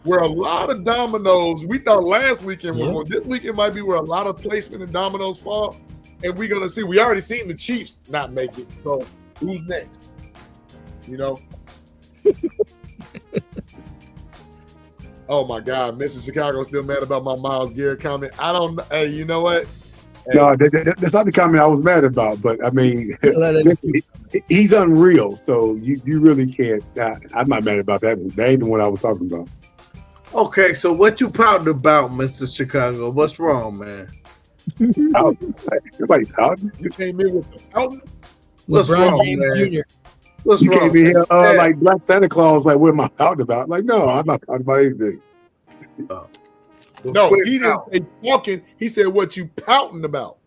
where a lot of dominoes. We thought last weekend was one. This weekend might be where a lot of placement and dominoes fall, and we're gonna see. We already seen the Chiefs not make it. So who's next? You know. Oh my God, Mrs. Chicago still mad about my Myles Garrett comment. I don't. Hey, you know what? Hey. No, that's not the comment I was mad about. But I mean, he's unreal. So you really can't. I'm not mad about that. That ain't the one I was talking about. Okay, so what you pouting about, Mr. Chicago? What's wrong, man? Nobody pouting. You came in with the pouting? What's LeBron wrong, James man? Jr. What's You wrong? can't be here Yeah. like Black Santa Claus. Like, what am I pouting about? Like, no, I'm not pouting about anything. No, he didn't say talking. He said, "What you pouting about?"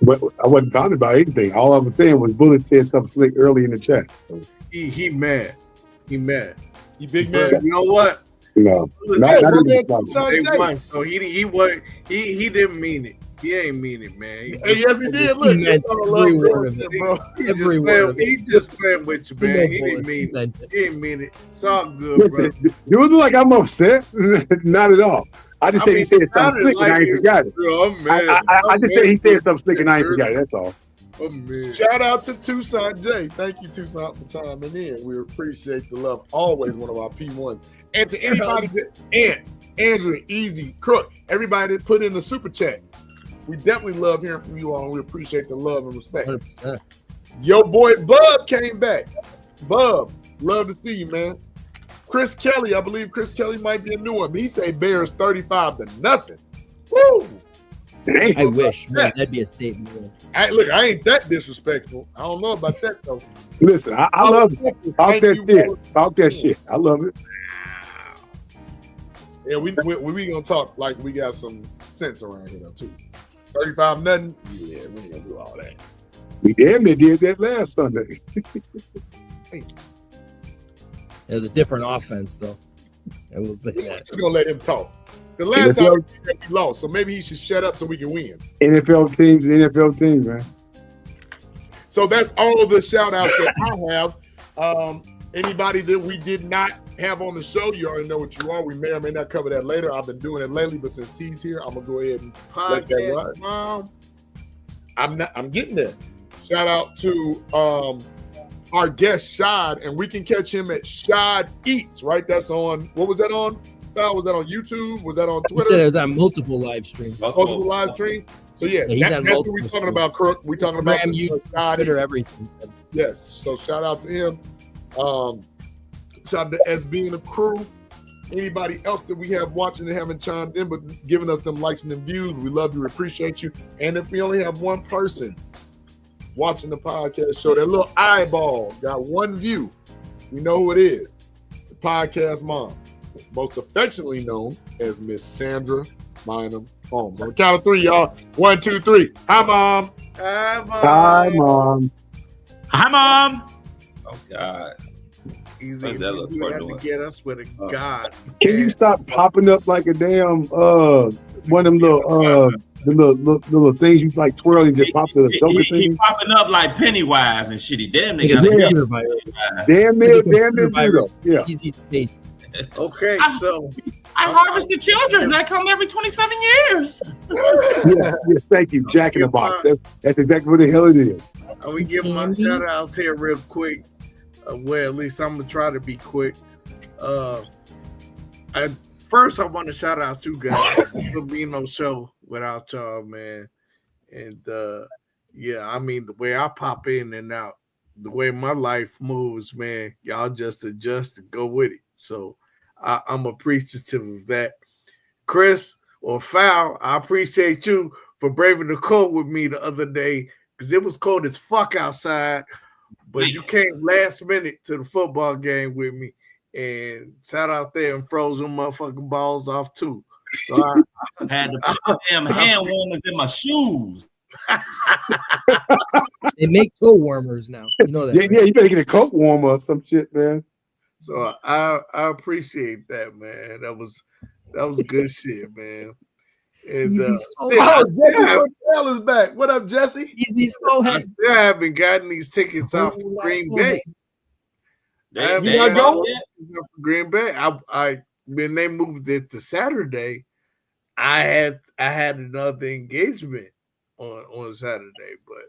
But I wasn't pouting about anything. All I was saying was Bullet said something slick early in the chat. So, He mad. He mad. He big But man. you know what? you know, Listen, not my even man the they won, so he didn't mean it. He ain't mean it, man. Hey, yes, he did. Look, meant every word of it, bro. Every word of it. He just playing with you, You know man. He Bullet, didn't mean meant it. it. He didn't mean it. It's all good, Listen, bro. you look like I'm upset. Not at all. I just said he said something sounded slick and I like ain't it. forgot it. Bro, I'm mad. I just said he said something slick and I ain't forgot it. That's all. Shout out to Tucson J. Thank you, Tucson, for chiming in. We appreciate the love. Always one of our P1s. And to anybody that Andrew, Easy, Crook, everybody that put in the super chat. We definitely love hearing from you all, and we appreciate the love and respect. 100%. Yo, boy, Bub came back. Bub, love to see you, man. Chris Kelly, I believe Chris Kelly might be a new one. But he say Bears 35-0. Woo! I wish, man. That'd be a statement. I ain't that disrespectful. I don't know about that though. Listen, I love it. Talk that shit. Talk that shit. I love it. Yeah, we gonna talk like we got some sense around here too. 35-0. Yeah, we ain't gonna do all that. We damn near did that last Sunday. It was a different offense, though. I will say We're that. just gonna let him talk. The last time we lost, so maybe he should shut up so we can win. NFL teams, man. So that's all the shout outs that I have. Anybody that we did not have on the show, you already know what you are. We may or may not cover that later. I've been doing it lately, but since T's here, I'm gonna go ahead and let that ride. I'm getting there. Shout out to our guest Shad, and we can catch him at Shad Eats, right? That's on, what was that on? Was that on YouTube? Was that on Twitter? He said it was on multiple live streams. Multiple live streams. So yeah, he's that's what we're talking about, Crook. We're talking about YouTube, Twitter, everything. Yes. So shout out to him. Shout out to SB and the crew. Anybody else that we have watching and haven't chimed in, but giving us them likes and them views, we love you, appreciate you. And if we only have one person watching the podcast show, that little eyeball got one view, we know who it is. The podcast mom, most affectionately known as Miss Sandra Minham Holmes. On the count of three, y'all. 1, 2, 3. Hi, Mom. Hi, Mom. Hi, Mom. Hi, Mom. Oh, God. Easy. That looks You have to get us with a God. Can you stop popping up like a damn one of them little things you like twirl and just pop the Joker He thing? popping up like Pennywise and shit. He damn near got Damn near. Yeah. Easy space. Okay, so I harvested children that come every 27 years. Yes, thank you. Jack in the Box. That's exactly what the hell it is. I'm gonna give my shout outs here real quick. Well, at least I'm gonna try to be quick. First I want to shout out you guys. There'll be no show without y'all, man. And yeah, I mean the way I pop in and out, the way my life moves, man, y'all just adjust and go with it. So I'm appreciative of that. Chris or Foul, I appreciate you for braving the cold with me the other day because it was cold as fuck outside. But you came last minute to the football game with me and sat out there and froze them motherfucking balls off too. So I had to put damn hand warmers in my shoes. They make toe warmers now. You know that. Yeah, right? yeah, you better get a coat warmer or some shit, man. So I appreciate that, man. That was good shit, man. And Jesse Cortell is back. What up, Jesse? Easy's I still haven't gotten these tickets off Green Bay. They not going yet? Green Bay. I when they moved it to Saturday, I had another engagement on Saturday, but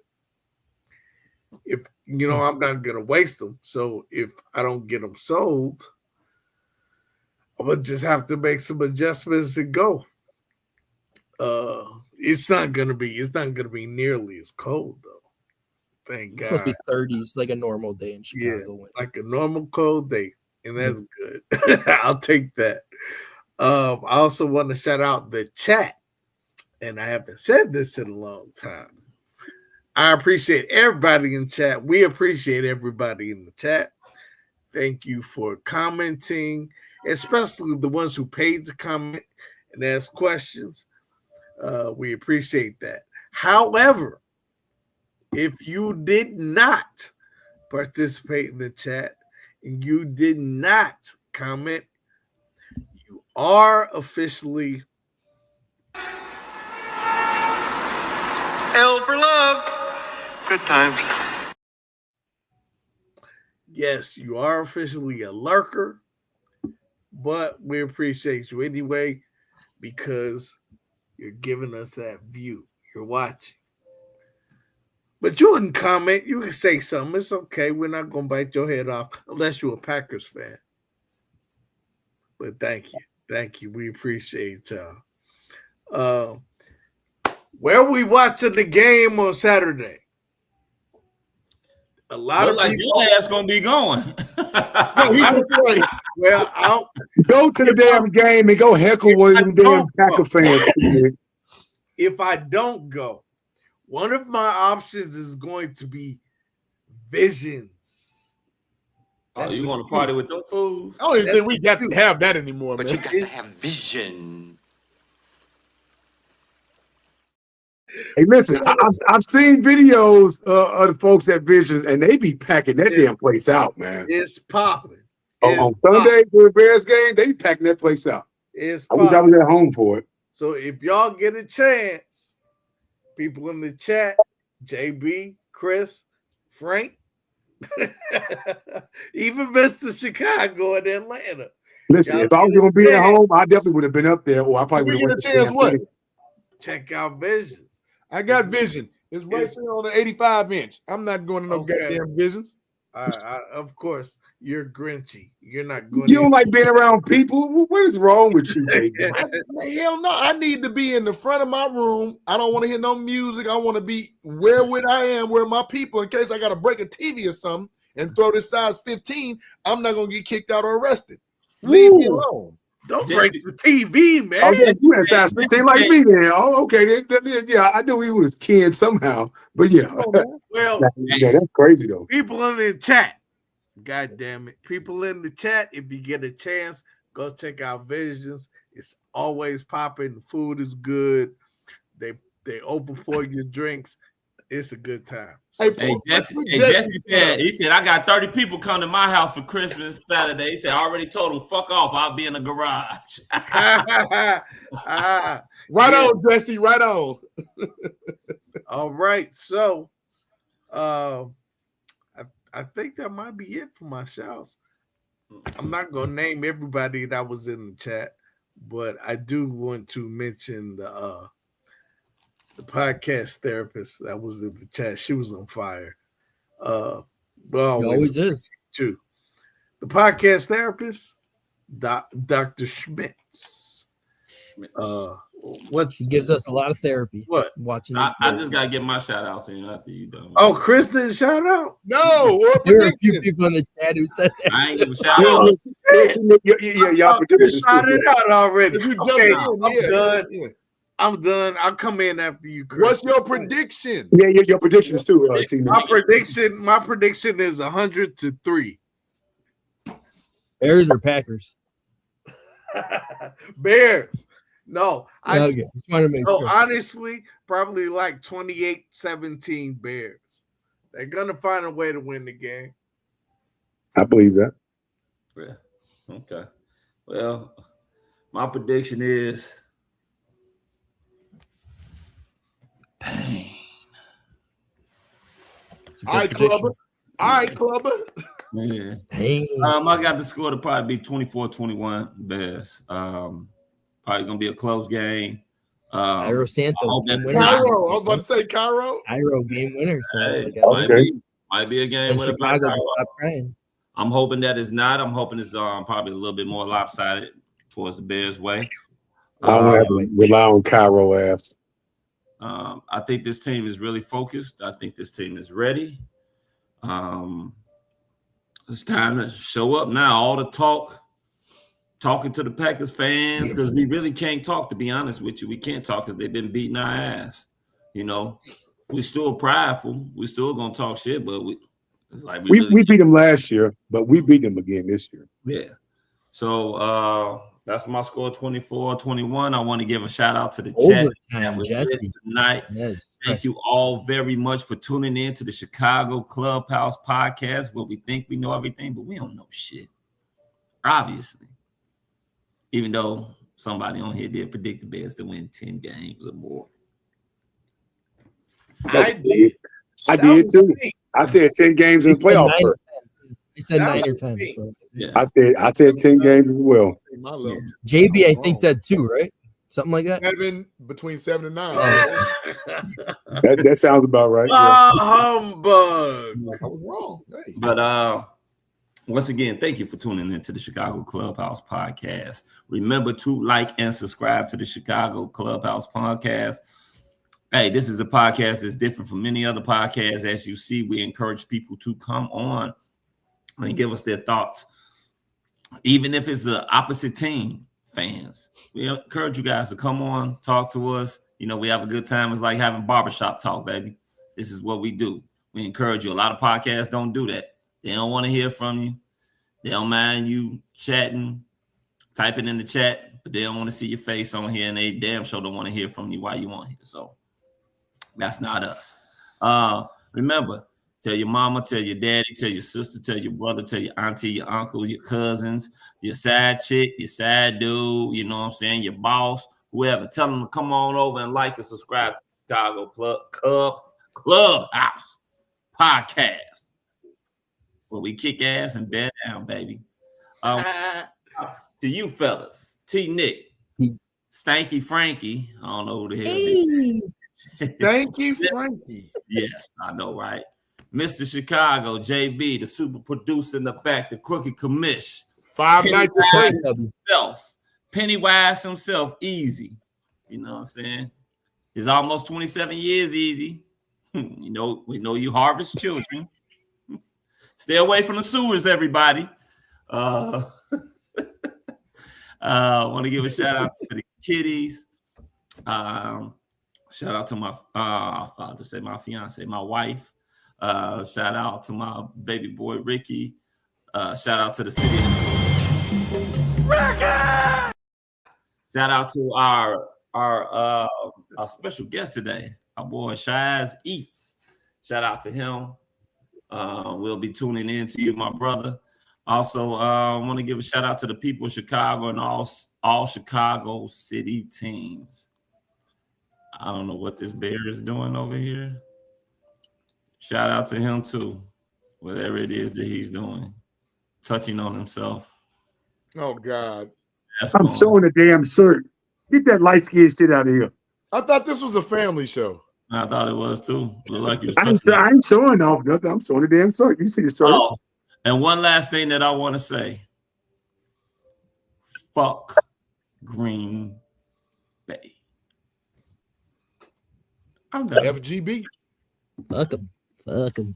if you know, I'm not gonna waste them. So if I don't get them sold, I'm gonna just have to make some adjustments and go. It's not gonna be nearly as cold though. Thank God. It must be 30s, like a normal day in Chicago. Yeah, like a normal cold day, and that's good. I'll take that. I also want to shout out the chat, and I haven't said this in a long time. I appreciate everybody in chat. We appreciate everybody in the chat. Thank you for commenting, especially the ones who paid to comment and ask questions. We appreciate that. However, if you did not participate in the chat and you did not comment, you are officially L for love. Good times. Yes, you are officially a lurker, but we appreciate you anyway because you're giving us that view. You're watching. But you can comment. You can say something. It's okay. We're not going to bite your head off unless you're a Packers fan. But thank you. Thank you. We appreciate y'all. Where we watching the game on Saturday? A lot Look of like people, your ass gonna be going. well, I'll go to the damn game and go heckle one of them damn Packer fans. If I don't go, one of my options is going to be Visions. Oh, you want to party with them fools? I don't even think we got to have that anymore, But man. you got to have vision. Hey, listen, I've seen videos of the folks at Vision, and they be packing that damn place out, man. It's popping. On Sunday for the Bears game, they be packing that place out. It's I wish I was at home for it. So if y'all get a chance, people in the chat, JB, Chris, Frank, even Mr. Chicago and Atlanta. Listen, if I was going to be at home, I definitely would have been up there, or I probably would have get a chance. What? Check out Visions. I got Vision. It's right there on the 85-inch. I'm not going to no goddamn Visions. Of course, you're Grinchy. You're not going. You don't like being around people. What is wrong with you, JB? Hell no! I need to be in the front of my room. I don't want to hear no music. I want to be where I am, where my people. In case I got to break a TV or something and throw this size 15, I'm not gonna get kicked out or arrested. Leave me alone. Don't break the TV, man. Oh, yeah, you had size 15 like me then. Oh, okay. Yeah, I knew we was kids somehow, but yeah. Well, yeah, that's crazy though. People in the chat, God damn it. People in the chat, if you get a chance, go check out Visions. It's always popping. The food is good. They open for your drinks. It's a good time. Hey, Jesse said, I got 30 people come to my house for Christmas Saturday. He said, I already told them, fuck off. I'll be in the garage. Right on, Jesse. Right on. All right. So I think that might be it for my shouts. I'm not going to name everybody that was in the chat, but I do want to mention the podcast therapist that was in the chat. She was on fire. Well, always is. Too. The podcast therapist, Dr. Schmitz. She gives us a lot of therapy. What? Watching. I just gotta get my shout outs in after you done. Oh, Chris didn't shout out? No. There are a few people in the chat who said that. I ain't giving shout out. Y'all shouted out already. Okay, I'm done. Yeah. I'm done. I'll come in after you, Chris. What's your prediction? Yeah, your predictions too. My prediction is 100-3. Bears or Packers? Bears. No, just wanted to make sure. Honestly, probably like 28-17 Bears. They're gonna find a way to win the game. I believe that. Yeah. Okay. Well, my prediction is pain. All right, Clubber. Yeah. Pain. I got the score to probably be 24-21 Bears. Probably gonna be a close game. Cairo Santos. Cairo. I was about to say Cairo. Cairo game winner. So might be a game and with Chicago just stop crying. I'm hoping that it's not. I'm hoping it's probably a little bit more lopsided towards the Bears' way. I don't have to rely on Cairo ass. I think this team is really focused. I think this team is ready. It's time to show up now. All the talking to the Packers fans, because we really can't talk, to be honest with you. We can't talk because they've been beating our ass, you know. we still prideful. We still gonna talk shit, but it's like we beat them last year, but we beat them again this year. Yeah. So that's my score, 24-21. I want to give a shout out to the chat tonight. Yes. Thank you all very much for tuning in to the Chicago Clubhouse podcast, where we think we know everything, but we don't know shit. Obviously. Even though somebody on here did predict the Bears to win 10 games or more. I did too. I said 10 games in the playoff. He said 9 or 10. So. Yeah. I said 10 games as well. Yeah. JB, I think, said 2, right? Something like that. Between 7 and 9. That sounds about right. Humbug. I was wrong. Hey. But once again, thank you for tuning in to the Chicago Clubhouse podcast. Remember to like and subscribe to the Chicago Clubhouse podcast. Hey, this is a podcast that's different from many other podcasts. As you see, we encourage people to come on and give us their thoughts. Even if it's the opposite team fans, we encourage you guys to come on, talk to us. You know, we have a good time. It's like having barbershop talk, baby. This is what we do. We encourage you. A lot of podcasts don't do that. They don't want to hear from you. They don't mind you chatting, typing in the chat, but they don't want to see your face on here, and they damn sure don't want to hear from you while you on here. So that's not us. Remember, tell your mama, tell your daddy, tell your sister, tell your brother, tell your auntie, your uncle, your cousins, your side chick, your side dude, you know what I'm saying, your boss, whoever. Tell them to come on over and like and subscribe to Chicago Clubhouse podcast, where we kick ass and bear down, baby. To you fellas, T-Nick, Stanky Frankie, I don't know who the hell it is. Thank you, Frankie. Yes, I know, right? Mr. Chicago, JB, the super producer in the back, the crooked commish. 5 nights himself. Pennywise himself, Easy. You know what I'm saying? It's almost 27 years, Easy. You know, we know you harvest children. Stay away from the sewers, everybody. I want to give a shout out to the kiddies. Shout out to my my fiance, my wife. Shout out to my baby boy Ricky. Shout out to the city. Ricky! Shout out to our special guest today, our boy Shaz Eats. Shout out to him. We'll be tuning in to you, my brother. Also, I want to give a shout out to the people of Chicago and all Chicago city teams. I don't know what this bear is doing over here. Shout out to him too, whatever it is that he's doing, touching on himself. Oh God! I'm showing the damn shirt. Get that light skinned shit out of here. I thought this was a family show. I thought it was too. Looked like it was I ain't showing off nothing. I'm showing the damn shirt. You see the shirt? Oh, and one last thing that I want to say: fuck Green Bay. I'm done. FGB. Fuck him. Fuck him.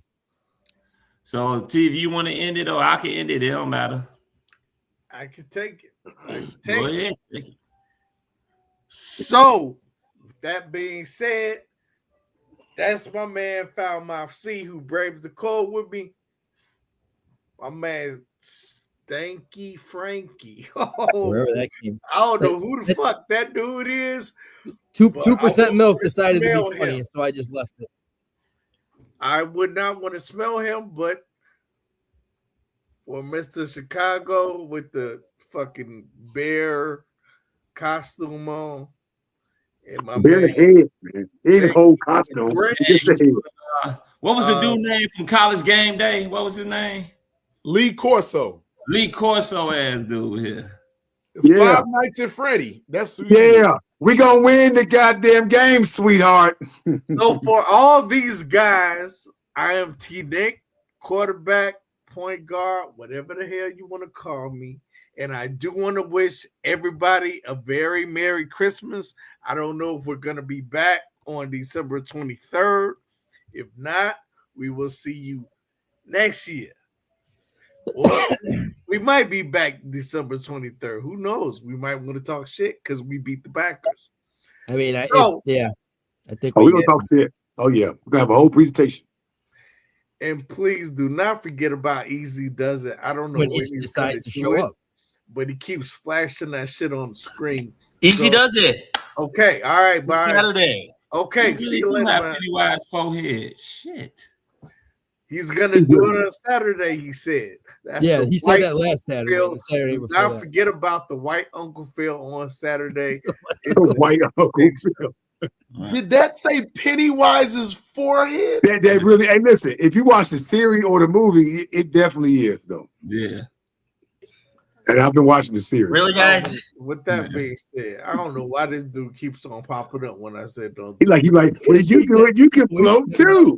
So, T, if you want to end it or I can end it, it don't matter. I can take it. Go ahead, take it. So, with that being said, that's my man Foul Mouth C who braved the cold with me. My man Stanky Frankie. Wherever that came. I don't know who the fuck that dude is. 2% milk decided to be funny, so I just left it. I would not want to smell him, but for Mr. Chicago with the fucking bear costume on and my bear head, man. His whole costume. What was the dude name from College Game Day? What was his name? Lee Corso. Lee Corso ass dude here. Yeah. 5 Nights at Freddy. That's we gonna win the goddamn game, sweetheart. So for all these guys, I am T-Nick, quarterback, point guard, whatever the hell you want to call me. And I do want to wish everybody a very Merry Christmas. I don't know if we're going to be back on December 23rd. If not, we will see you next year. Or we might be back December 23rd. Who knows? We might want to talk shit because we beat the Packers. I mean, I think we're gonna talk shit. Oh yeah, we're gonna have a whole presentation. And please do not forget about Easy Does It. I don't know When when Itch he's decides to do show it, up. but he keeps flashing that shit on the screen. Easy does it. Okay, all right, It's bye. Saturday. Okay, You see really you do later, have man. Pennywise forehead. Shit. He's gonna do it on Saturday. He said. That's Yeah, the he said white that last Saturday. Phil. The Saturday Do before not that. forget about the white Uncle Phil on Saturday. White Uncle Phil. Did that say Pennywise's forehead? That really. Hey, listen. If you watch the series or the movie, it definitely is though. Yeah. And I've been watching the series. Really, guys? With that being said, I don't know why this dude keeps on popping up when I said don't. He's like, if you do it, you can float too.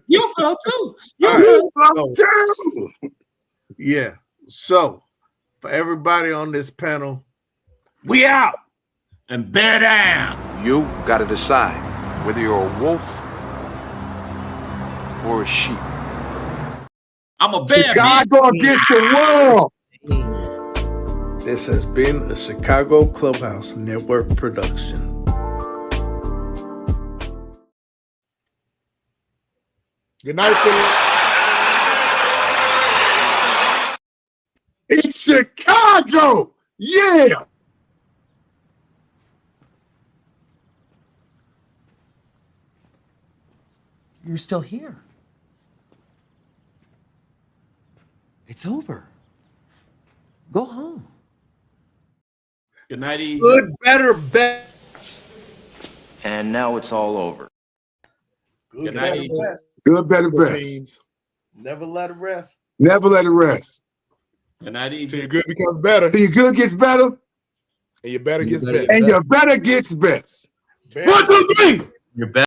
You float too. You float too. Yeah. So for everybody on this panel, we out and bear down. You got to decide whether you're a wolf or a sheep. I'm a bear. Chicago against the world. This has been a Chicago Clubhouse Network production. Good night, Philly. It's Chicago. Yeah. You're still here. It's over. Go home. Good night, Easy. Good, better, best. And now it's all over. Good night, better, Easy. best. Good, better, best. Never let it rest. Never let it rest. Good night, Easy. Till your good becomes better. Till your good gets better. And your better gets better. And your better gets best. 1, 2, 3. Your better.